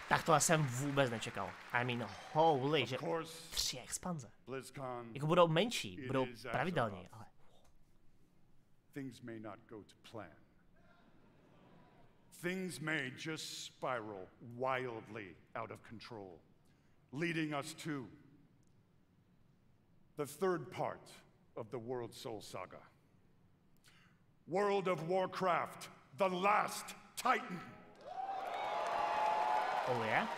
Tak tohle jsem vůbec nečekal. I mean, holy, že 3 expanze. Jako budou menší, budou pravidelně, ale... Things may not go to plan. Things may just spiral wildly out of control, leading us to the third part of the World Soul Saga. World of Warcraft, The Last Titan. Oh yeah?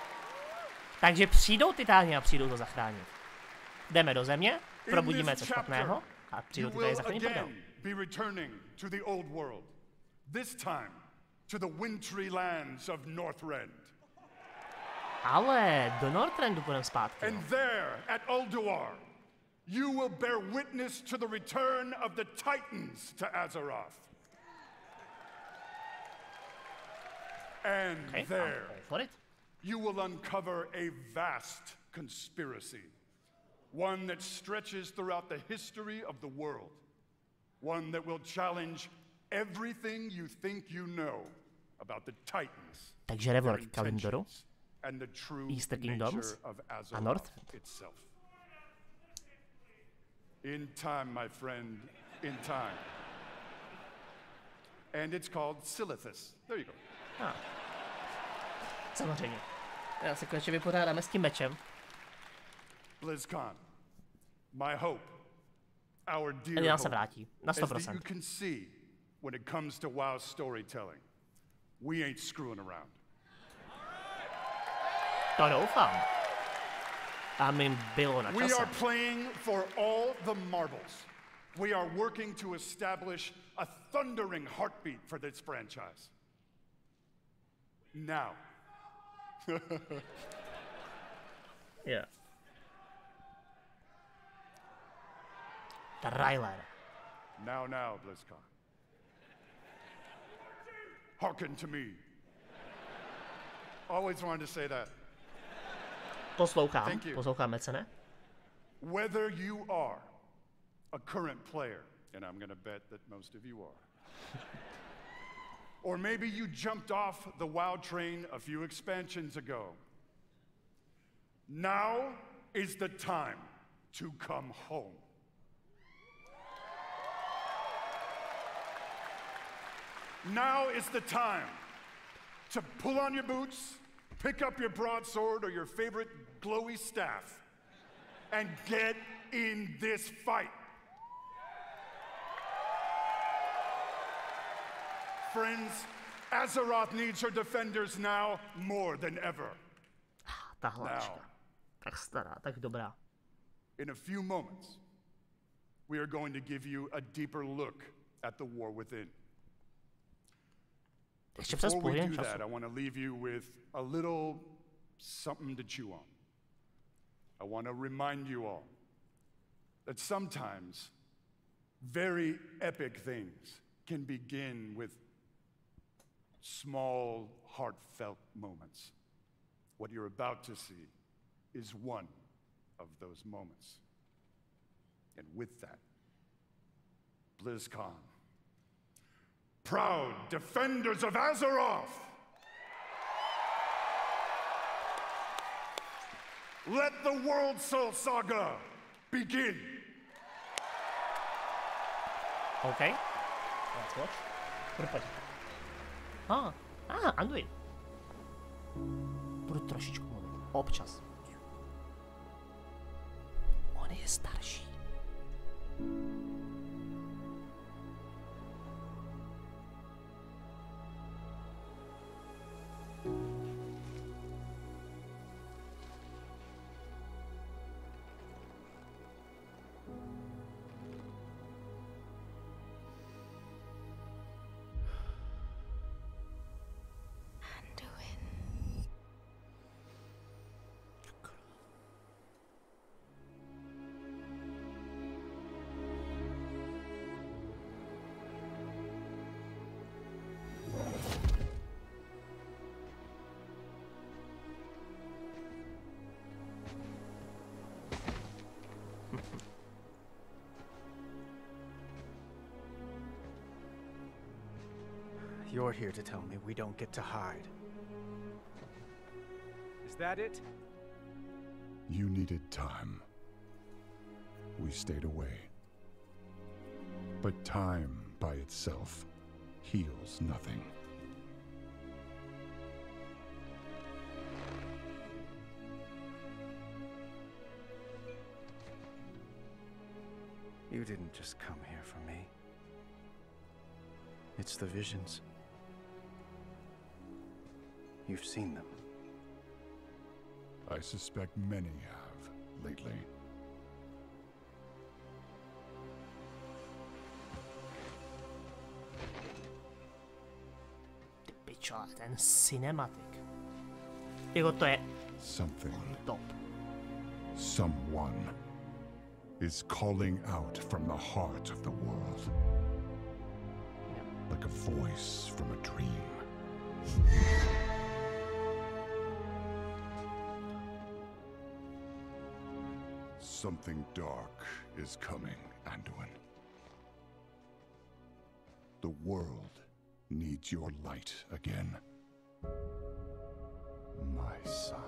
Takže přijdou Titáni a přijdou to zachránit. Jdeme do země, probudíme co špatného a přijdou Titáni zachránit prdel. Be returning to the old world. This time to the wintry lands of Northrend. Ale do Northrendu půjdeme zpátky. And there at Ulduar, you will bear witness to the return of the Titans to Azeroth. And there, you will uncover a vast conspiracy, one that stretches throughout the history of the world, one that will challenge everything you think you know about the Titans, takže Rework Kalindoru, and the true Easter Kingdoms a Northrend. Itself. In time, my friend, in time. And it's called Silithus. There you go. Samozřejmě. Já se konečně vypořádáme s tím mečem. Blizzcon, my hope, our dear hope, se vrátí. Na 100%. is that you can see when it comes to WoW storytelling, we ain't screwing around. To doufám. A mým bylo na čase. We are playing for all the marbles. We are working to establish a thundering heartbeat for this franchise. Now. Yeah. Trailer. Now, Blizzcon. Hearken to me. Always wanted to say that. Poslouchám mecene. Whether you are a current player, and I'm gonna bet that most of you are, or maybe you jumped off the WoW train a few expansions ago, now is the time to come home. Now is the time to pull on your boots, pick up your broadsword or your favorite glowy staff, and get in this fight. Friends, Azeroth needs her defenders now more than ever. Ta hlavička. Tak stará, tak dobrá. In a few moments, we are going to give you a deeper look at the war within. But before we do that, I want to leave you with a little something to chew on. I want to remind you all that sometimes very epic things can begin with small, heartfelt moments. What you're about to see is one of those moments. And with that, Blizzcon, proud defenders of Azeroth, let the World Soul Saga begin. Okay. Let's watch. Bude pojď. Anduin. Budu trošičku mluvit. Občas. On je starší. You're here to tell me we don't get to hide. Is that it? You needed time. We stayed away. But time by itself heals nothing. You didn't just come here for me. It's the visions. You've seen them. I suspect many have lately. Piča, ten cinematic. Jako to je something top. Someone is calling out from the heart of the world. Like a voice from a dream. Something dark is coming, Anduin. The world needs your light again. My son.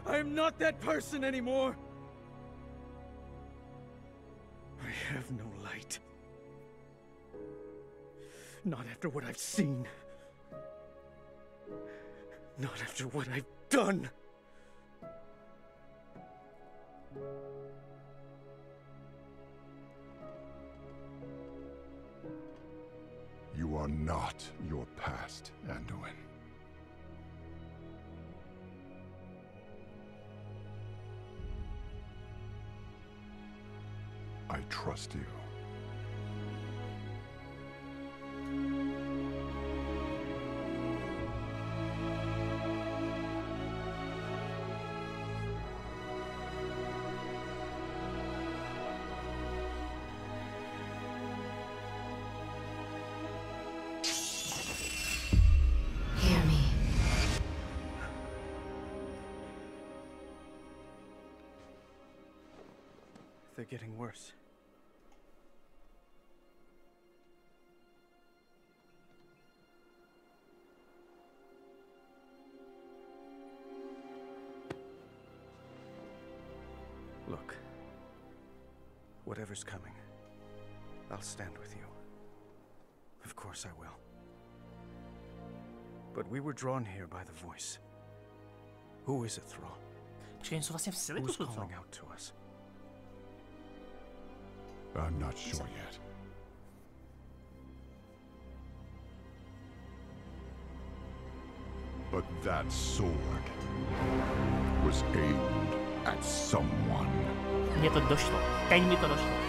I'm not that person anymore. I have no light. Not after what I've seen. Not after what I've done. You are not your past, Anduin. I trust you. Hear me. They're getting worse. Look, whatever's coming, I'll stand with you. Of course I will. But we were drawn here by the voice. Who is it, Thrall? Who's calling out to us? I'm not sure yet. But that sword was aimed at someone. Mně to došlo. Teď mi to došlo.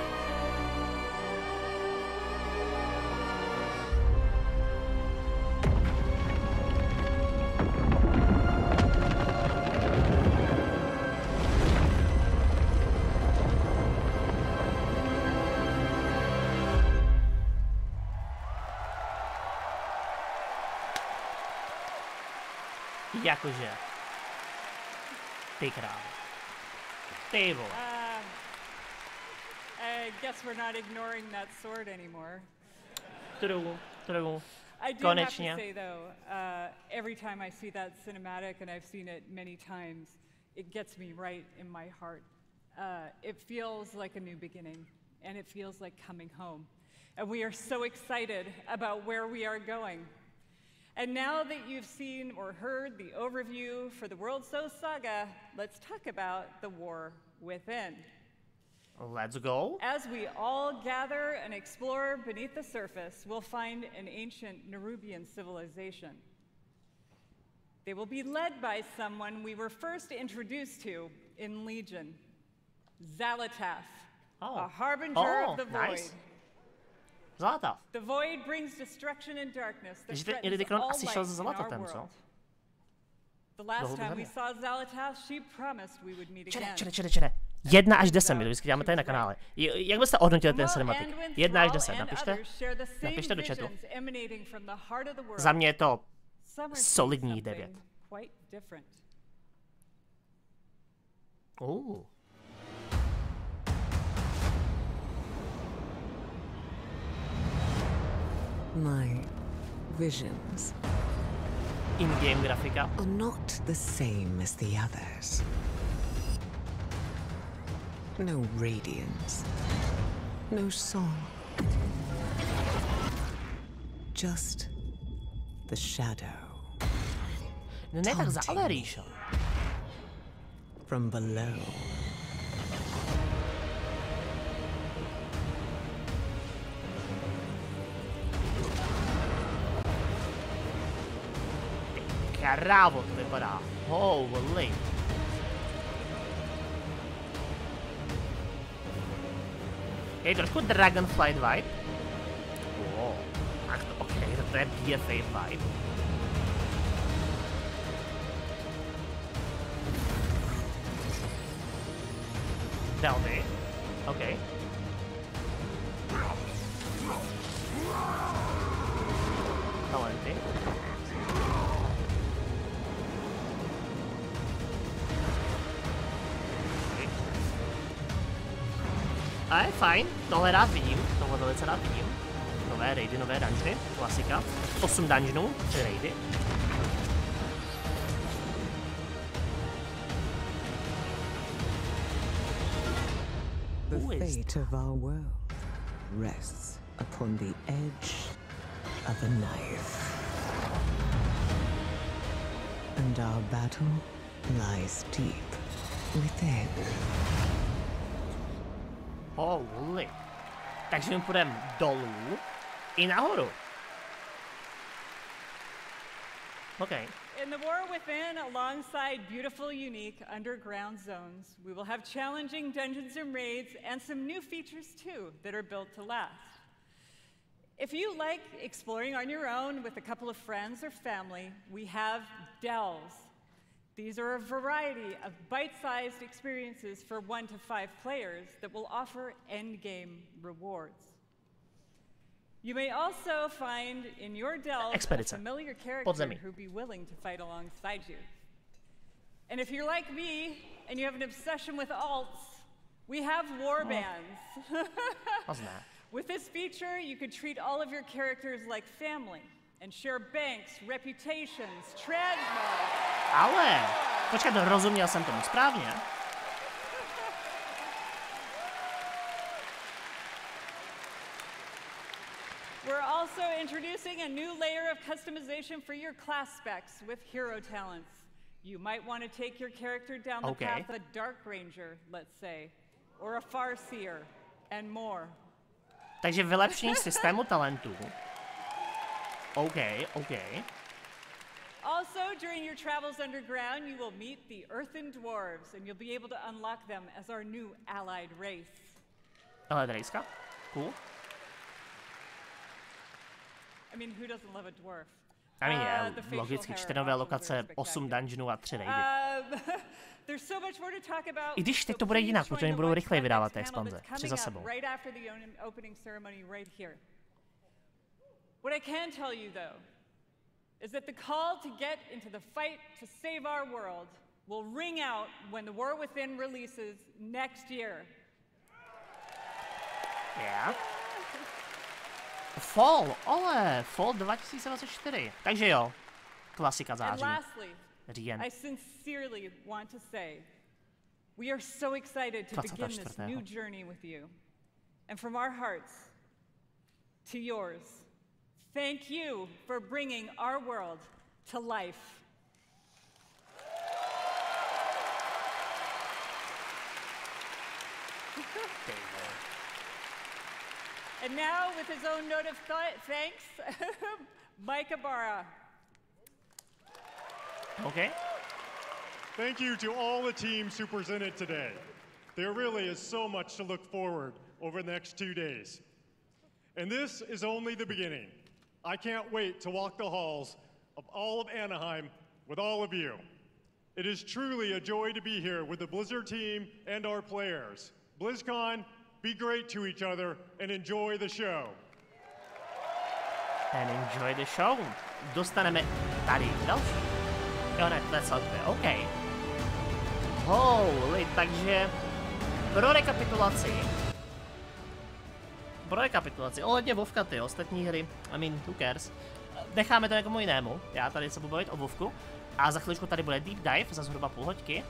Jakože. Ty krávo. Ty vole. I guess we're not ignoring that sword anymore. True. I do have to say though, every time I see that cinematic, and I've seen it many times, it gets me right in my heart. It feels like a new beginning, and it feels like coming home. And we are so excited about where we are going. And now that you've seen or heard the overview for the World So Saga, let's talk about the war within. Let's go. As we all gather and explore beneath the surface, we'll find an ancient Nerubian civilization. They will be led by someone we were first introduced to in Legion, Xal'atath, a harbinger of the void. Xal'atath. The void brings destruction and darkness that threatens all life in our world. The last time we saw Xal'atath, she promised we would meet again. Čere. 1 až 10, my to vždycky děláme tady na kanále. Jak byste ohodnotili ten cinematik? 1 až 10, napište do chatu. Za mě je to solidních 9. My visions in-game grafika are not the same as the others. No radiance, no song, just the shadow. No ne tak za Aleríša. From below. Krávo to vypadá. Holy. Je trošku Dragonflight vibe. Wow. Tak to okej, to je BFA vibe. Delty. Okej. Talenty. A je fajn, tohle rád vidím, tohle velice rád vidím. Nové raidy, nové dungeony, klasika. 8 dungeonů, 3 raidy. The fate of our world rests upon the edge of a knife. And our battle lies deep within. Holy. Takže my půjdeme dolů i nahoru. Okay. In the war within, alongside beautiful, unique underground zones, we will have challenging dungeons and raids and some new features too that are built to last. If you like exploring on your own with a couple of friends or family, we have delves. These are a variety of bite-sized experiences for 1 to 5 players that will offer endgame rewards. You may also find in your delve a familiar character who'd be willing to fight alongside you. And if you're like me and you have an obsession with alts, we have warbands. With this feature, you could treat all of your characters like family and share banks, reputations, transmogs. Ale, počkej, rozuměl jsem tomu správně. Also introducing a new layer of customization for your class specs with hero talents. You might want to take your character down the path of a Dark Ranger, let's say, or a Farseer, and more. Takže vylepšení systému talentů. OK. Also, during your travels underground, you will meet the Earthen Dwarves, and you'll be able to unlock them as our new allied race. Allied race, cool. I mean, who doesn't love a dwarf? I mean, logicky 4 nové lokace, 8 dungeonů a 3 raidy. I když teď to bude jinak, protože oni budou rychleji vydávat ty expanze, 3 za sebou. What I can tell you though is that the call to get into the fight to save our world will ring out when the War Within releases next year. Yeah. Fall 2024. Takže jo, klasika září. Říjen. I sincerely want to say we are so excited to begin this new journey with you. And from our hearts to yours, thank you for bringing our world to life. And now, with his own note of thanks, Mike Ibarra. Okay. Thank you to all the teams who presented today. There really is so much to look forward over the next 2 days. And this is only the beginning. I can't wait to walk the halls of all of Anaheim with all of you. It is truly a joy to be here with the Blizzard team and our players. Blizzcon, be great to each other and enjoy the show. And enjoy the show. Dostaneme tady další. Jo, ne, to je celkově, OK. Holy, takže pro rekapitulaci, ohledně Vovka, ty ostatní hry, I mean, who cares. Necháme to někomu jinému, já tady se budu bavit o Vovku. A za chviličku tady bude deep dive za zhruba půl hoďky.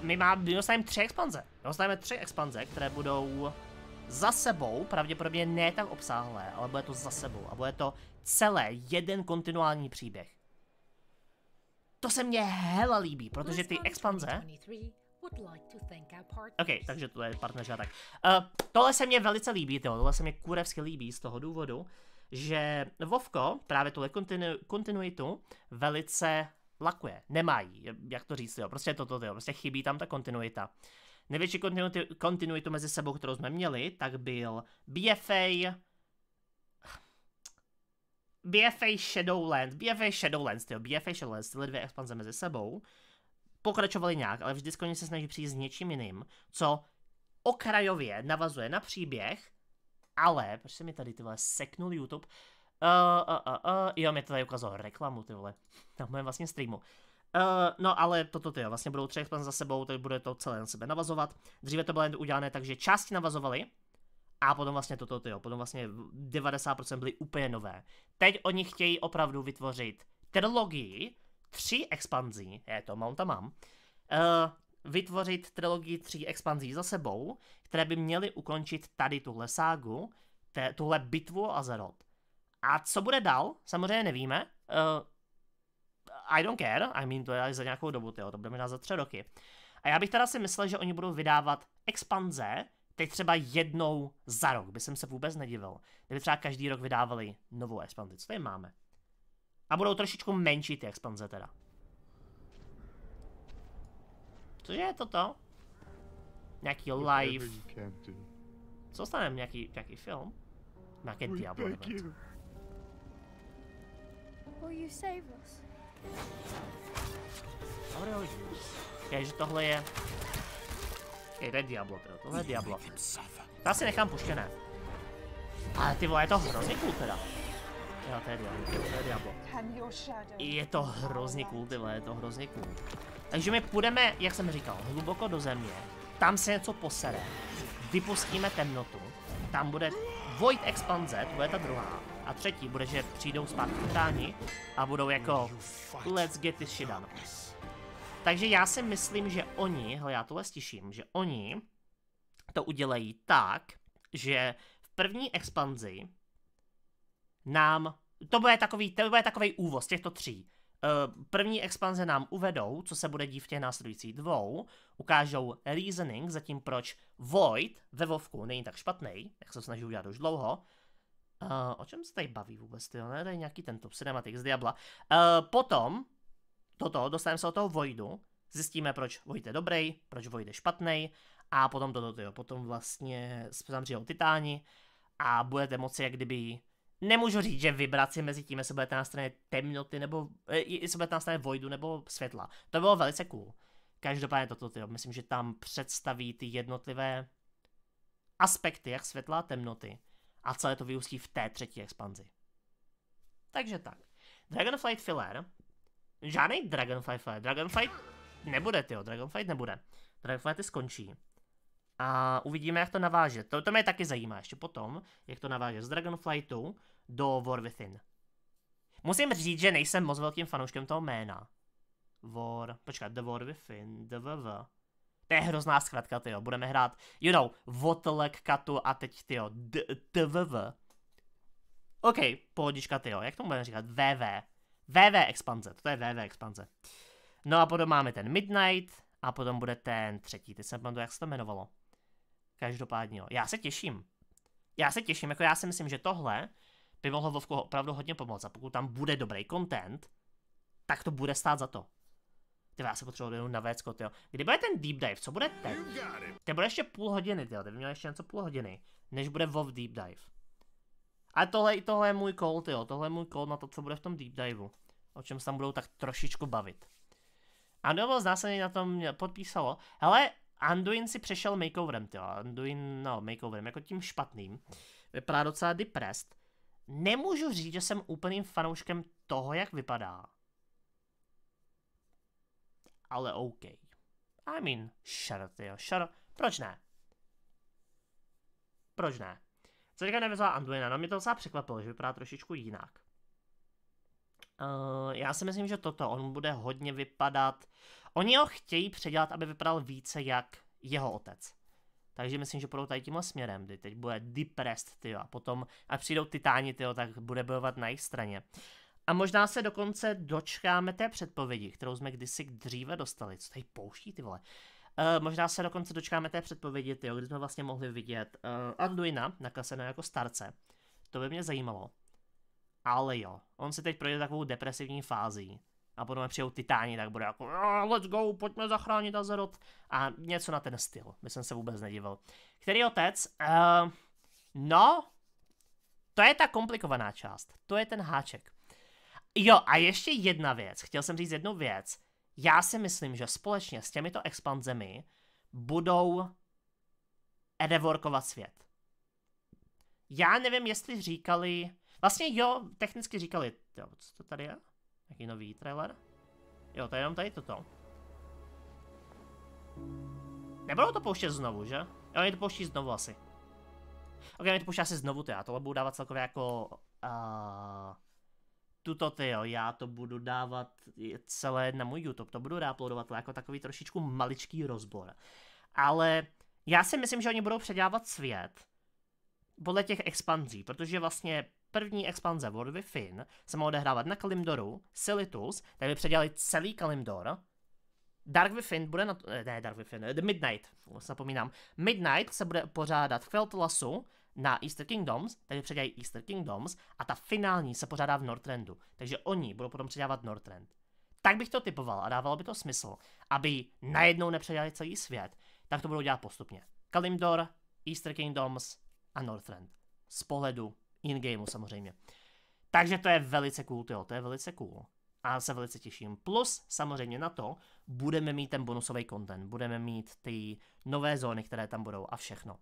My dostaneme 3 expanze. Dostaneme 3 expanze, které budou za sebou, pravděpodobně ne tak obsáhlé, ale bude to za sebou. A bude to celé jeden kontinuální příběh. To se mně hella líbí, protože ty expanze... OK, takže to je partneři a tak. Tohle se mně velice líbí, tohle se mě kurevsky líbí z toho důvodu, že Vovko právě tuhle kontinuitu velice lakuje. Nemají, jak to říct, jo. Prostě prostě chybí tam ta kontinuita. Největší kontinuitu mezi sebou, kterou jsme měli, tak byl BFA Shadowlands, tyhle 2 expanze mezi sebou, pokračovali nějak, ale vždycky oni se snaží přijít s něčím jiným, co okrajově navazuje na příběh, ale, proč se mi tady tyhle seknul YouTube, jo, mě to tady ukázalo reklamu, tyhle, na mém vlastním streamu. No, ale toto jo, vlastně budou 3 expanze za sebou, takže bude to celé na sebe navazovat. Dříve to bylo jen udělané, takže části navazovaly, a potom vlastně potom vlastně 90% byly úplně nové. Teď oni chtějí opravdu vytvořit trilogii 3 expanzí, mám, vytvořit trilogii 3 expanzí za sebou, které by měly ukončit tady tuhle ságu, tuhle bitvu o Azeroth. A co bude dál, samozřejmě nevíme. I don't care, I mean, to je za nějakou dobu, to bude možná za 3 roky. A já bych teda si myslel, že oni budou vydávat expanze, teď třeba jednou za rok, by jsem se vůbec nedivil. Kdyby třeba každý rok vydávali novou expanzi, co tady máme? A budou trošičku menší ty expanze teda. Cože je toto? Nějaký live. Co dostaneme? Nějaký film? Nějaké Diablo event. Takže tohle je... to je Diablo, tohle je Diablo. To asi nechám puštěné. Ale ty vole, je to hrozně cool teda. Jo, to je Diablo. Je to hrozně cool, ty vole, je to hrozně cool. Takže my půjdeme, jak jsem říkal, hluboko do země. Tam se něco posere. Vypustíme temnotu. Tam bude Void expanze, to bude ta druhá. A třetí bude, že přijdou zpátky tráni a budou jako let's get this shit done. Takže já si myslím, že oni, hele, já tohle stiším, že oni to udělají tak, že v první expanzi to bude takový úvoz těchto 3. První expanze nám uvedou, co se bude dít v těch následujících 2, ukážou reasoning za tím, proč Void ve WoWku není tak špatný, jak se snaží udělat už dlouho. O čem se tady baví vůbec, tyjo, ne? Tady nějaký tento cinematik z Diabla. Potom, dostaneme se od toho Voidu, zjistíme, proč Void je dobrý, proč Void je špatný, a potom potom vlastně tam přijou Titáni a budete moci jak kdyby, nemůžu říct, že vybrat si mezi tím, jestli budete na straně temnoty, nebo jestli budete na straně Voidu nebo světla. To bylo velice cool. Každopádně myslím, že tam představí ty jednotlivé aspekty, jak světla a temnoty. A celé to vyústí v té 3. expanzi. Takže tak. Dragonflight filler. Žádný Dragonflight filler. Dragonflight nebude, Dragonflight nebude. Dragonflight skončí. A uvidíme, jak to naváže. To mě taky zajímá ještě potom, jak to naváže z Dragonflightu do War Within. Musím říct, že nejsem moc velkým fanouškem toho jména. The War Within, DVV. To je hrozná zkratka, tyjo. Budeme hrát, Votelek Katu a teď, DVV. OK, pohodička, tyjo. Jak to budeme říkat? VV. VV expanze. To je VV expanze. No a potom máme ten Midnight a potom bude ten 3. Teď jsem pamatuju, jak se to jmenovalo. Každopádně, jo. Já se těším, já si myslím, že tohle by mohlo WoWku opravdu hodně pomoct. A pokud tam bude dobrý content, tak to bude stát za to. Já se potřebuji na vécko, tyjo. Kdy bude ten deep dive? Co bude teď? To bude ještě půl hodiny, tyjo. To by mělo ještě něco půl hodiny, než bude WoW deep dive. A tohle je můj call, tyjo. Tohle je můj call na to, co bude v tom deep diveu. O čem se tam budou tak trošičku bavit. A nebo znásilně na tom podpísalo. Hele, Anduin si přešel makeoverem, tyjo. Makeoverem, jako tím špatným. Vypadá docela depressed. Nemůžu říct, že jsem úplným fanouškem toho, jak vypadá. Ale OK. I mean, sure. Proč ne? Co říká nevyzvala Anduina? No mě to docela překvapilo, že vypadá trošičku jinak. Já si myslím, že on bude hodně vypadat. Oni ho chtějí předělat, aby vypadal více jak jeho otec. Takže myslím, že půjdou tady tímhle směrem, kdy teď bude depressed, tyjo, a potom, a přijdou Titáni, tyjo, tak bude bojovat na jejich straně. A možná se dokonce dočkáme té předpovědi, kterou jsme kdysi dříve dostali. Co tady pouští, ty vole? Možná se dokonce dočkáme té předpovědi, tyjo, kdy jsme vlastně mohli vidět Anduina nakresleného jako starce. To by mě zajímalo. Ale jo, on si teď projde takovou depresivní fází. A potom přijdou Titáni, tak bude jako let's go, pojďme zachránit Azeroth. A něco na ten styl, by jsem se vůbec nedivil. Který otec? No, to je ta komplikovaná část. To je ten háček. Jo, a ještě jedna věc. Chtěl jsem říct jednu věc. Já si myslím, že společně s těmito expanzemi budou reworkovat svět. Já nevím, jestli říkali... Vlastně jo, technicky říkali... Jo, co to tady je? Jaký nový trailer? Jo, to je jenom tady toto. Nebudou to pouštět znovu, že? Jo, oni to pouští znovu asi. Ok, oni to pouští asi znovu, já tohle budu dávat celkově jako... já to budu dávat celé na můj YouTube, to budu uploadovat jako takový trošičku maličký rozbor. Ale já si myslím, že oni budou předělávat svět podle těch expanzí, protože vlastně první expanze World of Warcraft se mohla odehrávat na Kalimdoru, Silithus, tak by předělali celý Kalimdor. Dark Within bude na... Ne, Dark Within, The Midnight, zapomínám. Midnight se bude pořádat v Quel'Thlasu na Easter Kingdoms, takže předělají Easter Kingdoms a ta finální se pořádá v Northrandu. Takže oni budou potom předělávat Northrend. Tak bych to typoval a dávalo by to smysl, aby najednou nepředělali celý svět, tak to budou dělat postupně. Kalimdor, Easter Kingdoms a Northrend. Z pohledu in-gameu samozřejmě. Takže to je velice cool, to je velice cool. A se velice těším. Plus samozřejmě na to budeme mít ten bonusový content, budeme mít ty nové zóny, které tam budou a všechno.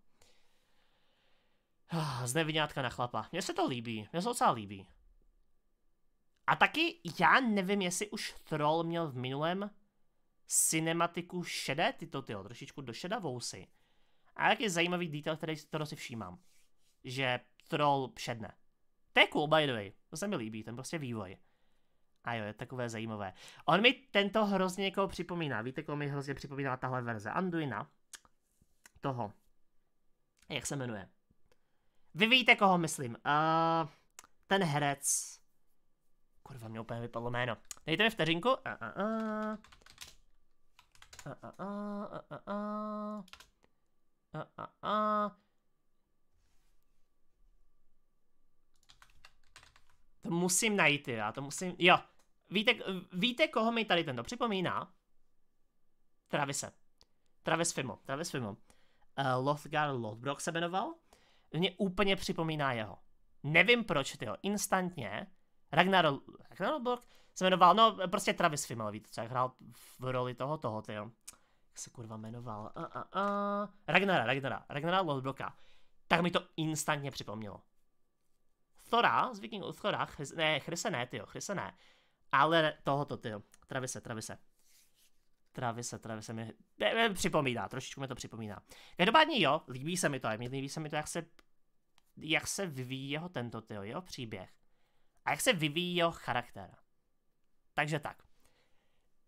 Z nevinátka na chlapa. Mně se to líbí, mně se docela líbí. A taky já nevím, jestli už Troll měl v minulém cinematiku šedé trošičku do šeda vousy. A jak je zajímavý detail, který si všímám. Že Troll šedne. To je cool, by the way. To se mi líbí, ten prostě vývoj. A jo, je takové zajímavé. On mi tento hrozně někoho připomíná. Víte, koho mi hrozně připomíná tahle verze? Anduina. Toho. Jak se jmenuje? Vy víte, koho myslím. ten herec. Kurva, mě úplně vypadlo jméno. Dejte mi vteřinku. To musím najít, já to musím, jo. Víte, koho mi tady tento připomíná? Travis Fimmel. Lothgar Lothbrok se jmenoval. Mě úplně připomíná jeho. Nevím proč, tyjo, instantně. Ragnar Lothbrok se jmenoval, no prostě Travis Fimmel, víte co, jak hrál v roli toho, tyjo. Jak se kurva jmenoval? Ragnara Lothbroka. Tak mi to instantně připomnělo. Thora, z Vikingů Thora, Chryse ne. Ale tohoto, tyjo, Travise mi připomíná, trošičku mi to připomíná. Každopádně jo, líbí se mi to, jak se vyvíjí jeho jeho příběh. A jak se vyvíjí jeho charakter. Takže tak.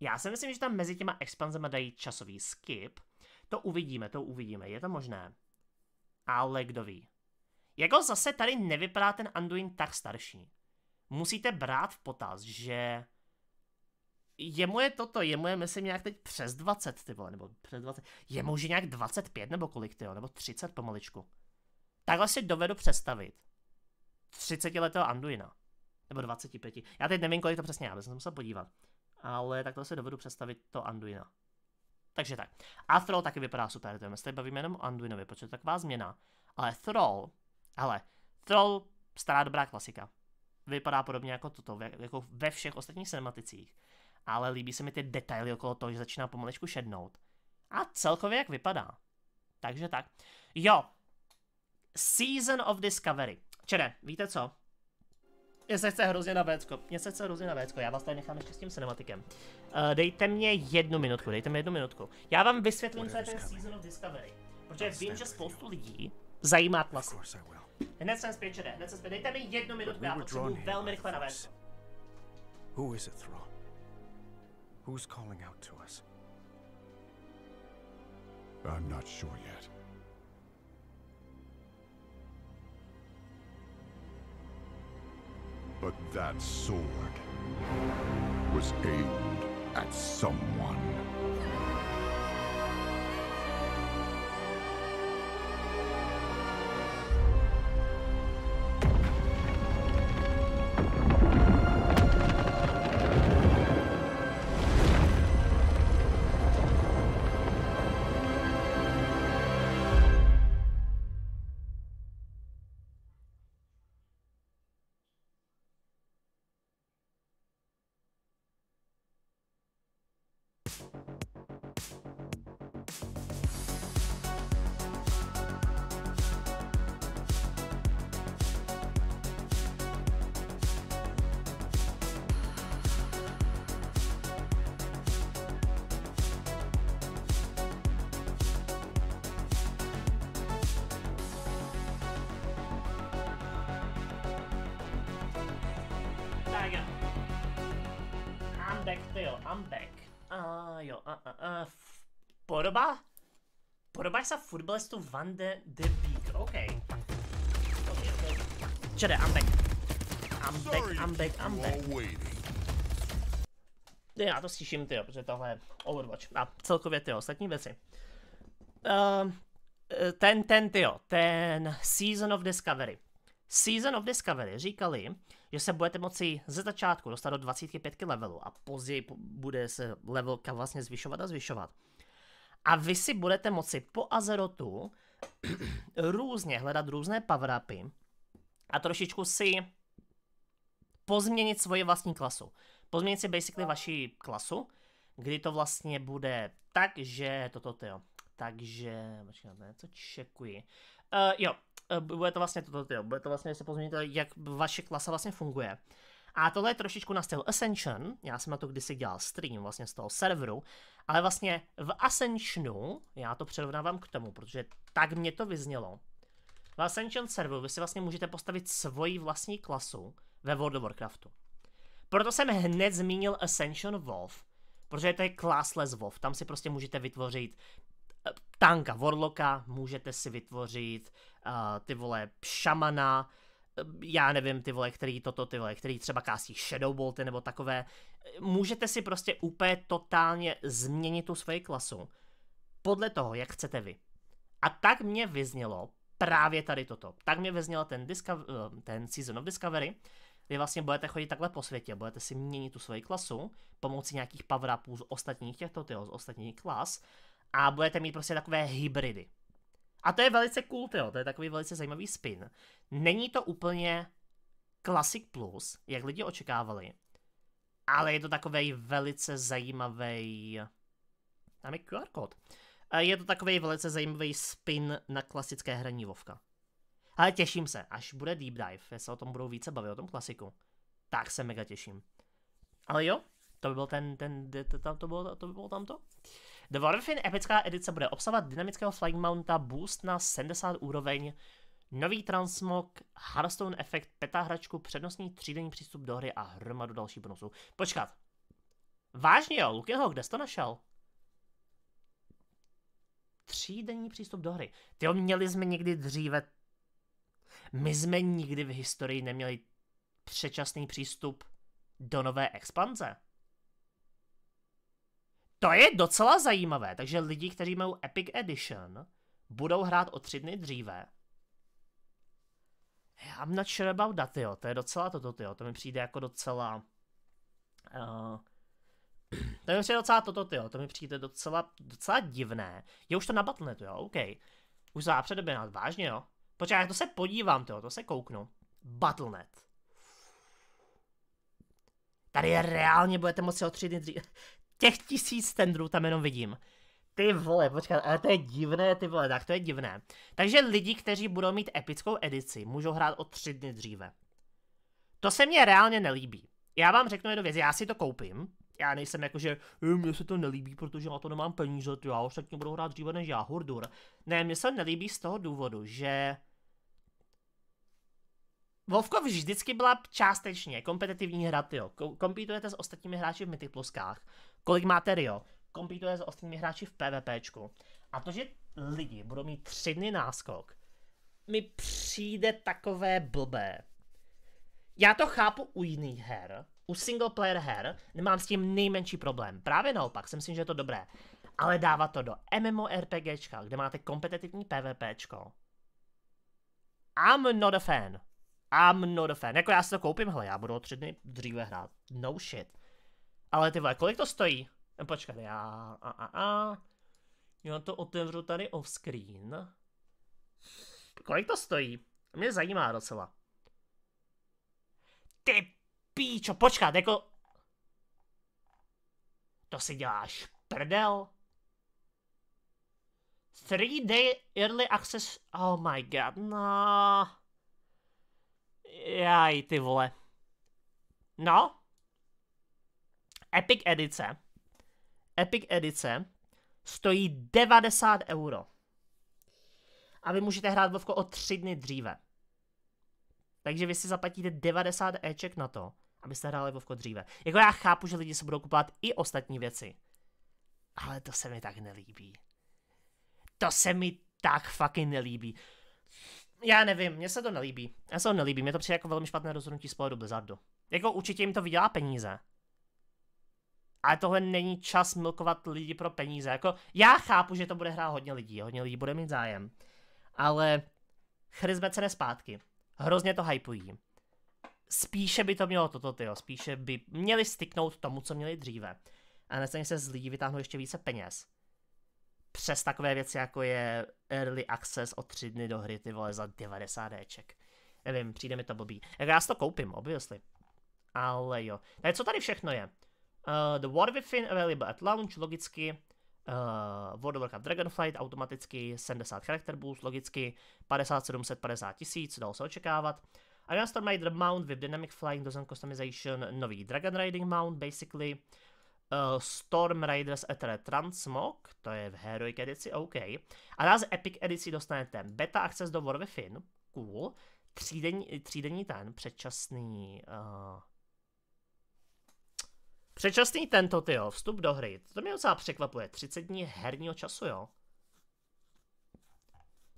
Já si myslím, že tam mezi těma expanzema dají časový skip. To uvidíme, je to možné. Ale kdo ví. Jako zase tady nevypadá ten Anduin tak starší. Musíte brát v potaz, že jemu je myslím nějak teď přes 20, ty vole, nebo přes 20. Jemu už je nějak 25 nebo kolik, ty jo, nebo 30 pomaličku. Takhle si dovedu představit 30letého Anduina. Nebo 25. Já teď nevím, kolik to přesně, já bych se musel podívat. Ale takhle si dovedu představit to Anduina. Takže tak. A Thrall taky vypadá super, to je, my se tady bavíme jenom o Anduinovi, protože to je taková změna. Ale Thrall, stará dobrá klasika. Vypadá podobně jako toto, jako ve všech ostatních cinematicích. Ale líbí se mi ty detaily okolo toho, že začíná pomaličku šednout. A celkově jak vypadá. Takže tak. Jo. Season of Discovery. Čere, víte co? Mně se chce hrozně na vécko. Já vás tady nechám ještě s tím cinematikem. Dejte mě jednu minutku. Já vám vysvětlím, co je ten Season of Discovery. Protože vím, že spoustu lidí zajímá klasy. Hned jsem zpět, Čere, Dejte mi jednu minutku, já potřebuji velmi rychle na vécko. Who is it, Thrall? Who's calling out to us? I'm not sure yet. But that sword was aimed at someone. I'm back. Podobáš sa futbalistu Van de Beek, OK. Čede, I'm back. Já to slyším, tyjo, protože tohle je Overwatch a celkově ty ostatní věci. Ten Season of Discovery. Season of Discovery říkali, že se budete moci ze začátku dostat do 25 levelu a později bude se levelka vlastně zvyšovat. A vy si budete moci po Azerotu různě hledat různé power-upy a trošičku si pozměnit svoji vlastní klasu. Pozměnit si basically vaši klasu, kdy to vlastně bude tak, že něco čekuji. Bude to vlastně že se pozměníte, jak vaše klasa vlastně funguje. A tohle je trošičku na styl Ascension, já jsem na to kdysi dělal stream vlastně z toho serveru, ale vlastně v Ascensionu, já to přirovnávám k tomu, protože tak mě to vyznělo. V Ascension serveru vy si vlastně můžete postavit svoji vlastní klasu ve World of Warcraftu. Proto jsem hned zmínil Ascension WoW, protože to je classless WoW, tam si prostě můžete vytvořit tanka, warlocka, můžete si vytvořit ty vole šamana, já nevím, ty vole, který třeba kásí Shadow Bolty nebo takové. Můžete si prostě úplně totálně změnit tu svoji klasu podle toho, jak chcete vy. A tak mě vyznělo právě tady toto. Tak mě vyznělo ten Season of Discovery, kdy vlastně budete chodit takhle po světě, budete si měnit tu svoji klasu pomocí nějakých power-upů z ostatních z ostatních klas a budete mít prostě takové hybridy. A to je velice cool, to je takový velice zajímavý spin. Není to úplně Classic Plus, jak lidi očekávali, ale je to takový velice zajímavý... Tam je QR kód. Je to takový velice zajímavý spin na klasické hraní WoWka. Ale těším se, až bude deep dive, jestli se o tom budou více bavit, o tom klasiku. Tak se mega těším. Ale jo, to by byl to by bylo tamto. The World of Warcraft epická edice bude obsahovat dynamického flying mounta, boost na 70 úroveň, nový transmog, Hearthstone efekt, peta hračku, přednostní 3denní přístup do hry a hromadu dalších bonusů. Počkat. Vážně jo, Lukinho, kde jsi to našel? 3denní přístup do hry. Tyjo, měli jsme někdy dříve... My jsme nikdy v historii neměli předčasný přístup do nové expanze. To je docela zajímavé, takže lidi, kteří mají Epic Edition, budou hrát o 3 dny dříve. I'm not sure about that, jo. To je docela toto, to mi přijde jako docela... To mi přijde docela to mi přijde docela divné. Je už to na Battle.netu, jo, OK. Už za předoběnat, vážně, jo. Počkej, jak to se podívám, to se kouknu. Battle.net. Tady je reálně budete moci o 3 dny dříve. Těch 1000 tendrů tam jenom vidím. Ty vole, počkat, ale to je divné, ty vole, tak to je divné. Takže lidi, kteří budou mít epickou edici, můžou hrát o 3 dny dříve. To se mně reálně nelíbí. Já vám řeknu jednu věc, já si to koupím. Já nejsem jako, že mně se to nelíbí, protože já to nemám peníze, já ostatní budou hrát dříve než já, hurdur. Ne, mně se to nelíbí z toho důvodu, že... WoWko vždycky byla částečně kompetitivní hra, jo. Kompetujete s ostatními hráči v Mythic Pluskách. Kolik máte Rio? Kompetujete s ostatními hráči v PvPčku. A to, že lidi budou mít 3 dny náskok, mi přijde takové blbé. Já to chápu u jiných her, u single player her nemám s tím nejmenší problém. Právě naopak, si myslím, že je to dobré. Ale dávat to do MMORPGčka, kde máte kompetitivní PvPčko. I'm not a fan. Jako já si to koupím, hele, já budu o 3 dny dříve hrát. No shit. Ale ty vole, kolik to stojí? Počkat, já to otevřu tady off screen. Kolik to stojí? Mě zajímá docela. Ty píčo, počkat, jako... To si děláš prdel? 3-day early access... Oh my god, no... Jaj, ty vole. No. Epic edice stojí 90 €. A vy můžete hrát WoWko o 3 dny dříve. Takže vy si zaplatíte 90 Eček na to, abyste hráli WoWko dříve. Jako já chápu, že lidi se budou kupovat i ostatní věci. Ale to se mi tak nelíbí. To se mi tak fucking nelíbí. Já nevím, mně se to nelíbí. Mně to přijde jako velmi špatné rozhodnutí z pohledu Blizzardu. Jako určitě jim to vydělá peníze. Ale tohle není čas milkovat lidi pro peníze. Jako, já chápu, že to bude hrát hodně lidí bude mít zájem. Ale chryzme se zpátky. Hrozně to hypují. Spíše by to mělo spíše by měli styknout tomu, co měli dříve. A nestejně se z lidí vytáhnou ještě více peněz. Přes takové věci, jako je Early Access o 3 dny do hry, ty vole, za 90 Eček. Nevím, přijde mi to blbý. Jak já si to koupím, obviously. Ale jo. Takže co tady všechno je? The World of Warcraft available at launch, logicky. World of Warcraft Dragonflight, automaticky 70 character boost, logicky 50 tisíc, dalo se očekávat. Against Storm Mount with Dynamic Flying, dozen customization, nový Dragon Riding Mount, basically. Storm Raiders Ether Transmog, to je v Heroic edici, OK. A dá z Epic edici dostanete beta access do World of Warcraft, cool. 3denní ten, předčasný... Předčasný tento, tyjo, vstup do hry. To mě docela překvapuje, 30 dní herního času, jo.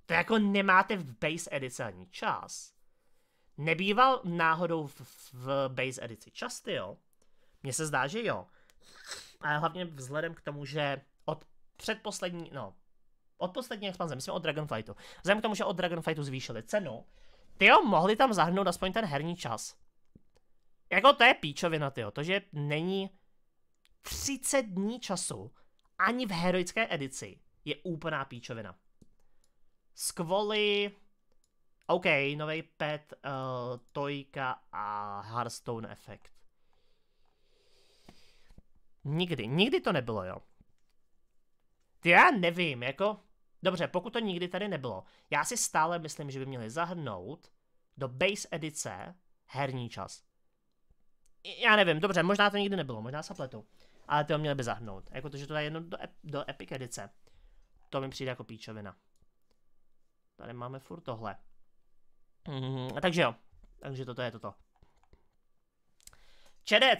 To jako nemáte v base edici ani čas. nebýval náhodou v base edici čas, jo? Mně se zdá, že jo. A hlavně vzhledem k tomu, že od poslední expanze, myslím od Dragonflightu, vzhledem k tomu, že od Dragonflightu zvýšili cenu, tyjo, mohli tam zahrnout aspoň ten herní čas. Jako to je píčovina, tyjo, to, že není 30 dní času ani v heroické edici, je úplná píčovina. Skvoli, OK, nový pet, Tojka a Hearthstone efekt. Nikdy to nebylo, jo. Ty já nevím, jako, dobře, pokud to nikdy tady nebylo, já si stále myslím, že by měli zahrnout do base edice herní čas. Já nevím, dobře, možná to nikdy nebylo, možná se pletu, ale to měli by zahrnout, jako to, že to je jenom do Epic edice. To mi přijde jako píčovina. Tady máme furt tohle. Takže jo, takže toto je toto. Čede,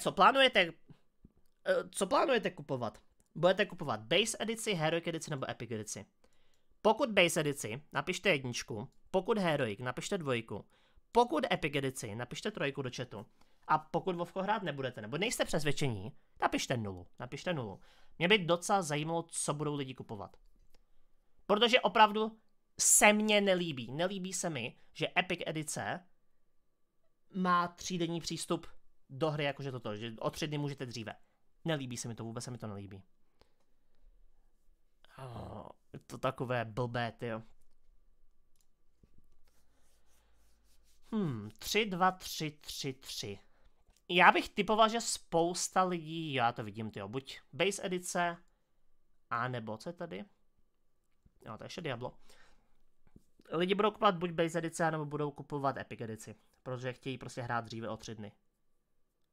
co plánujete kupovat? Budete kupovat base edici, heroic edici nebo epic edici? Pokud base edici, napište 1, pokud heroic, napište 2, pokud epic edici, napište 3 do chatu. A pokud WoWko hrát nebudete, nebo nejste přesvědčení, napište 0. Mě by docela zajímalo, co budou lidi kupovat. Protože opravdu se mně nelíbí se mi, že epic edice má 3denní přístup do hry, jakože toto, že o 3 dny můžete dříve. Nelíbí se mi to, vůbec se mi to nelíbí. Je to takové blbé, tyjo. 3, 2, 3, 3, 3. Já bych typoval, že spousta lidí, já to vidím, tyjo, buď base edice, a nebo co je tady? Jo, to je ještě Diablo. Lidi budou kupovat buď base edice, nebo budou kupovat epic edici, protože chtějí prostě hrát dříve o 3 dny.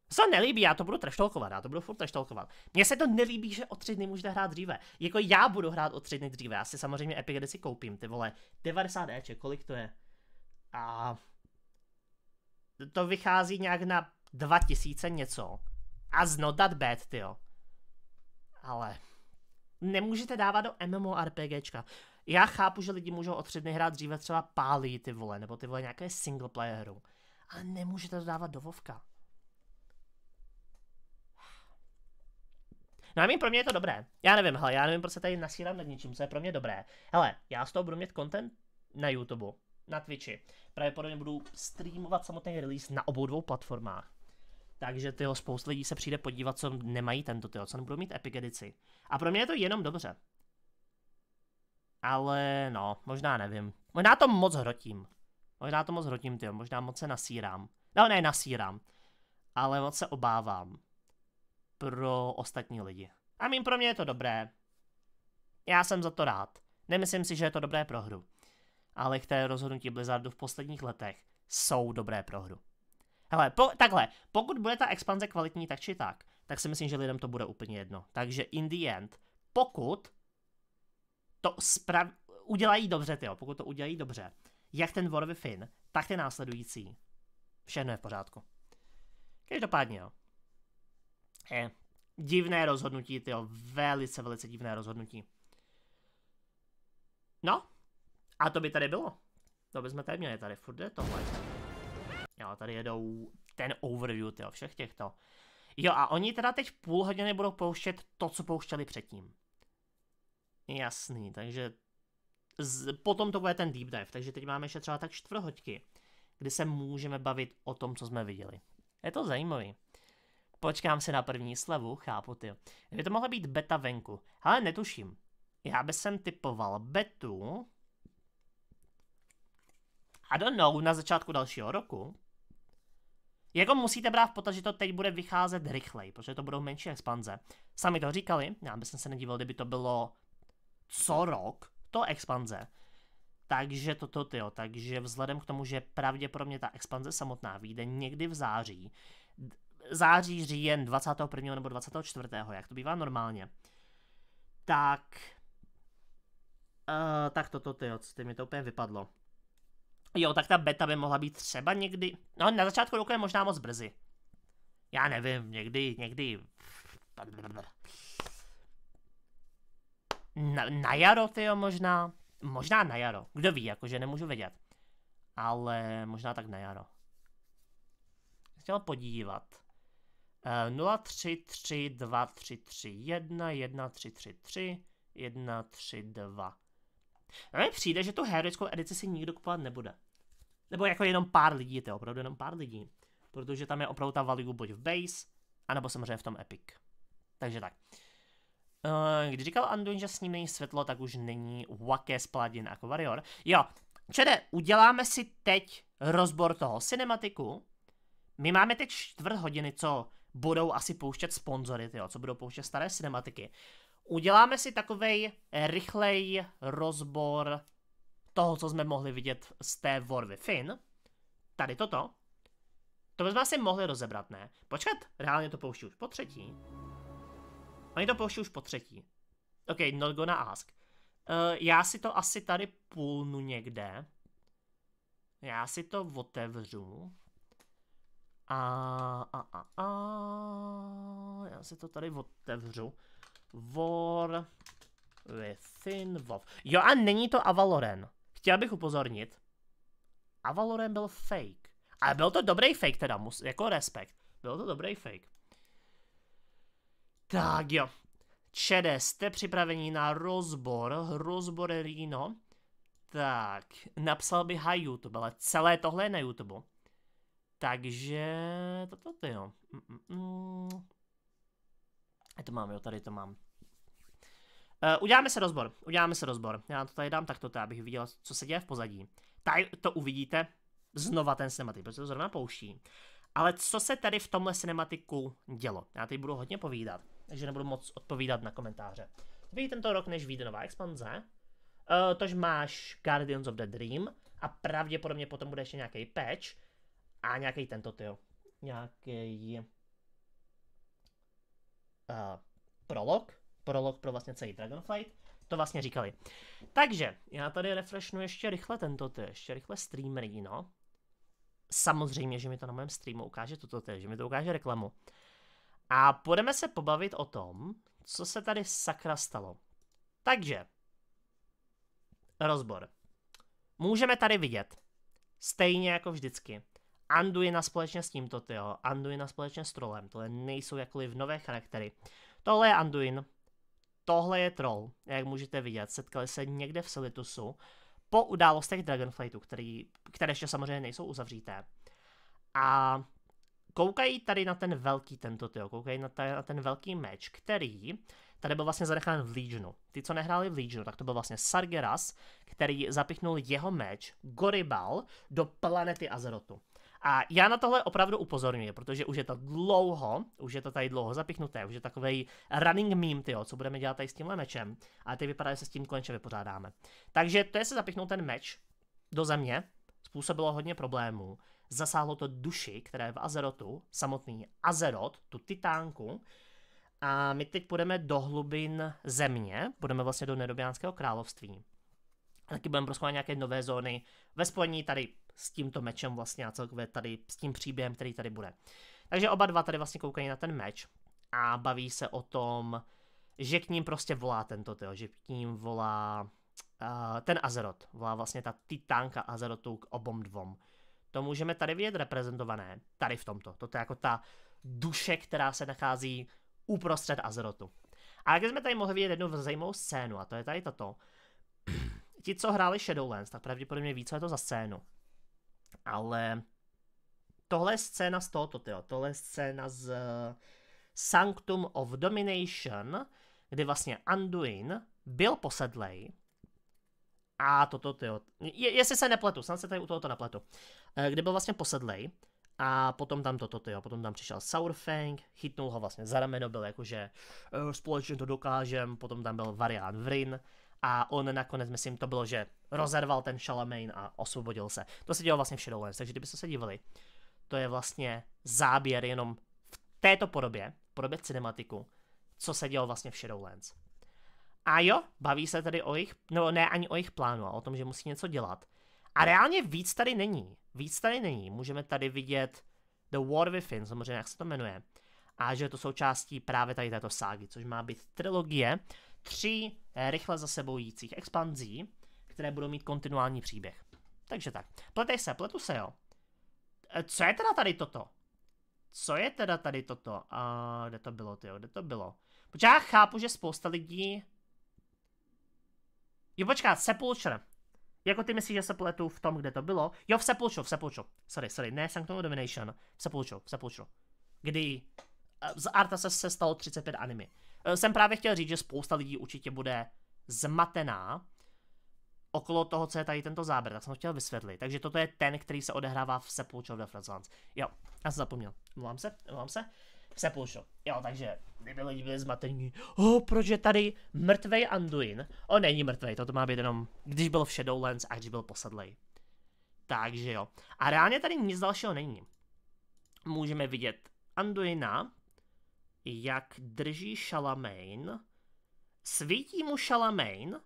To se nelíbí, já to budu trashtalkovat, já to budu furt trashtalkovat. Mně se to nelíbí, že o 3 dny můžete hrát dříve. Jako já budu hrát o 3 dny dříve, já si samozřejmě epic edici koupím, ty vole. 90 Eček, kolik to je? A to vychází nějak na 2000 něco. A z not that bad, tyjo. Ale nemůžete dávat do MMORPGčka. Já chápu, že lidi můžou o 3 dny hrát dříve třeba pálí, ty vole, nebo ty vole nějaké single player hru. Ale nemůžete to dávat do WoWka. No a pro mě je to dobré. Já nevím, proč se tady nasírám nad něčím, co je pro mě dobré. Hele, já z toho budu mít content na YouTube, na Twitchi. Pravděpodobně budu streamovat samotný release na obou 2 platformách. Takže tyho spousta lidí se přijde podívat, co nemají tento tyho, co nebudou mít epic edici. A pro mě je to jenom dobře. Ale no, možná nevím. Možná to moc hrotím. Tyjo, možná moc se nasírám. No ne, nasírám. Ale moc se obávám. Pro ostatní lidi. A pro mě je to dobré. Já jsem za to rád. Nemyslím si, že je to dobré pro hru. Ale které rozhodnutí Blizzardu v posledních letech jsou dobré pro hru. Hele, takhle, pokud bude ta expanze kvalitní tak či tak si myslím, že lidem to bude úplně jedno. Takže in the end, pokud to udělají dobře, pokud to udělají dobře, jak ten War Fin, tak ty následující, všechno je v pořádku. Každopádně, jo. Divné rozhodnutí, tyjo, velice divné rozhodnutí. No, a to by tady bylo. To bychom tady měli, tady furt je tohle. Jo, tady jedou ten overview, tyjo, všech těchto. Jo, a oni teda teď půl hodiny budou pouštět to, co pouštěli předtím. Jasný, takže potom to bude ten deep dive, takže teď máme ještě třeba tak 4 hodiny, kdy se můžeme bavit o tom, co jsme viděli. Je to zajímavý. Počkám si na první slevu, chápu, ty. Kdyby to mohla být beta venku, ale netuším. Já bych sem typoval betu, I don't know, na začátku dalšího roku. Jako musíte brát v potaz, že to teď bude vycházet rychleji, protože to budou menší expanze. Sami to říkali, já bych se nedíval, kdyby to bylo co rok, to expanze. Takže takže vzhledem k tomu, že pravděpodobně ta expanze samotná vyjde někdy v září, říjen 21. nebo 24. jak to bývá normálně, tak co mi to úplně vypadlo. Jo, tak ta beta by mohla být třeba někdy, no na začátku roku je možná moc brzy. Já nevím, někdy na jaro, tyjo, možná na jaro, kdo ví, jakože nemůžu vědět, ale možná tak na jaro. chtěl podívat. 03323311333 A mně přijde, že tu heroickou edici si nikdo kupovat nebude. Nebo jako jenom pár lidí, to je opravdu jenom pár lidí. Protože tam je opravdu ta value buď v base, anebo samozřejmě v tom epic. Takže tak. Když říkal Anduin, že s ním není světlo, tak už není waké spladin jako Warrior. Jo, čede, uděláme si teď rozbor toho cinematiku. My máme teď 4 hodiny, co budou asi pouštět sponzory, tyjo, co budou pouštět staré cinematiky. Uděláme si takovej rychlej rozbor toho, co jsme mohli vidět z té War Within. Tady toto. To bychom asi mohli rozebrat, ne? Počkat, reálně to pouští už po třetí. Oni to pouští už po třetí. OK, not gonna ask. Já si to asi tady půlnu někde. Já si to otevřu. Já si to tady otevřu. War Within WoW. Jo, a není to Avaloren. Chtěl bych upozornit. Avaloren byl fake. Ale byl to dobrý fake teda, jako respekt. Byl to dobrý fake. Tak jo. Čede, jste připraveni na rozbor Rino? Tak, napsal by high YouTube, ale celé tohle je na YouTube. Takže, toto jo. To mám, jo, tady to mám. Uděláme se rozbor. Já to tady dám takto, abych viděl, co se děje v pozadí. Tady to uvidíte znova ten cinematik, protože to zrovna pouští. Ale co se tady v tomhle cinematiku dělo? Já tady budu hodně povídat, takže nebudu moc odpovídat na komentáře. Vyjde tento rok, než vyjde nová expanze. Tož máš Guardians of the Dream a pravděpodobně potom bude ještě nějaký patch a nějaký tento tyjo. Nějaký prolog pro vlastně celý Dragonflight. To vlastně říkali. Takže, já tady refreshnu ještě rychle tento ty, ještě rychle streamery, no. Samozřejmě, že mi to na mém streamu ukáže toto ty, že mi to ukáže reklamu. A půjdeme se pobavit o tom, co se tady sakra stalo. Takže, rozbor. Můžeme tady vidět, stejně jako vždycky, Anduina společně s tímto tyjo, Anduina společně s trolem, tohle nejsou jakkoliv nové charaktery. Tohle je Anduin, tohle je troll, jak můžete vidět, setkali se někde v Silitusu po událostech Dragonflightu, které ještě samozřejmě nejsou uzavřité. A koukají tady na ten velký tento tyjo, koukají na ten velký meč, který tady byl vlastně zanechán v Legionu. Ty, co nehráli v Legionu, tak to byl vlastně Sargeras, který zapichnul jeho meč Goribal do planety Azerotu. A já na tohle opravdu upozorňuji, protože už je to tady dlouho zapichnuté, už je takovej running meme, tyjo, co budeme dělat tady s tímhle mečem. A teď vypadá, že se s tím konečně vypořádáme. Takže to je se zapichnul ten meč do země, způsobilo hodně problémů. Zasáhlo to duši, která je v Azerotu, samotný Azeroth, tu titánku. A my teď půjdeme do hlubin země, půjdeme vlastně do Nedobiánského království. A taky budeme prozkoumat nějaké nové zóny ve spojení tady s tímto mečem vlastně a celkově tady s tím příběhem, který tady bude. Takže oba dva tady vlastně koukají na ten meč a baví se o tom, že k ním prostě volá tento tyjo, že k ním volá ten Azeroth, volá vlastně ta titánka Azerotu k obom dvom. To můžeme tady vidět reprezentované, tady v tomto. Toto je jako ta duše, která se nachází uprostřed Azerotu. A jak jsme tady mohli vidět jednu zajímavou scénu, a to je tady toto. Ti, co hráli Shadowlands, tak pravděpodobně ví, co je to za scénu. Ale tohle je scéna z tohoto, tyjo. Tohle je scéna z Sanctum of Domination, kdy vlastně Anduin byl posedlej. A toto, tyjo. Jestli se nepletu, snad se tady u tohoto nepletu. Kdy byl vlastně posedlej. A potom tam toto, tyjo. Potom tam přišel Saurfang, chytnul ho vlastně za rameno, byl jakože společně to dokážem. Potom tam byl Varian Vryn. A on nakonec, myslím, to bylo, že rozerval ten Charlemagne a osvobodil se. To se dělo vlastně v Shadowlands, takže kdybyste se divili, to je vlastně záběr jenom v této podobě cinematiku, co se dělo vlastně v Shadowlands. A jo, baví se tady o jejich, no ne ani o jejich plánu, a o tom, že musí něco dělat. A reálně víc tady není. Můžeme tady vidět The War Within, samozřejmě jak se to jmenuje. A že je to součástí právě tady této ságy, což má být trilogie 3 rychle za sebou jících expanzí, které budou mít kontinuální příběh. Takže tak. Pletu se, jo. Co je teda tady toto? co je teda tady toto? Kde to bylo, tyjo, kde to bylo? Protože já chápu, že spousta lidí... Jo, počkat, Sepulture. Jako ty myslíš, že se pletu v tom, kde to bylo? Jo, v Sepulture. Sorry, ne Sanctum of Domination. V Sepulture. Kdy z Artase se stalo 35 anime. Jsem právě chtěl říct, že spousta lidí určitě bude zmatená okolo toho, co je tady tento záběr, tak jsem ho chtěl vysvětlit. Takže toto je ten, který se odehrává v Sepulture of the Frostlands. Jo, já jsem zapomněl. Mluvám se. V Sepulture. Jo, takže kdyby lidi byli zmatení. Proč je tady mrtvej Anduin? Není mrtvej, toto má být jenom, když byl v Shadowlands a když byl posedlej. Takže jo. A reálně tady nic dalšího není. Můžeme vidět Anduina, jak drží Charlemagne. Svítí mu Charlemagne.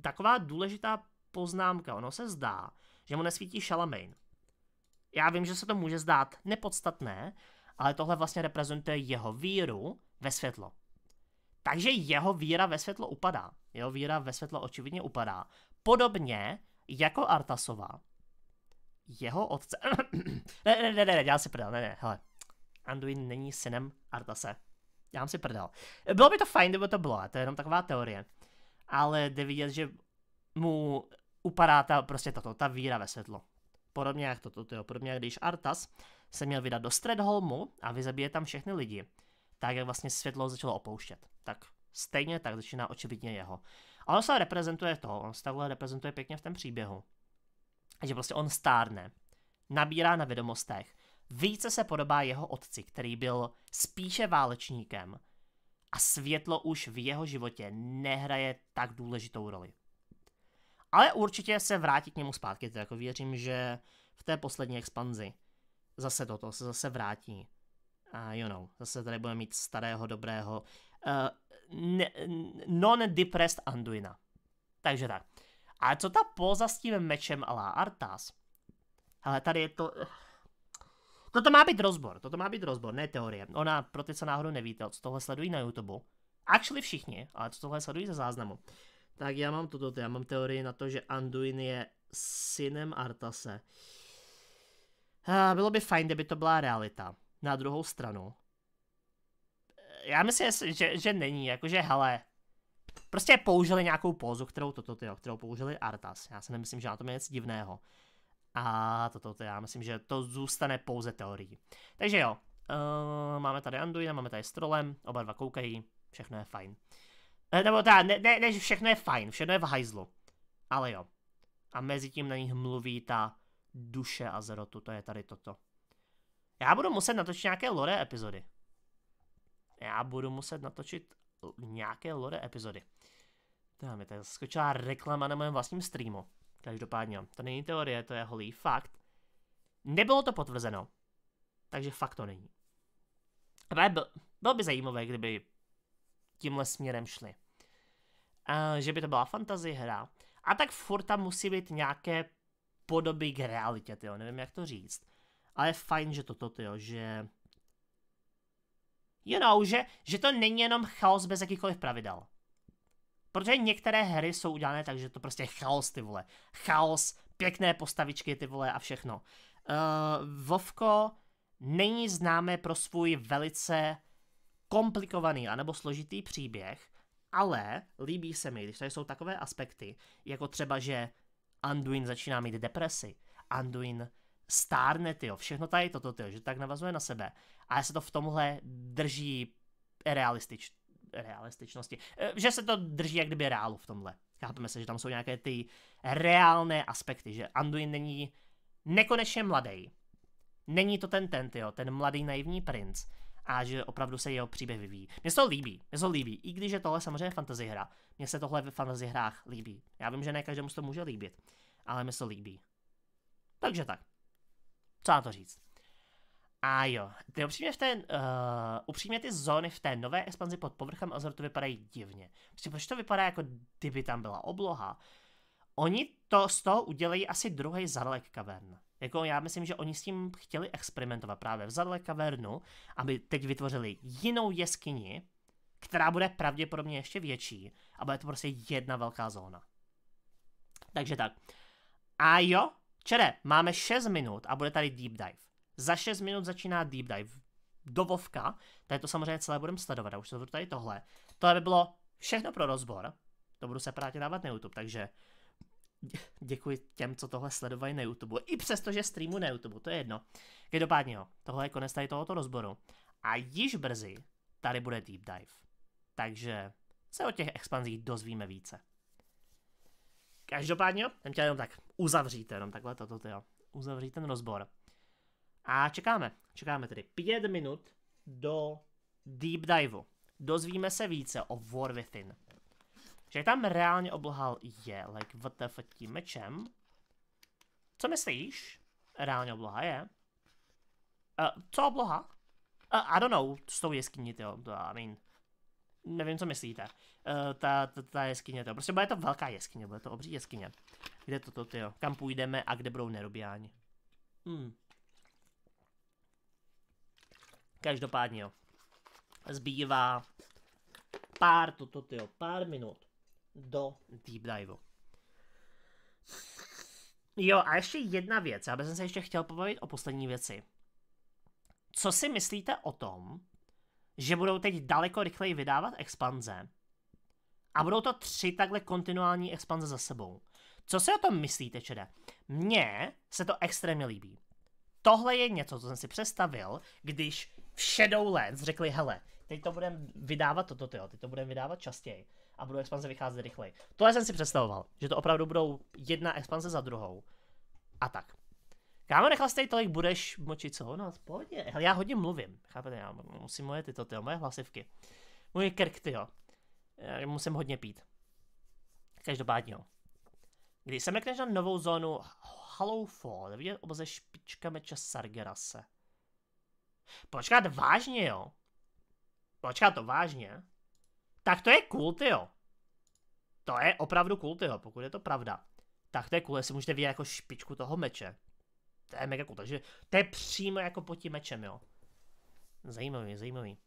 Taková důležitá poznámka. Ono se zdá, že mu nesvítí Charlemagne. Já vím, že se to může zdát nepodstatné, ale tohle vlastně reprezentuje jeho víru ve světlo. Takže jeho víra ve světlo upadá. Jeho víra ve světlo očividně upadá. Podobně jako Artasova. Jeho otce... ne, dělám si prdel, hele. Anduin není synem Artase. Dělám si prdel. Bylo by to fajn, kdyby to bylo, to je jenom taková teorie. Ale jde vidět, že mu upadá ta víra ve světlo. Podobně jak podobně jak když Artas se měl vydat do Stredholmu a vyzabije tam všechny lidi, tak jak vlastně světlo začalo opouštět. Tak stejně tak začíná očividně jeho. A on se reprezentuje pěkně v tom příběhu. že prostě on stárne, nabírá na vědomostech, více se podobá jeho otci, který byl spíše válečníkem a světlo už v jeho životě nehraje tak důležitou roli. Ale určitě se vrátí k němu zpátky, to jako věřím, že v té poslední expanzi zase toto se zase vrátí. A zase tady budeme mít starého, dobrého, non-depressed Anduina. Takže tak. Ale co ta póza s tím mečem a la Arthas? Ale tady je to... Toto má být rozbor, ne teorie. Ona, pro ty, co náhodou nevíte, co tohle sledují na YouTube, actually všichni, ale co tohle sledují ze záznamu, tak já mám teorii na to, že Anduin je synem Arthase. Bylo by fajn, kdyby to byla realita. Na druhou stranu. Já myslím, že není, jakože hele, prostě použili nějakou pózu, kterou použili Arthas. Já si nemyslím, že na tom je něco divného. A já myslím, že to zůstane pouze teorií. Takže jo, máme tady Anduina, máme tady s trolem, oba dva koukají, všechno je fajn. Nebo ne, že všechno je fajn, všechno je v hajzlu. Ale jo. A mezi tím na nich mluví ta duše Azerotu, to je tady toto. Já budu muset natočit nějaké lore epizody. Tam mi tady skočila reklama na mém vlastním streamu. Každopádně, to není teorie, to je holý fakt. Nebylo to potvrzeno, takže fakt to není. Bylo by zajímavé, kdyby tímhle směrem šli. Že by to byla fantasy hra. A tak furt tam musí být nějaké podoby k realitě, nevím jak to říct. Ale je fajn, že že... že to není jenom chaos bez jakýchkoliv pravidel. Protože některé hry jsou udělané tak, že to prostě je chaos, ty vole. Chaos, pěkné postavičky, ty vole a všechno. Vovko není známé pro svůj velice komplikovaný anebo složitý příběh, ale líbí se mi, když tady jsou takové aspekty, jako třeba, že Anduin začíná mít depresi, Anduin stárne, všechno tady že tak navazuje na sebe. A se to v tomhle drží realističnosti. Že se to drží jak kdyby reálu v tomhle. Chápeme se, že tam jsou nějaké ty reálné aspekty, že Anduin není nekonečně mladý. Není to ten mladý naivní princ. A že opravdu se jeho příběh vyvíjí. Mně se to líbí. I když je tohle samozřejmě fantasy hra. Mně se tohle ve fantasy hrách líbí. Já vím, že ne každému se to může líbit. Ale mně se to líbí. Takže tak. Co na to říct? A jo, upřímně ty zóny v té nové expanzi pod povrchem Azerotu vypadají divně. Prostě proč to vypadá jako kdyby tam byla obloha? Oni to z toho udělají asi druhý zadlek kavern. Jako já myslím, že oni s tím chtěli experimentovat právě v zadlek kavernu, aby teď vytvořili jinou jeskyni, která bude pravděpodobně ještě větší a bude to prostě jedna velká zóna. Takže tak. A jo, čere, máme 6 minut a bude tady deep dive. Za 6 minut začíná deep dive do Vovka, tady to samozřejmě celé budeme sledovat, a už se tady tohle. Tohle by bylo všechno pro rozbor, to budu separátně dávat na YouTube, takže děkuji těm, co tohle sledovají na YouTube, i přesto, že streamu na YouTube, to je jedno. Každopádně jo, tohle je konec tady tohoto rozboru. A již brzy tady bude deep dive, takže se o těch expanzích dozvíme více. Každopádně jo, jsem chtěl jenom tak uzavřít, jenom takhle toto, jo, uzavřít ten rozbor. A čekáme tedy 5 minut do deep diveu. Dozvíme se více o War Within. Že tam reálně oblohal je, like WTF tím mečem. Co myslíš? Reálně obloha je. Co obloha? I don't know, s tou jeskyní, jo, I mean, nevím, co myslíte. Ta jeskyně, to prostě bude to velká jeskyně, bude to obří jeskyně. Kde to, jo, kam půjdeme a kde budou nerobiáni. Každopádně, jo. Zbývá pár minut do deep diveu. Jo, a ještě jedna věc, já bych se ještě chtěl pobavit o poslední věci. Co si myslíte o tom, že budou teď daleko rychleji vydávat expanze a budou to 3 takhle kontinuální expanze za sebou? Co si o tom myslíte, čede? Mně se to extrémně líbí. Tohle je něco, co jsem si představil, když v Shadowlands řekli, hele, teď to budeme vydávat teď to budeme vydávat častěji a budou expanze vycházet rychleji. Tohle jsem si představoval, že to opravdu budou jedna expanze za druhou. A tak. Kámo, nechal jsi tolik, budeš močit co? No, v pohodě. Hele, já hodně mluvím, chápete, já musím moje moje hlasivky. Můj krk, já musím hodně pít. Každopádně, jo. Když se mrkneš na novou zónu Hallowfall, vidět oboze špička meče Sargerase. Počkat, vážně, jo? Počkat, to vážně? Tak to je cool, tyjo. To je opravdu cool, tyjo, pokud je to pravda. Tak to je cool, jestli můžete vidět jako špičku toho meče. To je mega cool, takže to je přímo jako pod tím mečem, jo. Zajímavý.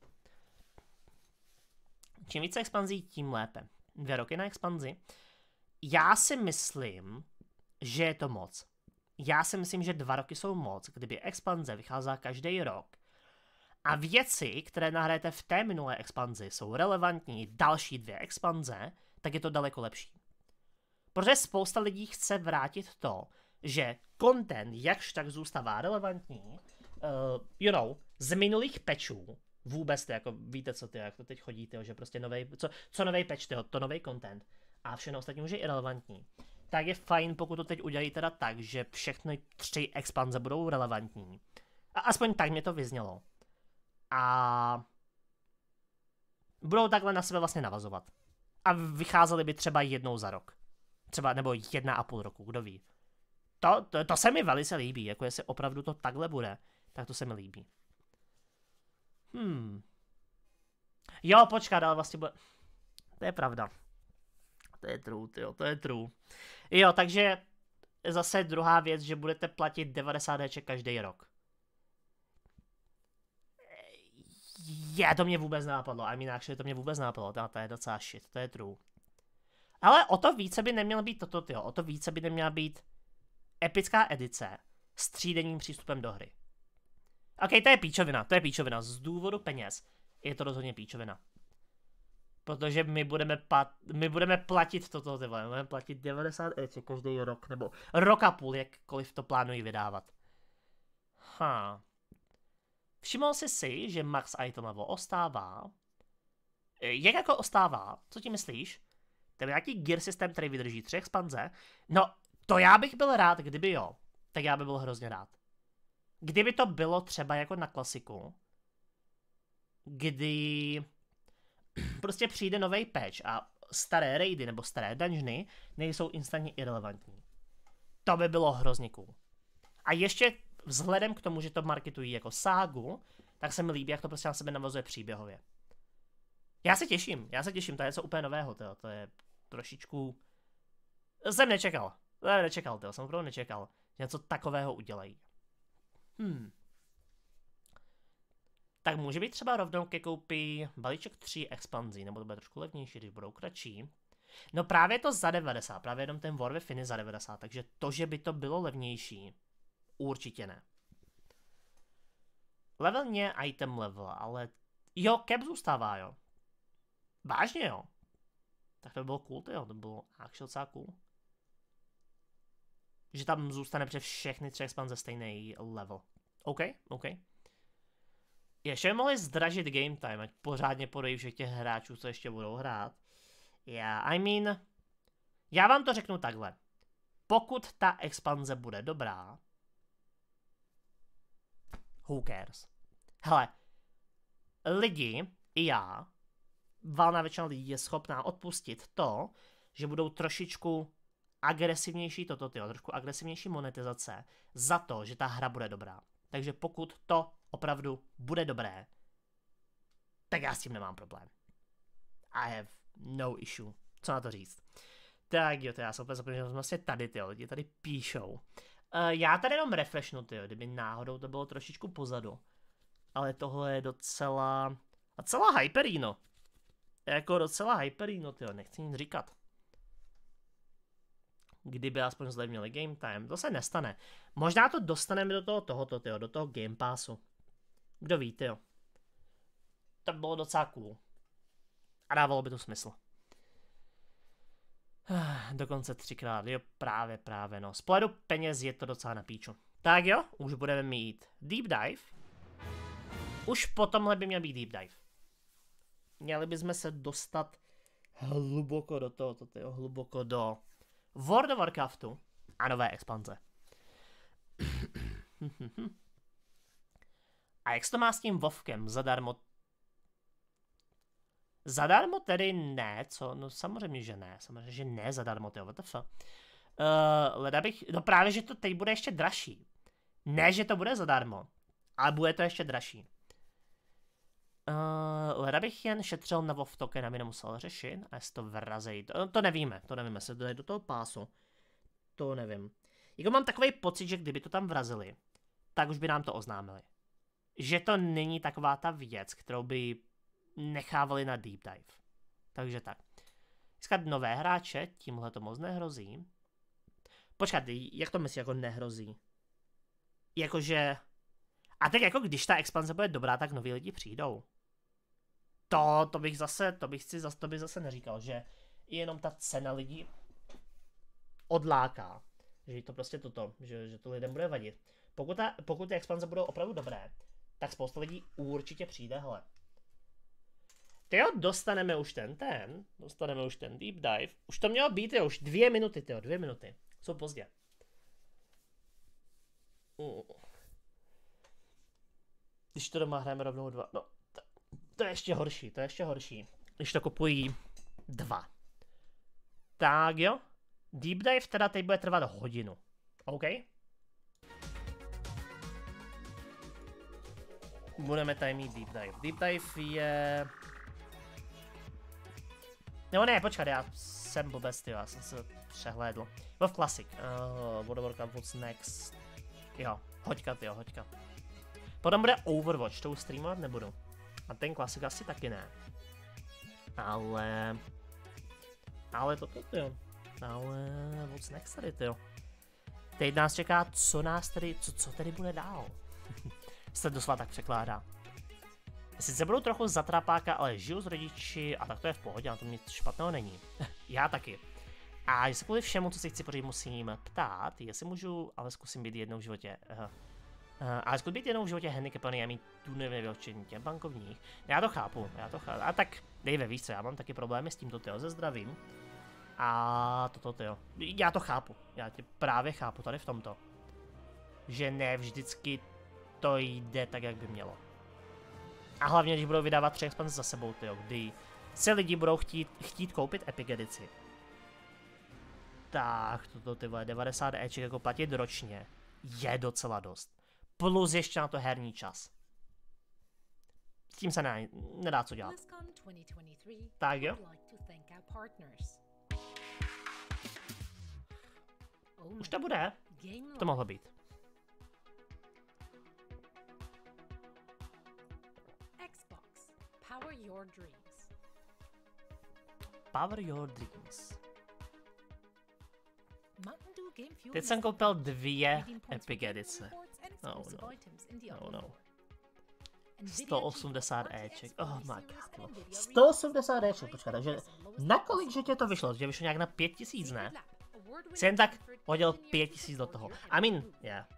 Čím více expanzí, tím lépe. 2 roky na expanzi. Já si myslím, že je to moc. Já si myslím, že 2 roky jsou moc, kdyby expanze vycházela každý rok. A věci, které nahrajete v té minulé expanzi, jsou relevantní další 2 expanze, tak je to daleko lepší. Protože spousta lidí chce vrátit to, že content jakž tak zůstává relevantní, z minulých patchů, vůbec to, jako víte co ty, jak to teď chodí, že prostě novej, co novej patch, to novej content a všechno ostatní už je irrelevantní. Tak je fajn, pokud to teď udělají teda tak, že všechny 3 expanze budou relevantní. A aspoň tak mě to vyznělo. A budou takhle na sebe vlastně navazovat. A vycházely by třeba jednou za rok. Třeba nebo 1,5 roku, kdo ví. To se mi velice líbí, jako jestli opravdu to takhle bude, tak to se mi líbí. Jo, počkat, ale vlastně bude... To je pravda. To je true, tyjo, to je true. Jo, takže zase druhá věc, že budete platit 90 Dček každý rok. To mě vůbec nenapadlo, to mě vůbec nenapadlo, to je docela shit, to je true. Ale o to více by nemělo být toto, o to více by neměla být epická edice s 3denním přístupem do hry. OK, to je píčovina, z důvodu peněz je to rozhodně píčovina. Protože my budeme platit toto, budeme platit 90 Eček každý rok, nebo rok a půl, jakkoliv to plánují vydávat. Všiml jsi si, že max item level ostává? Jak jako ostává? Co ti myslíš? To je nějaký gear systém, který vydrží 3 expanze? No, to já bych byl rád, kdyby jo. Tak já bych byl hrozně rád. Kdyby to bylo třeba jako na klasiku, kdy prostě přijde nový patch a staré raidy nebo staré dungeony nejsou instantně irrelevantní. To by bylo hrozně cool. A ještě vzhledem k tomu, že to marketují jako ságu, tak se mi líbí, jak to prostě na sebe navazuje příběhově. Já se těším, to je něco úplně nového, to je trošičku... Jsem nečekal, jsem opravdu nečekal, že něco takového udělají. Tak může být třeba rovnou ke koupi balíček 3 expanzí, nebo to bude trošku levnější, když budou kratší. No právě to za 90, právě jenom ten War Within za 90, takže to, že by to bylo levnější, určitě ne. Levelně item level, ale jo, cap zůstává, jo. Vážně, jo. Tak to by bylo cool, jo, to bylo actually docela cool. Že tam zůstane přes všechny 3 expanze stejný level. OK. Ještě mohli zdražit game time, ať pořádně podají všech těch hráčů, co ještě budou hrát. I mean, já vám to řeknu takhle. Pokud ta expanze bude dobrá, who cares? Hele, lidi, i já, valná většina lidí je schopná odpustit to, že budou trošičku agresivnější trošku agresivnější monetizace za to, že ta hra bude dobrá. Takže pokud to opravdu bude dobré, tak já s tím nemám problém. I have no issue. Co na to říct? Tak jo, to já jsem úplně zapomněl, že vlastně tady ty lidi tady píšou. Já tady jenom refreshnu, kdyby náhodou to bylo trošičku pozadu. Ale tohle je docela hyperino. Jako docela hyperino, nechci nic říkat. Kdyby aspoň zlevnili game time, to se nestane. Možná to dostaneme do tohoto, do toho Game Passu. Kdo ví, jo. To by bylo docela cool. A dávalo by to smysl. Dokonce 3krát, jo, právě, no. Z pohledu peněz je to docela na píču. Tak jo, už budeme mít Deep Dive. Už po tomhle by měl být Deep Dive. Měli bychom se dostat hluboko do tohoto, hluboko do World of Warcraftu a nové expanze. A jak to má s tím WoWkem? Zadarmo? Zadarmo tedy ne, co? No samozřejmě, že ne zadarmo, WTF. Leda bych, no právě, že to teď bude ještě dražší. Ne, že to bude zadarmo, ale bude to ještě dražší. Leda bych jen šetřil na WoW token, aby nemusel řešit, a jestli to vrazejí. To nevíme, jestli to jde do toho pásu. To nevím. Jako mám takový pocit, že kdyby to tam vrazili, tak už by nám to oznámili. Že to není taková ta věc, kterou by nechávali na deep dive. Takže tak. Získat nové hráče, tímhle to moc nehrozí. Počkat, jak to myslíš, jako nehrozí? Jakože... A tak jako když ta expanze bude dobrá, tak noví lidi přijdou. To bych zase neříkal, že jenom ta cena lidí odláká. Že to prostě že to lidem bude vadit. Pokud ty expanze budou opravdu dobré, tak spousta lidí určitě přijde, hele. Tyjo, dostaneme už ten deep dive. Už to mělo být, už 2 minuty, 2 minuty. Jsou pozdě. Když to doma hrajeme rovnou 2, no, to je ještě horší, když to kupují 2. Tak jo, deep dive teda teď bude trvat hodinu, OK? Budeme tady mít deep dive. Deep dive je... No ne, počkat, já jsem blbec, já jsem se přehlédl. WoW Classic, World of Warcraft, what's next? Jo, hoďka. Potom bude Overwatch, to už streamovat nebudu. A ten Classic asi taky ne. Ale toto, jo. Ale what's next tady, jo. Teď nás čeká, co tady bude dál. Se doslova tak překládá. Sice budou trochu zatrapáka, ale žiju s rodiči a tak to je v pohodě, na tom nic špatného není. Já taky. A jestli kvůli všemu, co si chci pořád musím ptát, jestli můžu, ale zkusím být jednou v životě. Ale zkus být jednou v životě handicapaný a mít tu nevyvělčení těm bankovních. Já to chápu. A tak, Dave, víš co, já mám taky problémy s tímto, se zdravím. A toto, já to chápu. Já tě právě chápu tady v tomto. Že ne vždycky to jde tak, jak by mělo. A hlavně, když budou vydávat 3 expanze za sebou, kdy se lidi budou chtít koupit Epic edici. Tak, toto 90 Eček jako platit ročně je docela dost. Plus ještě na to herní čas. S tím se nedá co dělat. Tak jo. Už to bude. To mohlo být. Power your dreams. Power your dreams. Teď jsem koupil 2 Epic edice. No. 180 Eček, oh my god. 180 Eček, počkat, takže na kolik že tě to vyšlo? Že vyšlo nějak na 5000, ne? Jsi jen tak hodil 5000 do toho. I mean,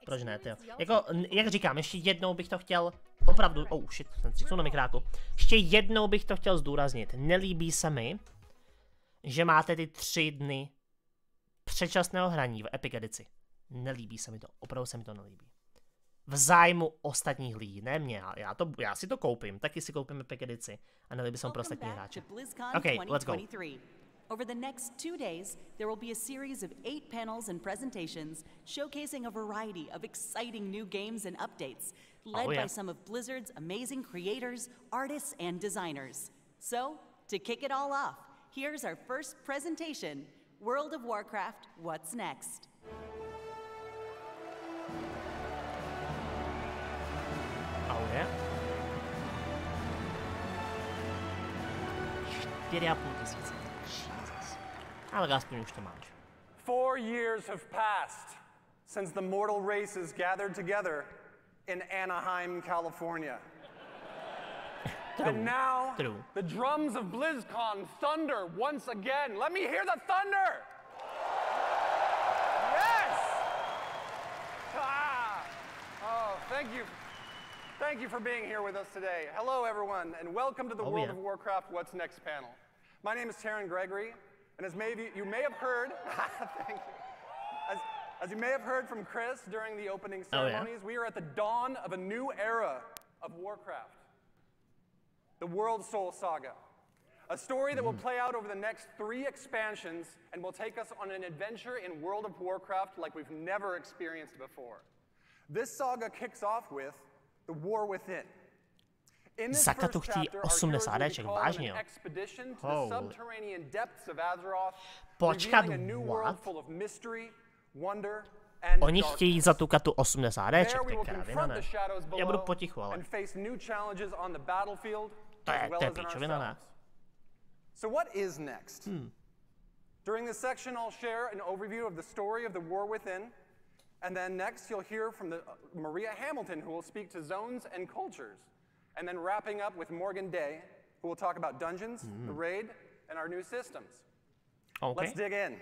proč ne, tyjo. Jako, jak říkám, ještě jednou bych to chtěl opravdu, oh shit, jsem stříknul na mikráku. Ještě jednou bych to chtěl zdůraznit. Nelíbí se mi, že máte ty 3 dny předčasného hraní v Epic edici. Nelíbí se mi to, opravdu se mi to nelíbí. V zájmu ostatních lidí, ne mě, já si to koupím, taky si koupím Epic edici a nelíbí se mi pro ostatní hráče. Okay, let's go. Over the next 2 days, there will be a series of 8 panels and presentations showcasing a variety of exciting new games and updates, led by some of Blizzard's amazing creators, artists, and designers. So, to kick it all off, here's our first presentation, World of Warcraft, What's Next? Oh yeah? 4,5 tisíce. Ale aspoň už to máš. 4 years have passed since the mortal races gathered together in Anaheim, California. And now, the drums of Blizzcon thunder once again. Let me hear the thunder! Yes! Ah! Oh, thank you. Thank you for being here with us today. Hello, everyone, and welcome to the World of Warcraft What's Next panel. My name is Taryn Gregory, and as you may have heard, thank you. As you may have heard from Chris during the opening ceremonies, we are at the dawn of a new era of Warcraft. The World Soul Saga. A story that will play out over the next 3 expansions and will take us on an adventure in World of Warcraft like we've never experienced before. This saga kicks off with the War Within. In this first chapter, our heroes will be called on an expedition to the subterranean depths of Azeroth, revealing a new world full of mystery, wonder, and Oni chtějí zatoukat tu 80 Eček, ty kravina, ne? Já budu potichu, ale. To je píčovina, ne? So what is next? During this section, I'll share an overview of the story of the War Within, and then next you'll hear from Maria Hamilton, who will speak to zones and cultures, and then wrapping up with Morgan Day, who will talk about dungeons, the raid, and our new systems. Okay. Let's dig in.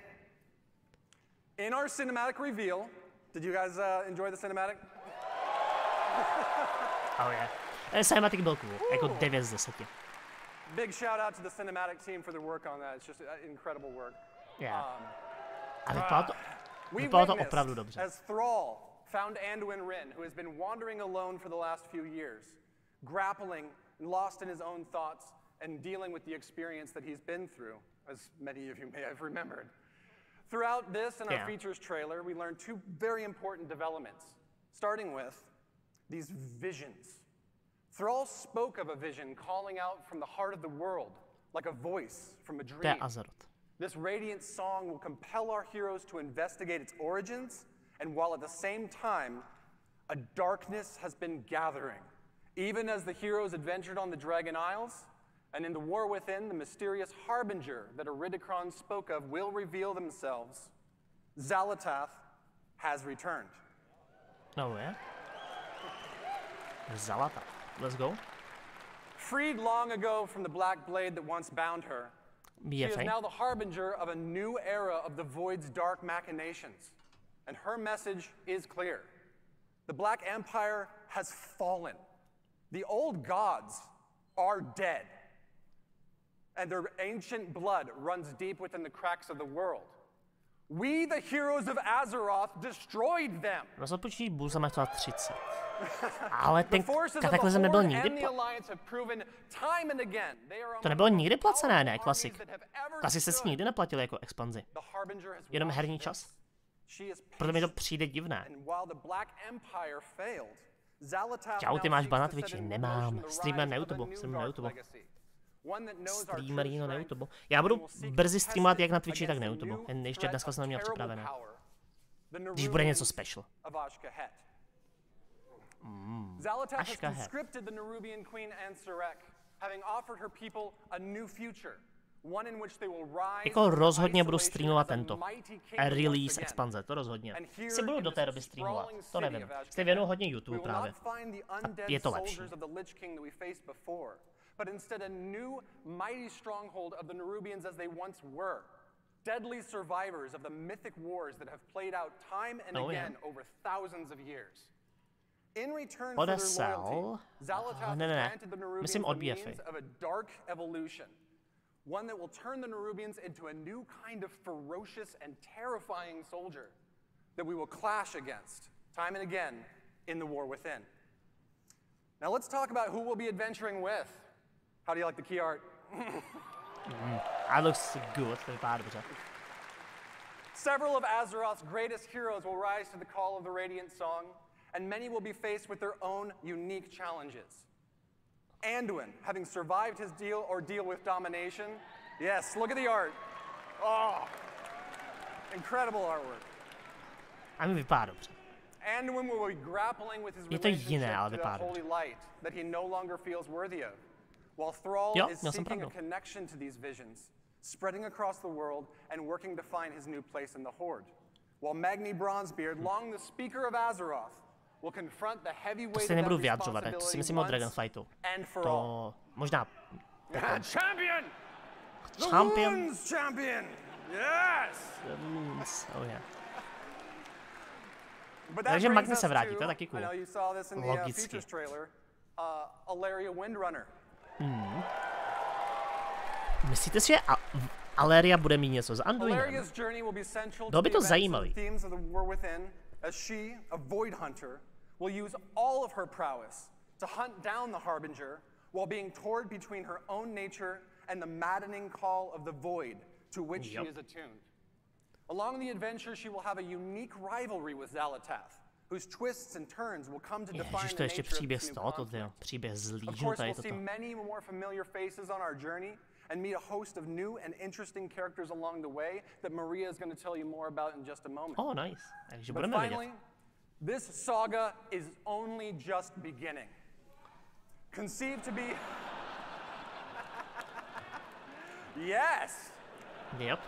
In our cinematic reveal, did you guys enjoy the cinematic? Oh yeah. Cinematic byl cool, jako 9 z 10. Big shout out to the cinematic team for their work on that. It's just incredible work. Yeah. A vypadalo to opravdu dobře. As Thrall found Anduin Wrynn, who has been wandering alone for the last few years, grappling and lost in his own thoughts and dealing with the experience that he's been through, as many of you may have remembered. Throughout this and our features trailer, we learned 2 very important developments, starting with these visions. Thrall spoke of a vision calling out from the heart of the world, like a voice from a dream. This radiant song will compel our heroes to investigate its origins, and while at the same time, a darkness has been gathering. Even as the heroes adventured on the Dragon Isles, and in the War Within, the mysterious harbinger that Iridikron spoke of will reveal themselves. Xal'atath has returned. Oh yeah? Xal'atath. Let's go. Freed long ago from the black blade that once bound her, she is now the harbinger of a new era of the Void's dark machinations. And her message is clear. The Black Empire has fallen. The old gods are dead. And their ancient blood runs deep within the cracks of the world. We, the heroes of Azeroth, destroyed them. Rozpočít Bulzama chtěla 30. Ale ten kataklizm nebyl nikdy To nebylo nikdy placené, ne, Klasik. Klasik se si nikdy neplatil jako expanzi. Jenom herní čas. Proto mi to přijde divné. Čau, ty máš ban na Twitchi? Nemám. Streamer na YouTube. Jsem na YouTube. Streamerino na YouTube. Já budu brzy streamovat jak na Twitchi, tak na YouTube. Jen ještě dneska jsem neměl připravené. Když bude něco special. Xal'atath has conscripted the Nerubian queen Ansarek, having offered her people a new future, Jako rozhodně budu streamovat tento release expanze, to rozhodně. Si budu do té doby streamovat, to nevím. Si věnuju hodně YouTube právě. A je to lepší. But instead a new, mighty stronghold of the Nerubians as they once were. Deadly survivors of the mythic wars that have played out time and again over thousands of years. In return for their loyalty, Xal'atath has granted the Nerubians the means of a dark evolution. One that will turn the Nerubians into a new kind of ferocious and terrifying soldier that we will clash against time and again in the war within. Now let's talk about who we'll be adventuring with. How do you like the key art? That looks good. Several of Azeroth's greatest heroes will rise to the call of the Radiant Song, and many will be faced with their own unique challenges. Anduin, having survived his ordeal with domination. Yes, look at the art. Oh, incredible artwork. Anduin will be grappling with his relationship to the holy light that he no longer feels worthy of. While Thrall is seeking a connection to these visions, spreading across the world and working to find his new place in the Horde. While Magni Bronzebeard, long the speaker of Azeroth, will confront the heavy weight of that responsibility once and for all. Možná. Champion! Champion? The Loons champion! Yes! The Loons, oh yeah. Takže Magni se vrátí, to je taky cool. Logicky. Alleria Windrunner. Myslíte si, že Alleria bude mít něco s Anduinem? Bylo by to zajímavý. As she, a void hunter, will use all of her prowess to hunt down the Harbinger while being torn between her own nature and the maddening call of the void to which she is attuned. Along the adventure, she will have a unique rivalry with Xal'atath, whose twists and turns will come to define the nature of this new conflict. Of course, we'll see many more familiar faces on our journey and meet a host of new and interesting characters along the way that Maria is going to tell you more about in just a moment. Oh, nice. But finally, this saga is only just beginning. Conceived to be... Yes! Yep.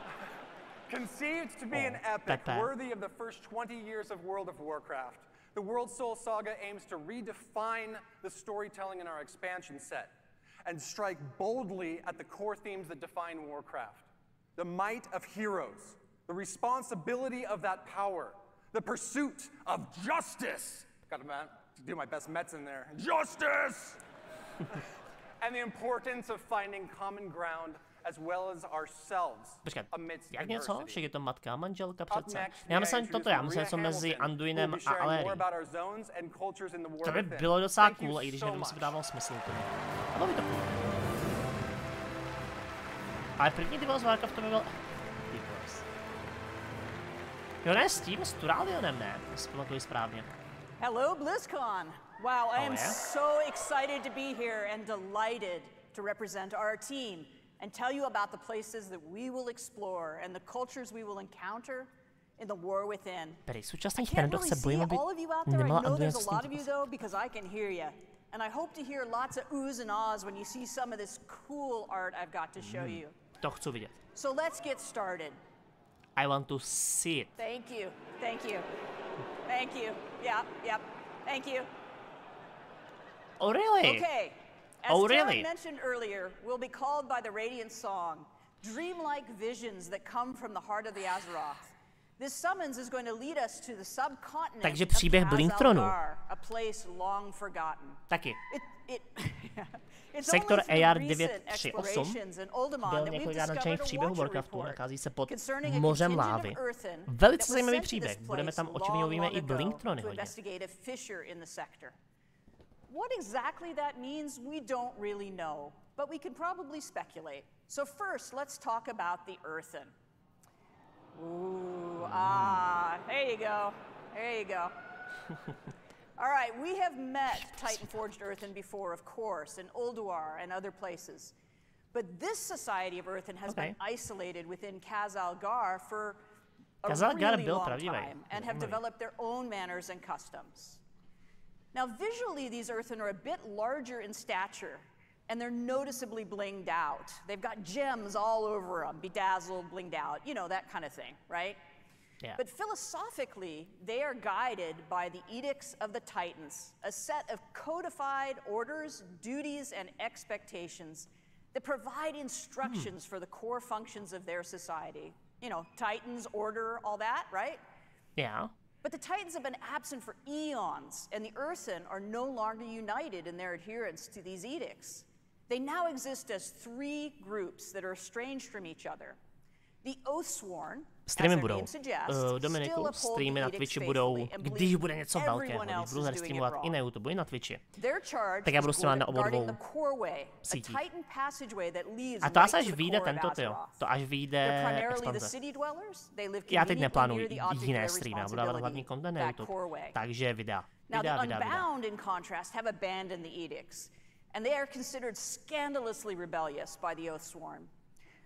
Conceived to be an epic worthy of the first 20 years of World of Warcraft, the World Soul Saga aims to redefine the storytelling in our expansion set and strike boldly at the core themes that define Warcraft. The might of heroes, the responsibility of that power, the pursuit of justice. Got to do my best Mets in there. Justice! And the importance of finding common ground as well as ourselves. Počkat, jak něco? Však je to matka a manželka přece. Já myslím toto, já myslím něco mezi Anduinem a Allerií. To by bylo docela cool, i když nevím, jestli by dával smysl tomu. A bylo by to cool. Ale první ty World of Warcraft to by byl... Jo, ne, s tím, s Turalionem, ne? Jestli pamatuji správně. Hello, Blizzcon! Wow, I am so excited to be here and delighted to represent our team and tell you about the places that we will explore and the cultures we will encounter in the war within. I can't really see all of you out there. I know there's a lot of you though because I can hear you. And I hope to hear lots of oohs and ahs when you see some of this cool art I've got to show you. To chci vidět. So let's get started. I want to see it. Thank you. Thank you. Thank you. Yep. Thank you. Oh, really? Okay. As Terry mentioned earlier, we'll be called by the Radiant Song, dreamlike visions that come from the heart of the Azeroth. This summons is going to lead us to the subcontinent Takže příběh Blinktronu. A place long forgotten. Taky. Sektor AR-938 byl několikrát nadšený v příběhu Warcraftu, nachází se pod mořem lávy. Velice zajímavý příběh, budeme tam očividně uvidíme i Blinktrony hodně. What exactly that means, we don't really know, but we can probably speculate. So first, let's talk about the earthen. Ooh, there you go. There you go. All right, we have met Titan-forged earthen before, of course, in Ulduar and other places. But this society of earthen has been isolated within Khazal-Gar for a really long time and have developed their own manners and customs. Now, visually, these earthen are a bit larger in stature, and they're noticeably blinged out. They've got gems all over them, bedazzled, blinged out, you know, that kind of thing, right? Yeah. But philosophically, they are guided by the Edicts of the Titans, a set of codified orders, duties, and expectations that provide instructions for the core functions of their society. You know, Titans, order, all that, right? Yeah. But the Titans have been absent for eons, and the Earthen are no longer united in their adherence to these edicts. They now exist as 3 groups that are estranged from each other. The Oathsworn, Streamy budou. Dominiku, streamy na Twitchi budou, když bude něco velkého, když budu tady streamovat i na YouTube, i na Twitchi, tak já budu streamovat na obou dvou sítích. A to asi až vyjde tento, to až vyjde expanze. Já teď neplánuji jiné streamy, já budu dávat hlavní content na YouTube, takže videa. Unbound, in contrast, have abandoned the edicts, and they are considered scandalously rebellious by the Oathsworn.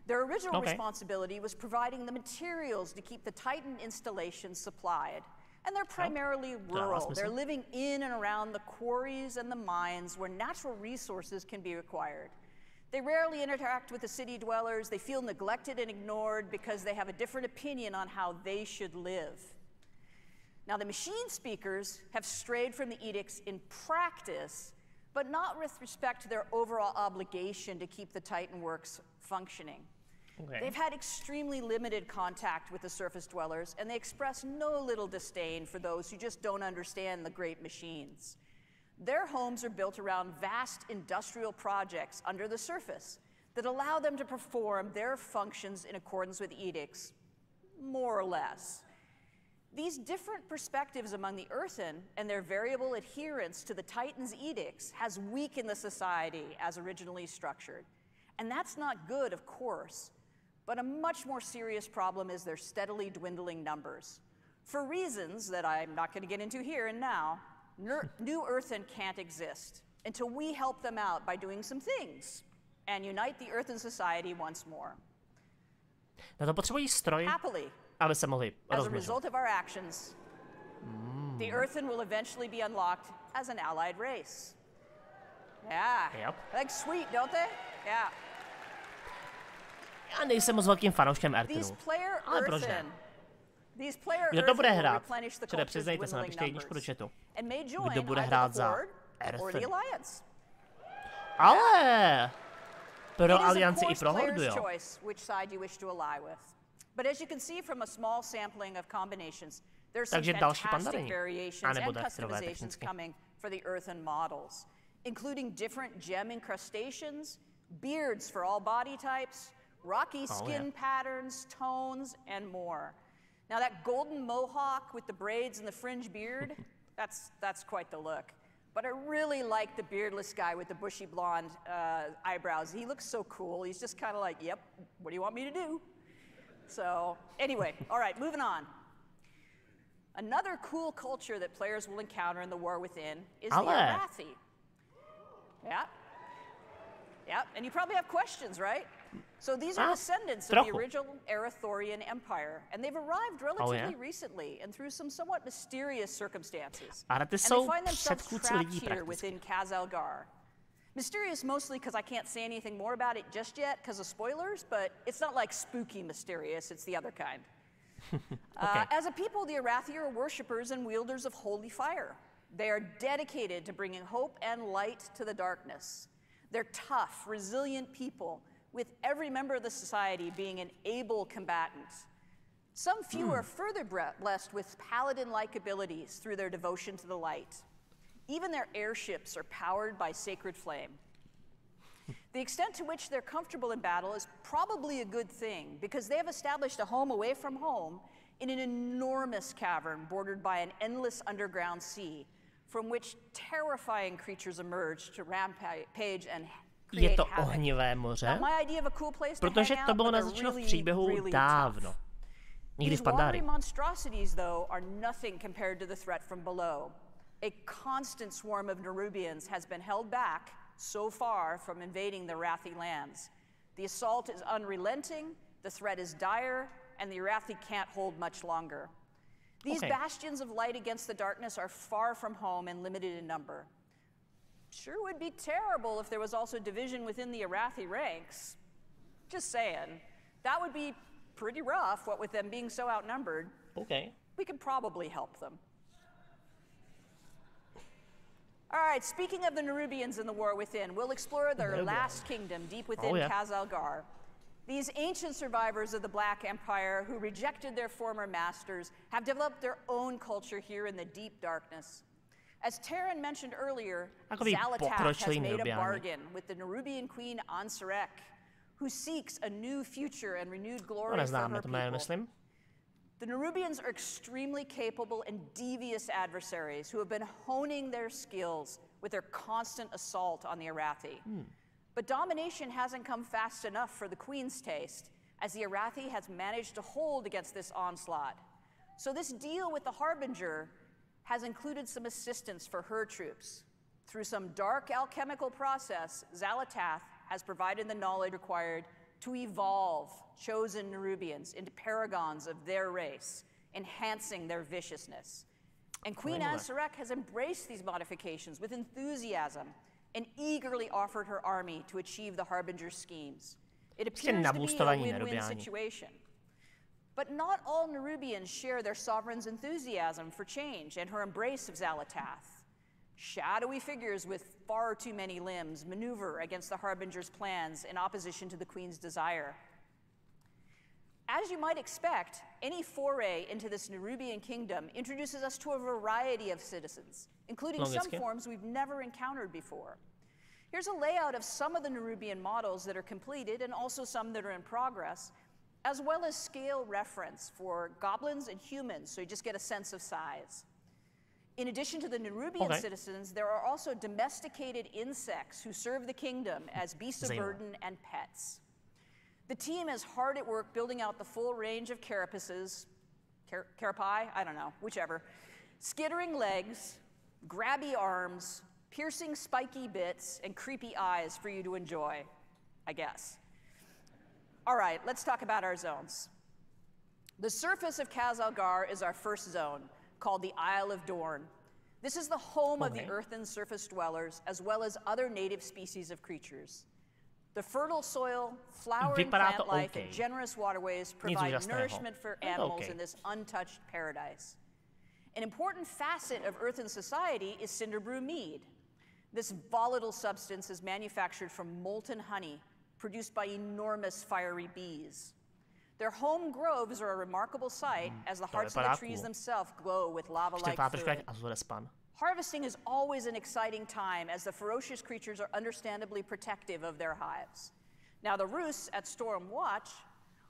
Their original responsibility was providing the materials to keep the Titan installations supplied. And they're primarily rural. They're living in and around the quarries and the mines where natural resources can be acquired. They rarely interact with the city dwellers. They feel neglected and ignored because they have a different opinion on how they should live. Now, the machine speakers have strayed from the edicts in practice, but not with respect to their overall obligation to keep the Titan works functioning. They've had extremely limited contact with the surface dwellers, and they express no little disdain for those who just don't understand the great machines. Their homes are built around vast industrial projects under the surface that allow them to perform their functions in accordance with edicts, more or less. These different perspectives among the Earthen and their variable adherence to the Titan's edicts has weakened the society as originally structured. And that's not good, of course. But a much more serious problem is their steadily dwindling numbers. For reasons that I'm not going to get into here and now, New Earthen can't exist until we help them out by doing some things and unite the Earthen society once more. Na to potřebují stroj, aby se mohli As a result of our actions, the Earthen will eventually be unlocked as an allied race. Yeah. Yep. Like sweet, don't they? Yeah. Já nejsem moc velkým fanouškem Earthenu, ale proč ne? Kdo to bude hrát? Čili přiznejte se, napište jedničku do chatu. Kdo bude hrát za Earthen? Ale pro alianci i pro Hordu, jo. Takže další pandarini. A nebo Dexterové technicky. Including different gem incrustations, beards for all body types, rocky skin patterns, tones, and more. Now that golden mohawk with the braids and the fringe beard, that's quite the look. But I really like the beardless guy with the bushy blonde eyebrows. He looks so cool. He's just kind of like, yep, what do you want me to do? So anyway, all right, moving on. Another cool culture that players will encounter in the War Within is the Arathi. Yeah. Yeah, and you probably have questions, right? So these are descendants of the original Arathorian Empire, and they've arrived relatively recently and through some somewhat mysterious circumstances. And they find themselves trapped here within Khaz-Algar. Mysterious mostly because I can't say anything more about it just yet because of spoilers, but it's not like spooky mysterious, it's the other kind. As a people, the Arathi are worshippers and wielders of holy fire. They are dedicated to bringing hope and light to the darkness. They're tough, resilient people, with every member of the society being an able combatant. Some few are further blessed with paladin-like abilities through their devotion to the light. Even their airships are powered by sacred flame. The extent to which they're comfortable in battle is probably a good thing, because they have established a home away from home in an enormous cavern bordered by an endless underground sea, from which terrifying creatures emerge to rampage and Je to ohnivé moře, protože to bylo naznačeno v příběhu dávno. Nikdy v Pandarii. Monstrosities, though, are nothing compared to the threat from below. A constant swarm of Nerubians has been held back so far from invading the Arathi lands. The assault is unrelenting, the threat is dire, and the Arathi can't hold much longer. These bastions of light against the darkness are far from home and limited in number. Sure would be terrible if there was also division within the Arathi ranks. Just saying. That would be pretty rough, what with them being so outnumbered. Okay. We could probably help them. All right, speaking of the Nerubians in the War Within, we'll explore their last kingdom deep within Khazalgar. These ancient survivors of the Black Empire who rejected their former masters have developed their own culture here in the deep darkness. As Terran mentioned earlier, Zalatath has made a bargain with the Nerubian queen Ansarek, who seeks a new future and renewed glory for her people. The Nerubians are extremely capable and devious adversaries who have been honing their skills with their constant assault on the Arathi. But domination hasn't come fast enough for the Queen's taste, as the Arathi has managed to hold against this onslaught. So this deal with the Harbinger has included some assistance for her troops. Through some dark alchemical process, Zalatath has provided the knowledge required to evolve chosen Nerubians into paragons of their race, enhancing their viciousness. And Queen Ansarek has embraced these modifications with enthusiasm and eagerly offered her army to achieve the Harbinger's schemes. It appears to be a win-win situation. But not all Nerubians share their sovereign's enthusiasm for change and her embrace of Zalatath. Shadowy figures with far too many limbs maneuver against the Harbinger's plans in opposition to the Queen's desire. As you might expect, any foray into this Nerubian kingdom introduces us to a variety of citizens, including some forms we've never encountered before. Here's a layout of some of the Nerubian models that are completed and also some that are in progress, as well as scale reference for goblins and humans, so you just get a sense of size. In addition to the Nerubian citizens, there are also domesticated insects who serve the kingdom as beasts of burden and pets. The team is hard at work building out the full range of carapaces, carapae, I don't know, whichever, skittering legs, grabby arms, piercing spiky bits, and creepy eyes for you to enjoy, I guess. All right, let's talk about our zones. The surface of Khazalgar is our first zone, called the Isle of Dorn. This is the home of the earthen surface dwellers, as well as other native species of creatures. The fertile soil, flowering plant life, and generous waterways provide nourishment for animals in this untouched paradise. An important facet of earthen society is Cinderbrew mead. This volatile substance is manufactured from molten honey, produced by enormous fiery bees. Their home groves are a remarkable sight, as the hearts of the trees themselves glow with lava-like fluid. Harvesting is always an exciting time, as the ferocious creatures are understandably protective of their hives. Now, the roosts at Storm Watch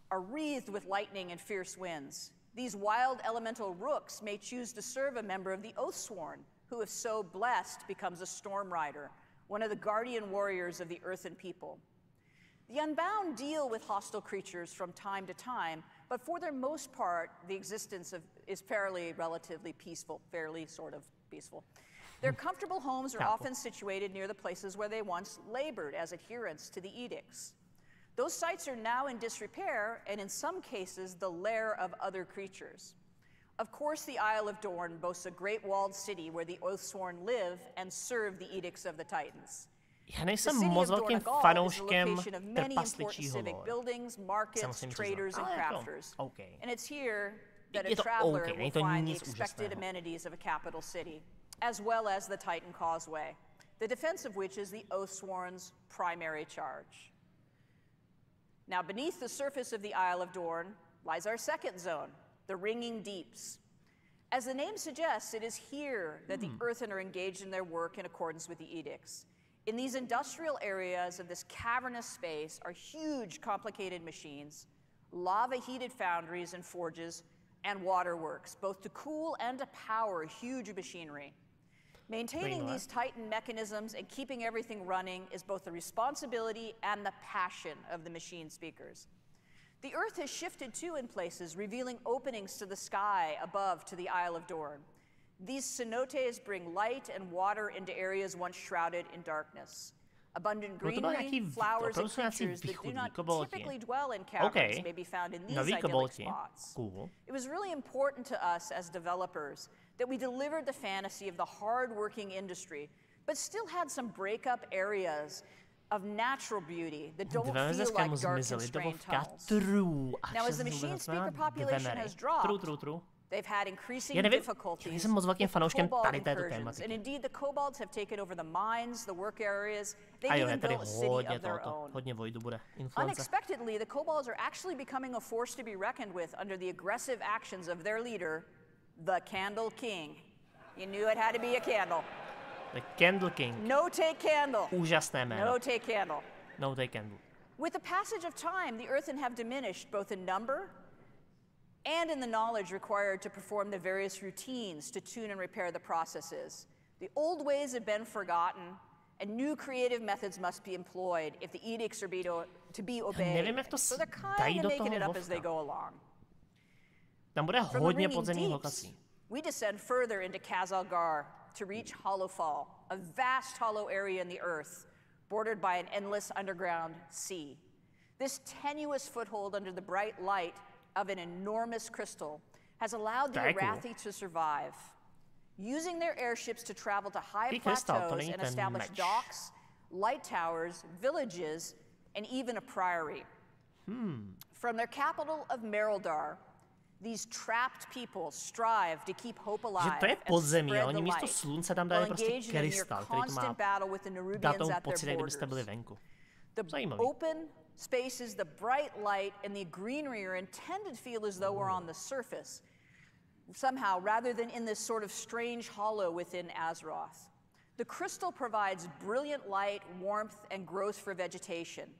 are wreathed with lightning and fierce winds. These wild elemental rooks may choose to serve a member of the Oathsworn, who, if so blessed, becomes a Storm Rider, one of the guardian warriors of the earthen people. The Unbound deal with hostile creatures from time to time, but for their most part, the existence is relatively peaceful, sort of peaceful. Their comfortable homes are often situated near the places where they once labored as adherents to the edicts. Those sites are now in disrepair, and in some cases, the lair of other creatures. Of course, the Isle of Dorn boasts a great walled city where the Oathsworn live and serve the edicts of the Titans. Já nejsem moc velkým fanouškem trpasličího lore. Buildings, markets, traders, and crafters. And it's here that a traveler will find the expected amenities of a capital city, as well as the Titan Causeway, the defense of which is the Oathsworn's primary charge. Now, beneath the surface of the Isle of Dorn lies our second zone, the Ringing Deeps. As the name suggests, it is here that the Earthen are engaged in their work in accordance with the edicts. In these industrial areas of this cavernous space are huge, complicated machines, lava-heated foundries and forges, and waterworks, both to cool and to power huge machinery. Maintaining these Titan mechanisms and keeping everything running is both the responsibility and the passion of the machine speakers. The Earth has shifted too in places, revealing openings to the sky above to the Isle of Dorn. These cenotes bring light and water into areas once shrouded in darkness. Abundant greenery, flowers, and creatures that do not typically dwell in caverns may be found in these idyllic spots. It was really important to us as developers that we delivered the fantasy of the hard-working industry but still had some break-up areas of natural beauty that don't feel like dark constrained tunnels. Now, as the machine speaker population has dropped, they've had increasing difficulties with cobalt incursions, and indeed the kobolds have taken over the mines, the work areas. They even built a city of their own. Unexpectedly, the kobolds are actually becoming a force to be reckoned with under the aggressive actions of their leader, the Candle King. You knew it had to be a candle. The Candle King. No take candle. Úžasné jméno. No take candle. No take candle. With the passage of time, the earthen have diminished both in number and in the knowledge required to perform the various routines to tune and repair the processes. The old ways have been forgotten, and new creative methods must be employed if the edicts are to be obeyed. So they're kind of making it up as they go along. Tam bude hodně podzemních lokací. We descend further into Khazalgar to reach Hollowfall, a vast hollow area in the earth, bordered by an endless underground sea. This tenuous foothold under the bright light of an enormous crystal has allowed the Arathi to survive, using their airships to travel to high plateaus and establish docks, light towers, villages, and even a priory. From their capital of Mereldar, these trapped people strive to keep hope alive and spread the light, while engaging in near constant battle with the Nerubians at their borders. The open spaces, the bright light, and the greenery are intended to feel as though we're on the surface, somehow, rather than in this sort of strange hollow within Azeroth. The crystal provides brilliant light, warmth, and growth for vegetation.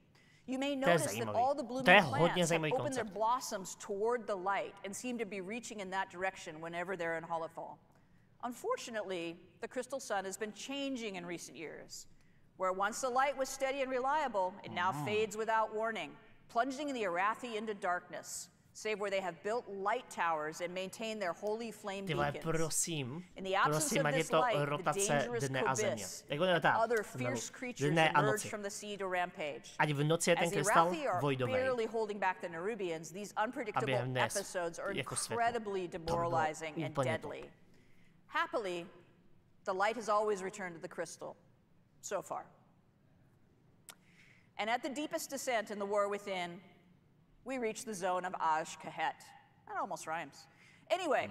You may notice that all the blooming plants have opened their blossoms toward the light and seem to be reaching in that direction whenever they're in Hollowfall. Unfortunately, the crystal sun has been changing in recent years. Where once the light was steady and reliable, it now fades without warning, plunging the Arathi into darkness, save where they have built light towers and maintain their holy flame beacons. In the absence of this light, the dangerous Kobis and other fierce creatures emerge from the sea to rampage. As the Arathi are barely holding back the Nerubians, these unpredictable episodes are incredibly demoralizing and deadly. Happily, the light has always returned to the crystal. So far. And at the deepest descent in the war within, we reach the zone of Azj-Kahet. That almost rhymes. Anyway,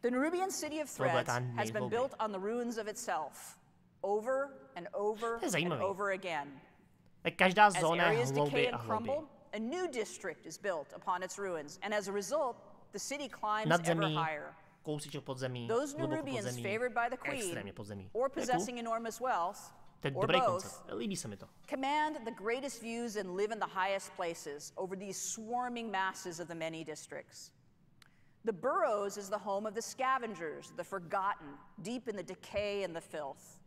the Nerubian city of Threads has been built on the ruins of itself, over and over and over again. As areas decay and crumble, a new district is built upon its ruins, and as a result, the city climbs ever higher. Those Nerubians favored by the queen, or possessing enormous wealth, or both, command the greatest views and live in the highest places over these swarming masses of the many districts. The Burrows is the home of the scavengers, the forgotten, deep in the decay and the filth.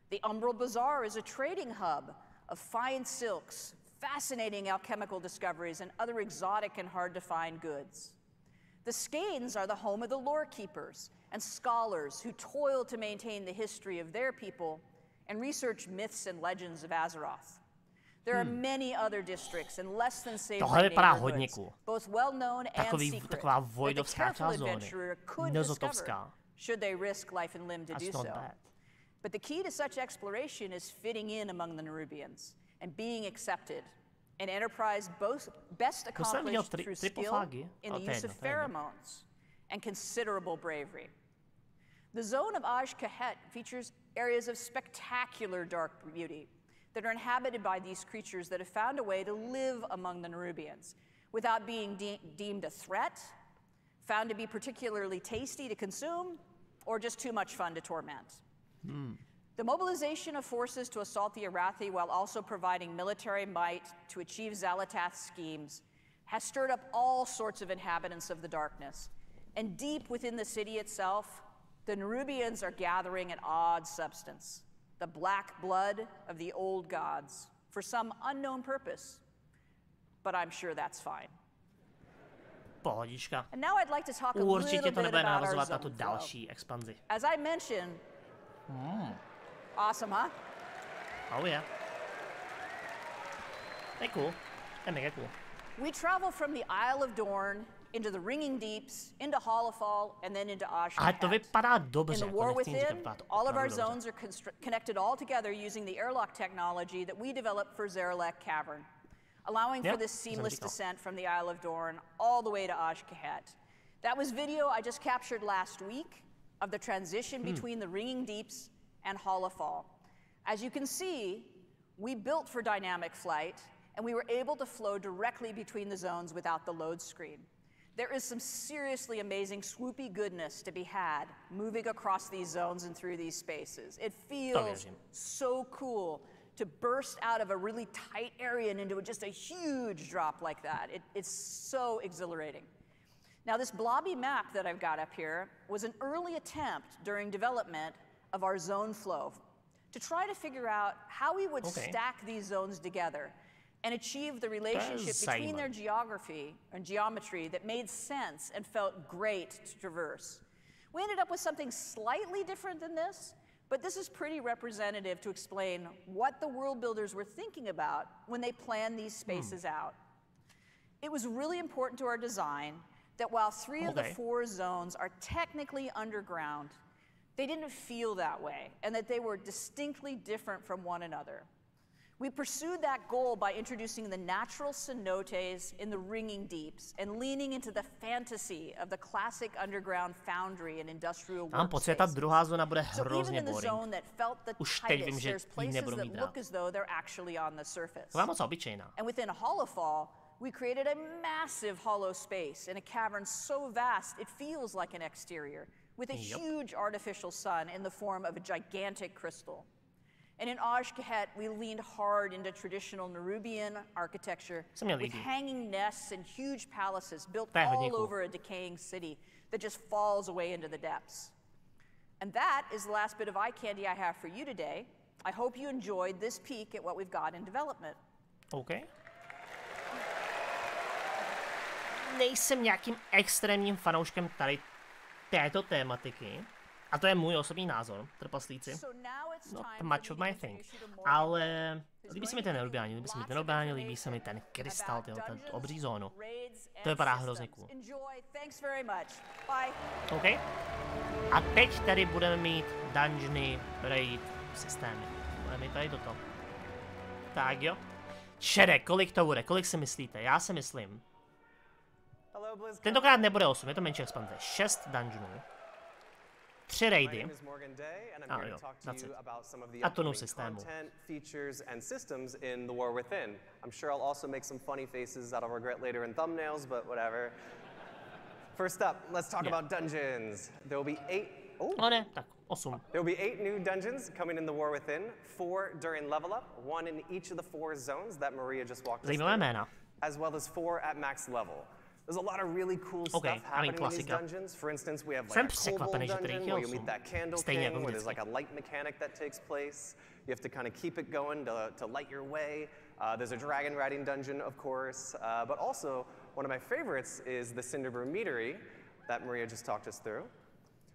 The Umbral Bazaar is a trading hub of fine silks, fascinating alchemical discoveries, and other exotic and hard-to-find goods. The Skanes are the home of the lore keepers and scholars who toil to maintain the history of their people and research myths and legends of Azeroth. There are many other districts and less than safe neighborhoods, both well-known and secret, that the careful adventurer could discover, should they risk life and limb to do so. But the key to such exploration is fitting in among the Nerubians and being accepted, an enterprise best accomplished through skill in the use of pheromones and considerable bravery. The zone of Azj-Kahet features areas of spectacular dark beauty that are inhabited by these creatures that have found a way to live among the Nerubians without being deemed a threat, found to be particularly tasty to consume, or just too much fun to torment. The mobilization of forces to assault the Arathi while also providing military might to achieve Xal'atath's schemes has stirred up all sorts of inhabitants of the darkness. And deep within the city itself, the Nerubians are gathering an odd substance, the black blood of the old gods, for some unknown purpose. But I'm sure that's fine. Pohodička. And now I'd like to talk a little bit about our zone flow. Další expanzi. As I mentioned, awesome, huh? Oh yeah. They're cool. They're mega cool. We travel from the Isle of Dorn into the Ringing Deeps, into Hollowfall, and then into Azj. Ale to vypadá dobře. In the War Within, all of our zones are connected all together using the airlock technology that we developed for Zarelek Cavern, allowing for this seamless descent from the Isle of Dorn all the way to Azj. That was video I just captured last week of the transition between the Ringing Deeps and Hollowfall. As you can see, we built for dynamic flight, and we were able to flow directly between the zones without the load screen. There is some seriously amazing swoopy goodness to be had moving across these zones and through these spaces. It feels so cool to burst out of a really tight area and into just a huge drop like that. It's so exhilarating. Now, this blobby map that I've got up here was an early attempt during development of our zone flow to try to figure out how we would stack these zones together and achieve the relationship between their geography and geometry that made sense and felt great to traverse. We ended up with something slightly different than this, but this is pretty representative to explain what the world builders were thinking about when they planned these spaces out. It was really important to our design that while 3 of the 4 zones are technically underground, they didn't feel that way, and that they were distinctly different from one another. We pursued that goal by introducing the natural cenotes in the Ringing Deeps and leaning into the fantasy of the classic underground foundry and industrial workspace. druhá zóna bude So even hrozně in the boring. zone that felt the Už teď vím, tightest, že there's ji places nebudu that mít rád. look as though they're actually on the surface. To je moc obyčejná. And within Hollowfall, we created a massive hollow space in a cavern so vast it feels like an exterior, with a huge artificial sun in the form of a gigantic crystal. And in Azj. We leaned hard into traditional Nerubian architecture with hanging nests and huge palaces built all over a decaying city that just falls away into the depths. And that is the last bit of eye candy I have for you today. I hope you enjoyed this peek at what we've got in development. OK. Nejsem nějakým extrémním fanouškem tady této tématiky. A to je můj osobní názor, trpaslíci. Not much of my thing. Ale líbí se mi ten Nerubiani, líbí se mi ten krystal, ten obří zónu. To vypadá hrozně cool. OK. A teď tady budeme mít dungeony, raid, systémy. Budeme mít tady toto. Tak jo. Čede, kolik to bude? Kolik si myslíte? Já si myslím. Tentokrát nebude 8, je to menší expanze. 6 dungeonů. 3 raidy. A jo, that's it. A tonu systému. Features and systems in the War Within. I'm sure I'll also make some funny faces that I'll regret later in thumbnails, but whatever. First up, let's talk about dungeons. There will be 8. Oh, ne, tak 8. There will be 8 new dungeons coming in the War Within, 4 during level up, 1 in each of the 4 zones that Maria just walked us through, as well as 4 at max level. There's a lot of really cool stuff happening in these dungeons. For instance, we have like a kobold dungeon where you meet that candle king, where there's like a light mechanic that takes place. You have to kind of keep it going to light your way. There's a dragon riding dungeon, of course. But also, one of my favorites is the Cinderbrew Meadery that Maria just talked us through.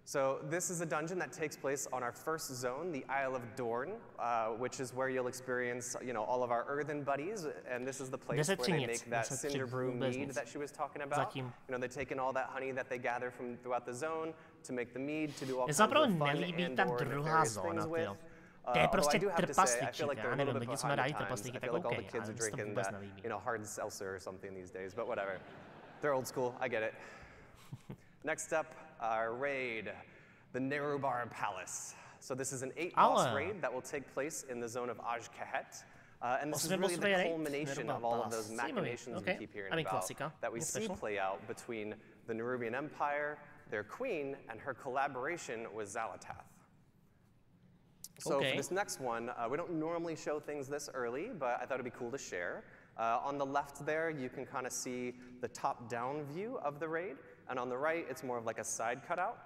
So this is a dungeon that takes place on our first zone, the Isle of Dorn, which is where you'll experience, all of our earthen buddies, and this is the place where they make that Cinderbrew mead that she was talking about. They take in all that honey that they gather from throughout the zone to make the mead, to do all kinds of fun and/or nefarious things with. To je prostě I trpaslíček, feel like já nevím, lidi jsme rádi trpaslíky, tak OK, ale kids are drinking that, hard seltzer or something these days, but whatever. They're old school, I get it. Next up, our raid, the Nerubar Palace. So this is an 8-boss raid that will take place in the zone of Azj. And this is really the culmination of all of those machinations we keep hearing about that we see play out between the Nerubian Empire, their queen, and her collaboration with Xal'atath. So for this next one, we don't normally show things this early, but I thought it'd be cool to share. On the left there, you can kind of see the top-down view of the raid. And on the right, it's more of like a side cutout.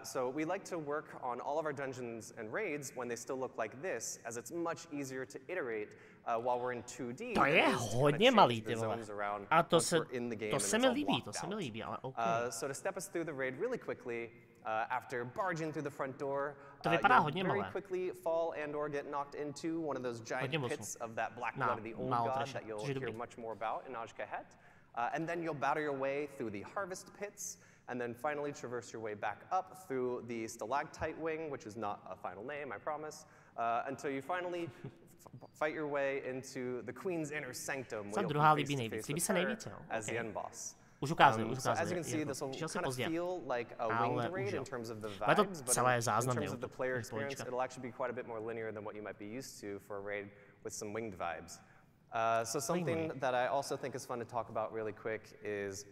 So we like to work on all of our dungeons and raids when they still look like this, as it's much easier to iterate while we're in 2D. To je hodně malý, ty vole. A to se mi líbí, ale OK. So to step us through the raid really quickly, after barging through the front door, you'll very quickly fall and/or get knocked into one of those giant pits of that black blood of the old god that you'll hear much more about in Azj. And then you'll battle your way through the harvest pits, and then finally traverse your way back up through the stalactite wing, which is not a final name, I promise, until you finally fight your way into the Queen's inner sanctum, where you'll be face to face with her as the end boss. Už ukázali, So as you can see, this will kind of feel like a winged raid in terms of the vibes, but in terms of the player experience, it'll actually be quite a bit more linear than what you might be used to for a raid with some winged vibes. So something that I also think is fun to talk about really quick is,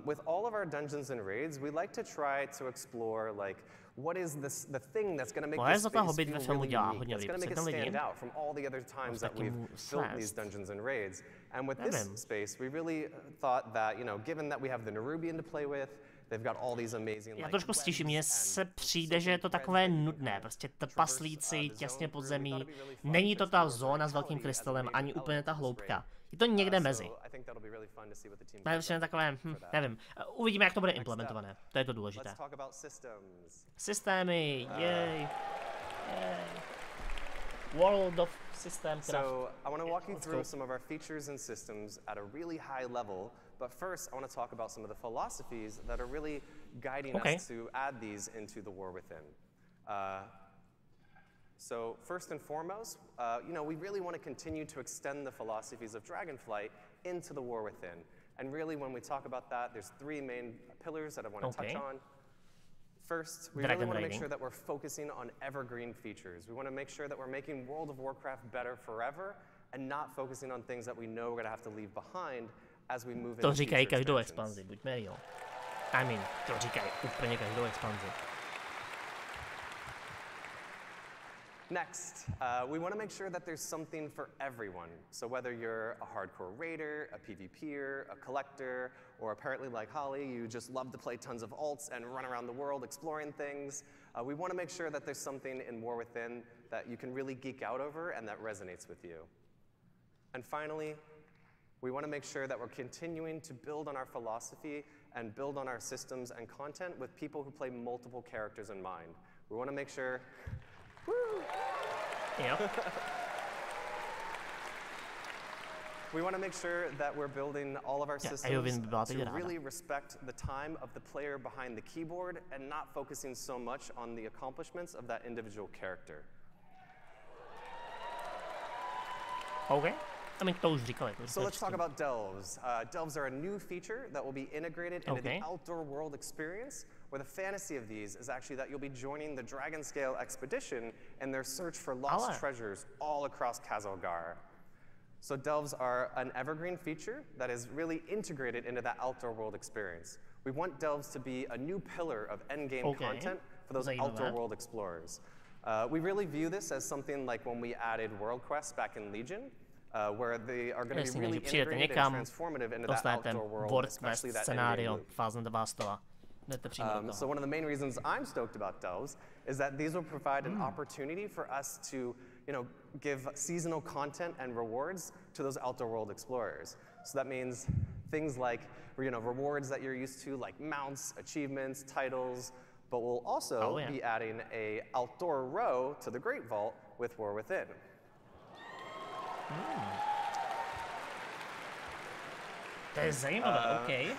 with all of our dungeons and raids, we like to try to explore, like, what is the thing that's going to make this space feel really unique, that's going to make it stand out from all the other times that we've built these dungeons and raids. And with this space, we really thought that, you know, given that we have the Nerubian to play with, they've got all these amazing, Já trošku stížím, mně se přijde, že je to takové nudné, prostě trpaslíci těsně pod zemí, není to ta zóna s velkým krystalem, ani úplně ta hloubka. Je to někde mezi. To je všechno takové, nevím. Uvidíme, jak to bude implementované, to je to důležité. Systémy, jej. World of System Craft. So I want to walk you through some of our features and systems at a really high level, but first I want to talk about some of the philosophies that are really guiding us to add these into the War Within. So first and foremost, you know, we really want to continue to extend the philosophies of Dragonflight into the War Within. And really, when we talk about that, there's three main pillars that I want to touch on. First, we really want to make sure that we're focusing on evergreen features. We want to make sure that we're making World of Warcraft better forever and not focusing on things that we know we're going to have to leave behind as we move into future expansions. I mean, to říkají úplně každou expanzi. Next, we want to make sure that there's something for everyone. So whether you're a hardcore raider, a PvPer, a collector, or apparently like Holly, you just love to play tons of alts and run around the world exploring things, we want to make sure that there's something in War Within that you can really geek out over and that resonates with you. And finally, we want to make sure that we're continuing to build on our philosophy and build on our systems and content with people who play multiple characters in mind. We want to make sure... Woo! Yep. We want to make sure that we're building all of our systems to really respect the time of the player behind the keyboard and not focusing so much on the accomplishments of that individual character. Okay. I mean, those říkali. So let's talk about delves. Delves are a new feature that will be integrated into the outdoor world experience, where the fantasy of these is actually that you'll be joining the Dragon Scale expedition in their search for lost treasures all across Khazalgar. So delves are an evergreen feature that is really integrated into that outdoor world experience. We want delves to be a new pillar of endgame content for those outdoor world explorers. We really view this as something like when we added world quests back in Legion, where they are going to be really integrated and transformative into that outdoor world, especially that endgame loop. So one of the main reasons I'm stoked about delves is that these will provide an opportunity for us to, you know, give seasonal content and rewards to those outdoor world explorers. So that means things like, you know, rewards that you're used to, like mounts, achievements, titles, but we'll also be adding a outdoor row to the Great Vault with War Within. To je zajímavé, okay.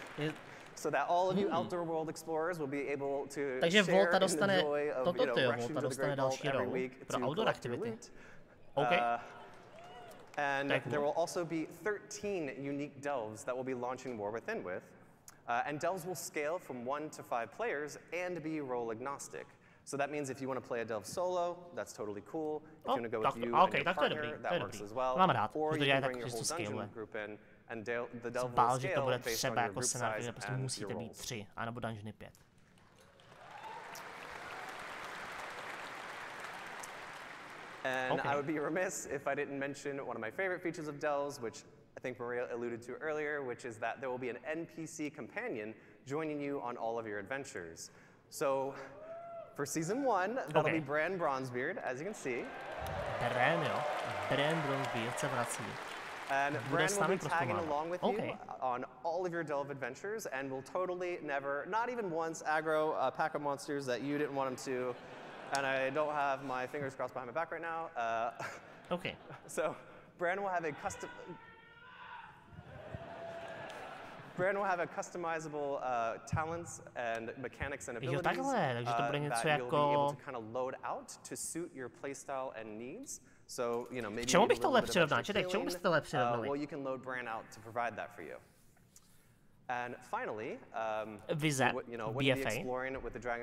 So that all of you outdoor world explorers will be able to share in the joy of, you know, rushing to the Great Vault every week to collect your loot. And there will also be 13 unique delves that we'll be launching War Within with. And delves will scale from 1 to 5 players and be role agnostic. So that means if you want to play a delve solo, that's totally cool. If you want to go with you and your partner, that works as well. Or you can bring your whole dungeon group in, and the delve will scale based on your group size and your roles. 3, anebo dungeony 5. And I would be remiss if I didn't mention one of my favorite features of delves, which I think Maria alluded to earlier, which is that there will be an NPC companion joining you on all of your adventures. So for Season 1, that'll be Bran Bronzebeard, as you can see. Bran Bronzebeard se vrací. And Bran will be tagging along with you on all of your delve adventures, and will totally never, not even once, aggro a pack of monsters that you didn't want him to. And I don't have my fingers crossed behind my back right now. So Bran will have a custom... Bran will have a customizable talents and mechanics and abilities takže to bude něco that you'll be jako... able to kind of load out to suit your playstyle and needs. So, you know, maybe K čemu bych tohle přirovnal? Četek, čemu byste tohle přirovnali? Well, you can load Bran out to provide that for you. And finally, vize BFA.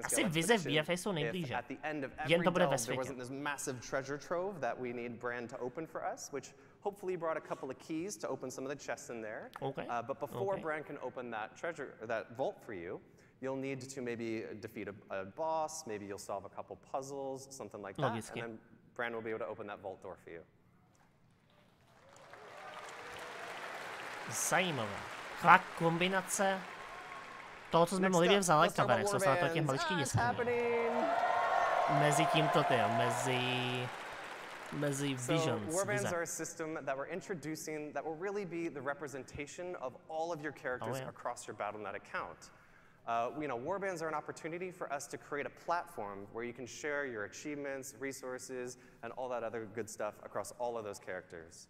Asi vize v BFA jsou nejblíže. Jen to bude ve světě. There wasn't this massive treasure trove that we need Bran to open for us, which hopefully brought a couple of keys to open some of the chests in there. Okay. But before Bran can open that vault for you, you'll need to maybe defeat a boss, maybe you'll solve a couple puzzles, something like that, and then Bran will be able to open that vault door for you. Zajímavé. Taková kombinace toho, co jsme mohli být v zále kaverech, jsou to těch maličkých disků. Mezi tímto mezi visions. So warbands are a system that we're introducing that will really be the representation of all of your characters across your Battle.net account. You know, warbands are an opportunity for us to create a platform where you can share your achievements, resources, and all that other good stuff across all of those characters.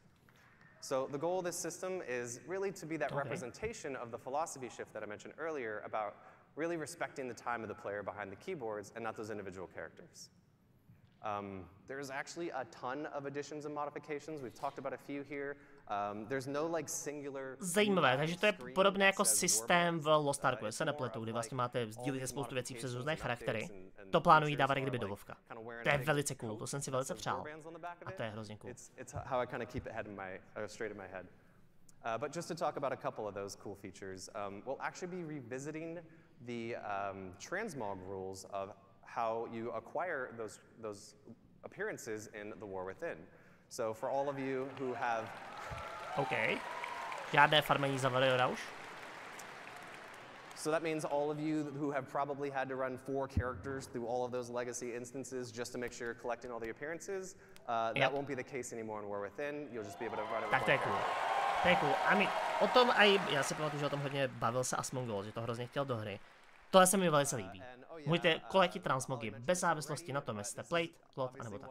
So the goal of this system is really to be that representation of the philosophy shift that I mentioned earlier about really respecting the time of the player behind the keyboards and not those individual characters. There's actually a ton of additions and modifications. We've talked about a few here. There's no like singular... Zajímavé, takže to je podobné jako systém v Lost Arku, se nepletu, kdy vlastně sdílíte spoustu věcí přes různé charaktery. To plánují dávat kdyby do WoWka. To je velice cool, to jsem si velice přál. A to je hrozně cool. It's how I kind of keep it straight in my head. But just to talk about a couple of those cool features, we'll actually be revisiting the transmog rules of how you acquire those appearances in the War Within. So for all of you who have... Okay. Žádné farmení za Warriora už? So that means all of you who have probably had to run 4 characters through all of those legacy instances just to make sure you're collecting all the appearances, that won't be the case anymore in War Within. You'll just be able to run it with tak to je cool. To je cool. I mean, o tom já si pamatuju, že o tom hodně bavil se Asmongold, že to hrozně chtěl do hry. Tohle se mi velice líbí. Můžete koletit transmogy bez závislosti na tom, jestli jste plate, plot, anebo tak.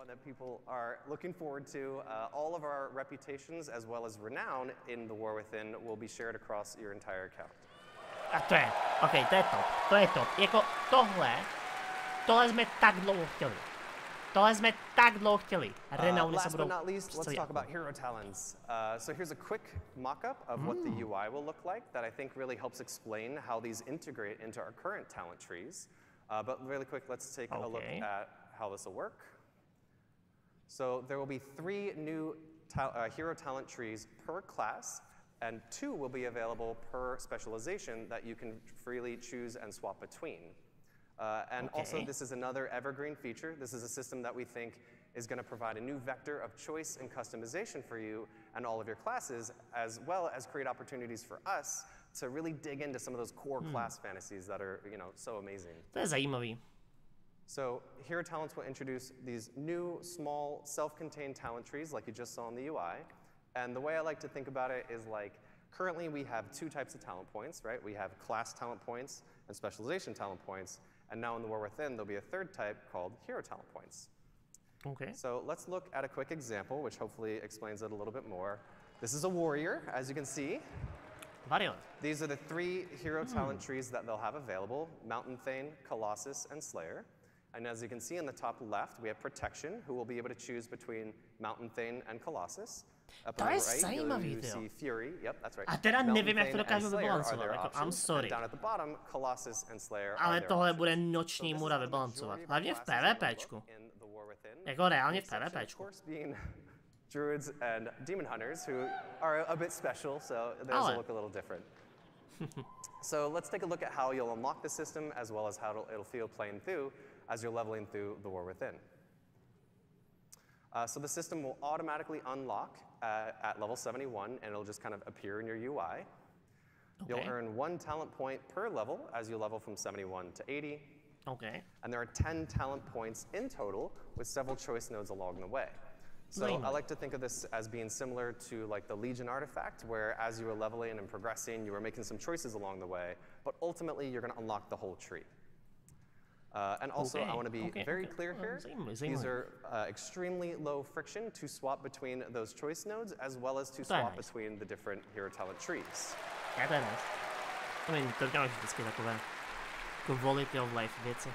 Looking forward to all of our reputations as well as renown in the War Within will be shared across your entire account. A to je, to je top. Jako tohle jsme tak dlouho chtěli. Last but not least, let's talk about hero talents. So here's a quick mock-up of what the UI will look like that I think really helps explain how these integrate into our current talent trees. But really quick, let's take a look at how this will work. So there will be 3 new hero talent trees per class, and 2 will be available per specialization that you can freely choose and swap between. And also, this is another evergreen feature. This is a system that we think is going to provide a new vector of choice and customization for you and all of your classes, as well as create opportunities for us to really dig into some of those core class fantasies that are, you know, so amazing. To je zajímavý. So hero talents will introduce these new, small, self-contained talent trees like you just saw in the UI. And the way I like to think about it is like, currently we have 2 types of talent points, right? We have class talent points and specialization talent points. And now in the War Within, there'll be a 3rd type called hero talent points. Okay. So let's look at a quick example, which hopefully explains it a little bit more. This is a warrior, as you can see. Warrior. These are the 3 hero talent trees that they'll have available: Mountain Thane, Colossus, and Slayer. And as you can see in the top left, we have Protection, who will be able to choose between Mountain Thane and Colossus. To je zajímavý, jo. Yep, that's right. A teda nevím, jak to dokážu vybalancovat, jako I'm sorry. Ale tohle bude noční můra vybalancovat, hlavně v PvPčku. Jako reálně v PvPčku. Druids and demon hunters who are a bit special, so theirs will look a little different. So let's take a look at how you'll unlock the system as well as how it'll feel playing through as you're leveling through the War Within. So the system will automatically unlock at level 71, and it'll just kind of appear in your UI. You'll earn 1 talent point per level as you level from 71 to 80. Okay. And there are 10 talent points in total with several choice nodes along the way. So I like to think of this as being similar to like the Legion artifact, where as you were leveling and progressing, you were making some choices along the way, but ultimately you're going to unlock the whole tree. And also, I want to be very clear here. These are extremely low friction to swap between those choice nodes, as well as to swap between the different hero talent trees. To děláš vždycky takové quality of life věci.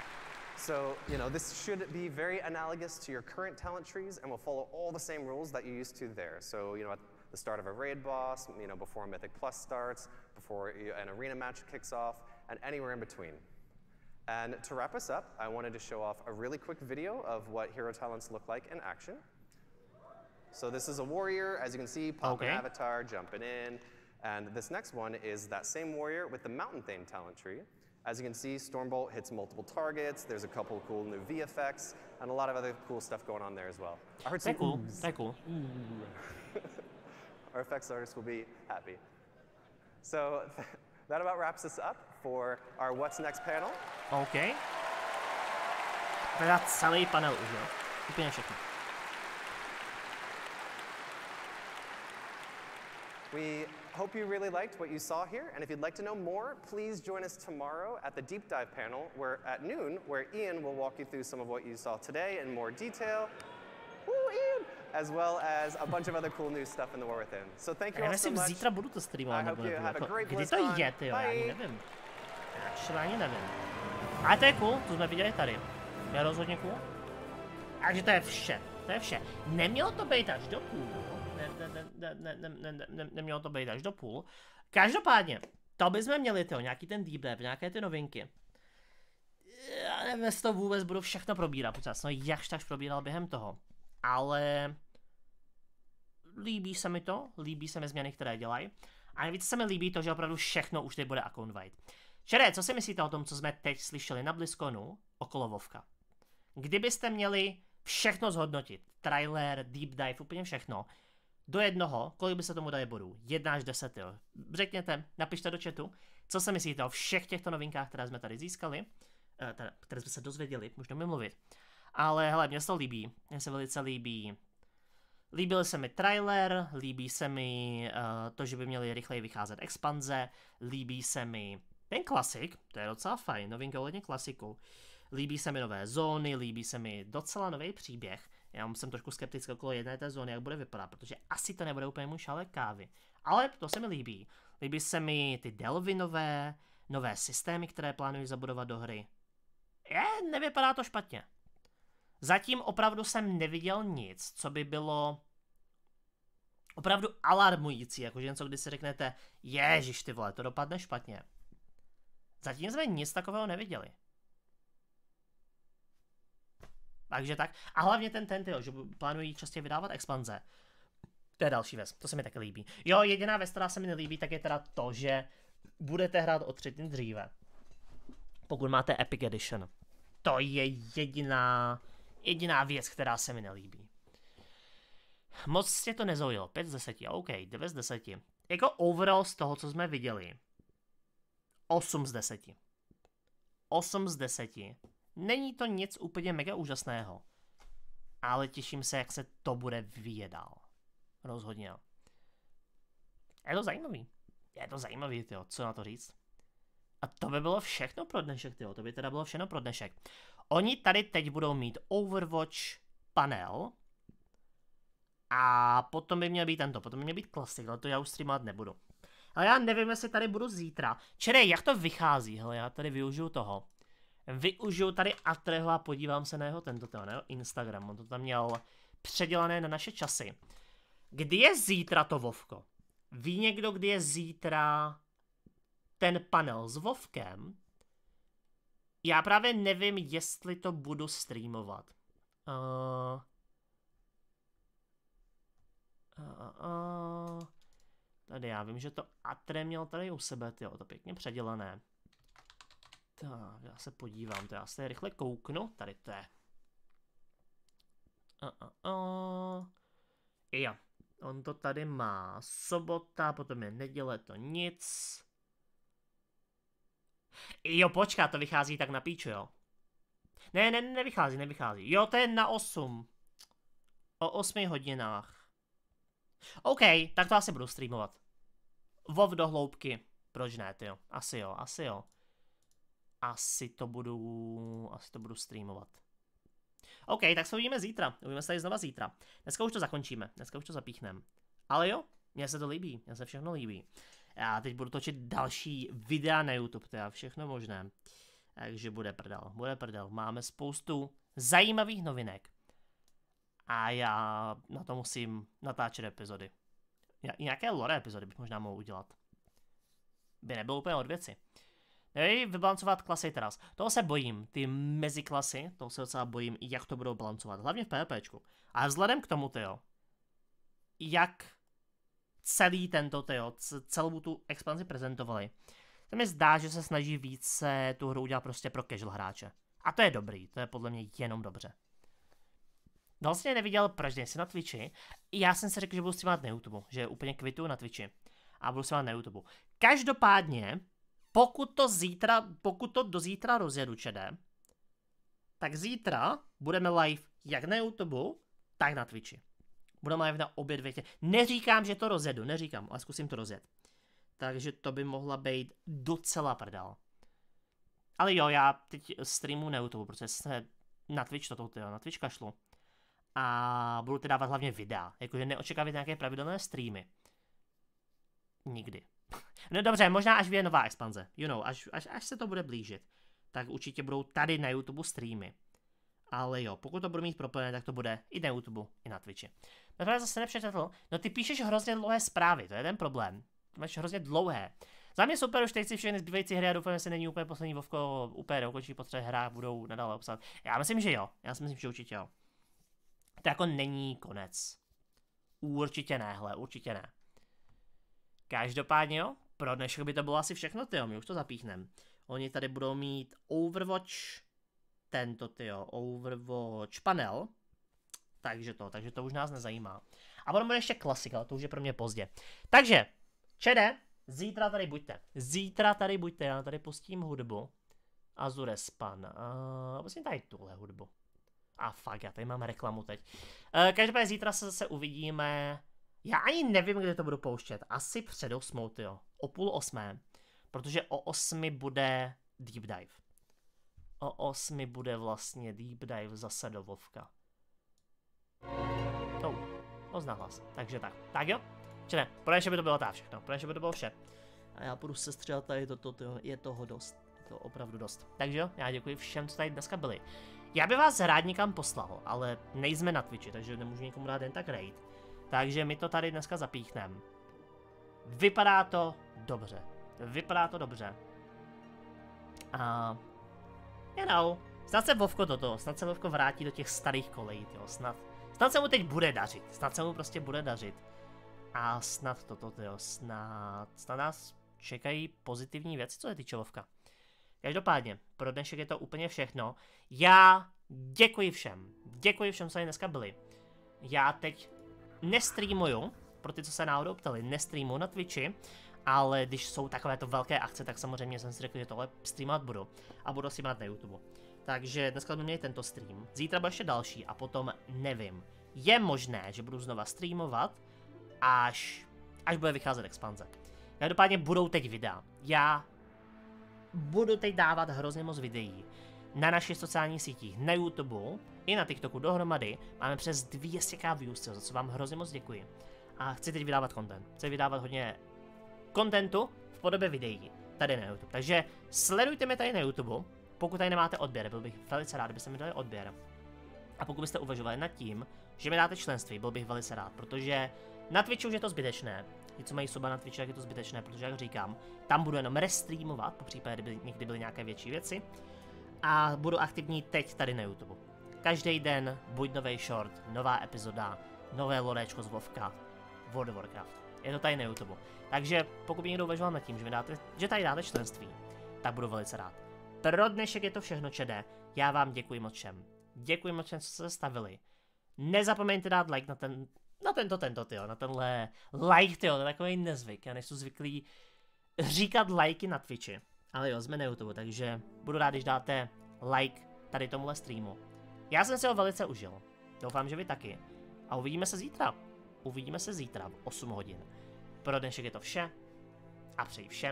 So, this should be very analogous to your current talent trees and will follow all the same rules that you used to there. So, at the start of a raid boss, before Mythic Plus starts, before an arena match kicks off, and anywhere in between. And to wrap us up, I wanted to show off a really quick video of what hero talents look like in action. So this is a warrior, as you can see, pop an avatar, jumping in. And this next one is that same warrior with the Mountain Thane talent tree. As you can see, Stormbolt hits multiple targets, there's a couple of cool new V effects, and a lot of other cool stuff going on there as well. I heard some oohs. Very cool. Our effects artists will be happy. So that about wraps us up for our What's Next panel. OK. Teda celý panel už, jo? Úplně všechno. We hope you really liked what you saw here, and if you'd like to know more, please join us tomorrow at the Deep Dive panel at noon, where Ian will walk you through some of what you saw today in more detail. Woo, Ian! As well as a bunch of other cool new stuff in the War Within. So thank you all so much. Zítra budu to streamovat, I hope you have a great Kdy to je, tyjo, já ani nevím. Já ani nevím. Ale to je cool, to jsme viděli tady. Je rozhodně cool. Takže to je vše, to je vše. Nemělo to být až do půl, nemělo to být až do půl. Každopádně, to bychom měli, tyjo, nějaký ten deep dive, nějaké ty novinky. Já nevím, jestli to vůbec budu všechno probírat, protože jsem jakž tak probíral během toho. Ale líbí se mi to, líbí se mi změny, které dělají. A nejvíc se mi líbí to, že opravdu všechno už teď bude account wide. Čere, co si myslíte o tom, co jsme teď slyšeli na Blizzconu okolo WoWka? Kdybyste měli všechno zhodnotit, trailer, deep dive, úplně všechno, do jednoho, kolik byste tomu dali bodů? 1 až 10, jo. Řekněte, napište do chatu, co si myslíte o všech těchto novinkách, které jsme tady získali, které jsme se dozvěděli, možná mi mluvit. Ale hele, mně se to líbí, mně se velice líbí. Líbil se mi trailer, líbí se mi to, že by měly rychleji vycházet expanze, líbí se mi ten klasik, to je docela fajn, novinka ohledně klasiku. Líbí se mi nové zóny, líbí se mi docela nový příběh. Já jsem trošku skeptický okolo jedné té zóny, jak bude vypadat, protože asi to nebude úplně můj šálek kávy. Ale to se mi líbí. Líbí se mi ty delvy nové systémy, které plánují zabudovat do hry. Nevypadá to špatně. Zatím opravdu jsem neviděl nic, co by bylo opravdu alarmující, jakože něco, kdy si řeknete, ježiš ty vole, to dopadne špatně. Zatím jsme nic takového neviděli. Takže tak. A hlavně ten že plánují častěji vydávat expanze. To je další věc, to se mi taky líbí. Jo, jediná věc, která se mi nelíbí, tak je teda to, že budete hrát o 3 dny dříve. Pokud máte Epic Edition. To je jediná věc, která se mi nelíbí. Moc se to nezaujalo. 5 z 10, OK, 9 z 10. Jako overall z toho, co jsme viděli. 8 z 10. 8 z 10. Není to nic úplně mega úžasného. Ale těším se, jak se to bude vyvíjet dál. Rozhodně. Je to zajímavý. Je to zajímavý, tyjo, co na to říct. A to by bylo všechno pro dnešek, tyjo. To by teda bylo všechno pro dnešek. Oni tady teď budou mít Overwatch panel. A potom by měl být tento, potom by měl být klasik, ale to já už streamovat nebudu. Ale já nevím, jestli tady budu zítra. Čere, jak to vychází? Hele, já tady využiju toho. Využiju tady Atreho a podívám se na jeho na jeho Instagram. On to tam měl předělané na naše časy. Kdy je zítra to Vovko? Ví někdo, kdy je zítra ten panel s Vovkem? Já právě nevím, jestli to budu streamovat. Tady já vím, že to Atre měl tady u sebe, tyjo, to pěkně předělané. Tak, já se podívám, to já se rychle kouknu, tady to je. Jo, on to tady má sobota, potom je neděle, to nic. Jo, počká, to vychází tak na píču, jo. Nevychází. Jo, to je na 8. O 8 hodinách. OK, tak to asi budu streamovat. WoW do hloubky. Proč ne, tyjo? Asi jo. Asi to budu streamovat. OK, tak se uvidíme zítra. Uvidíme se tady znova zítra. Dneska už to zakončíme. Dneska už to zapíchneme. Ale jo, mně se to líbí. Mně se všechno líbí. Já teď budu točit další videa na YouTube, to je všechno možné. Takže bude prdel. Máme spoustu zajímavých novinek. A já na to musím natáčet epizody. I nějaké lore epizody bych možná mohl udělat. By nebylo úplně od věci. Nevím, vybalancovat klasy teraz. Toho se bojím, ty meziklasy, toho se docela bojím, jak to budou balancovat. Hlavně v PvPčku. A vzhledem k tomu, tyjo, jak celý tento, tyjo, celou tu expanzi prezentovali, to mi zdá, že se snaží více tu hru udělat prostě pro casual hráče. A to je dobrý, to je podle mě jenom dobře. Vlastně neviděl pražději si na Twitchi, já jsem si řekl, že budu streamovat na YouTube, že úplně kvituju na Twitchi a budu streamovat na YouTube. Každopádně, pokud to do zítra rozjedu, čede, tak zítra budeme live jak na YouTube, tak na Twitchi. Budeme live na obě dvě. Neříkám, že to rozjedu, ale zkusím to rozjet. Takže to by mohla být docela prdel. Ale jo, já teď streamu na YouTube, protože se na Twitch na Twitch kašlu. A budu teď dávat hlavně videa, jakože neočekávajte nějaké pravidelné streamy. Nikdy. No dobře, možná až vyjde nová expanze, až se to bude blížit, tak určitě budou tady na YouTube streamy. Ale jo, pokud to budu mít propojené, tak to bude i na YouTube, i na Twitchi. No zase nepřečetl, no ty píšeš hrozně dlouhé zprávy, to je ten problém. Ty máš hrozně dlouhé. Za mě super, už teď si všechny zbývající hry a doufám, že se není úplně poslední Vovko úplně dokončí, potřebuje hra budou nadále obsat. Já myslím, že jo, že určitě jo. To jako není konec. Určitě ne. Každopádně jo, pro dnešek by to bylo asi všechno, tyjo, my už to zapíchnem. Oni tady budou mít Overwatch, Overwatch panel, takže to už nás nezajímá. A potom bude ještě klasika, ale to už je pro mě pozdě. Takže, čede, zítra tady buďte, já tady pustím hudbu. Azurespan, pustím tady tuhle hudbu. A fuck, já tady mám reklamu teď. Každopádně zítra se zase uvidíme. Já ani nevím, kde to budu pouštět. Asi před 8, tyjo. O 7:30. Protože o 8 bude deep dive. O 8 bude vlastně deep dive zase do Vovka. To zná hlas. Takže tak. Tak jo? Či ne? Pro dnešek by to bylo tak všechno. Pro dnešek by to bylo vše. A já budu se střílet tady toto, je toho dost. Je to opravdu dost. Takže jo, já děkuji všem, co tady dneska byli. Já bych vás rád někam poslal, ale nejsme na Twitchi, takže nemůžu nikomu dát jen tak raid. Takže my to tady dneska zapíchneme. Vypadá to dobře. A snad se Vovko vrátí do těch starých kolejí, jo, snad se mu teď bude dařit, snad se mu prostě bude dařit. A snad snad nás čekají pozitivní věci, co se týče Vovka. Každopádně, pro dnešek je to úplně všechno. Já děkuji všem, co tady dneska byli. Já teď nestreamuju, pro ty, co se náhodou ptali, nestreamuju na Twitchi, ale když jsou takovéto velké akce, tak samozřejmě jsem si řekl, že tohle streamovat budu a budu streamovat na YouTube. Takže dneska jsme měli tento stream, zítra bude ještě další a potom nevím. Je možné, že budu znova streamovat, až bude vycházet expanze. Každopádně budou teď videa. Já budu teď dávat hrozně moc videí na našich sociálních sítích, na YouTube i na TikToku dohromady. Máme přes 200k views, za co vám hrozně moc děkuji. A chci teď vydávat content. Chci vydávat hodně contentu v podobě videí tady na YouTube. Takže sledujte mě tady na YouTube. Pokud tady nemáte odběr, byl bych velice rád, kdybyste mi dali odběr. A pokud byste uvažovali nad tím, že mi dáte členství, byl bych velice rád, protože na Twitchi už je to zbytečné. Ti, co mají suba na Twitchi, tak je to zbytečné, protože jak říkám, tam budu jenom restreamovat, po případě, kdyby někdy byly nějaké větší věci. A budu aktivní teď tady na YouTube. Každý den buď nový short, nová epizoda, nové lorečko z Vovka, World of Warcraft. Je to tady na YouTube. Takže pokud by někdo uvažoval nad tím, že tady dáte členství, tak budu velice rád. Pro dnešek je to všechno, čede. Já vám děkuji moc všem. Děkuji moc všem, co jste stavili. Nezapomeňte dát like na tenhle like, tyjo, to je takový nezvyk. Já nejsem zvyklý říkat lajky na Twitchi. Ale jo, jsme na YouTube, takže budu rád, když dáte like tady tomuhle streamu. Já jsem si ho velice užil. Doufám, že vy taky. A uvidíme se zítra. V 8 hodin. Pro dnešek je to vše. A přeji všem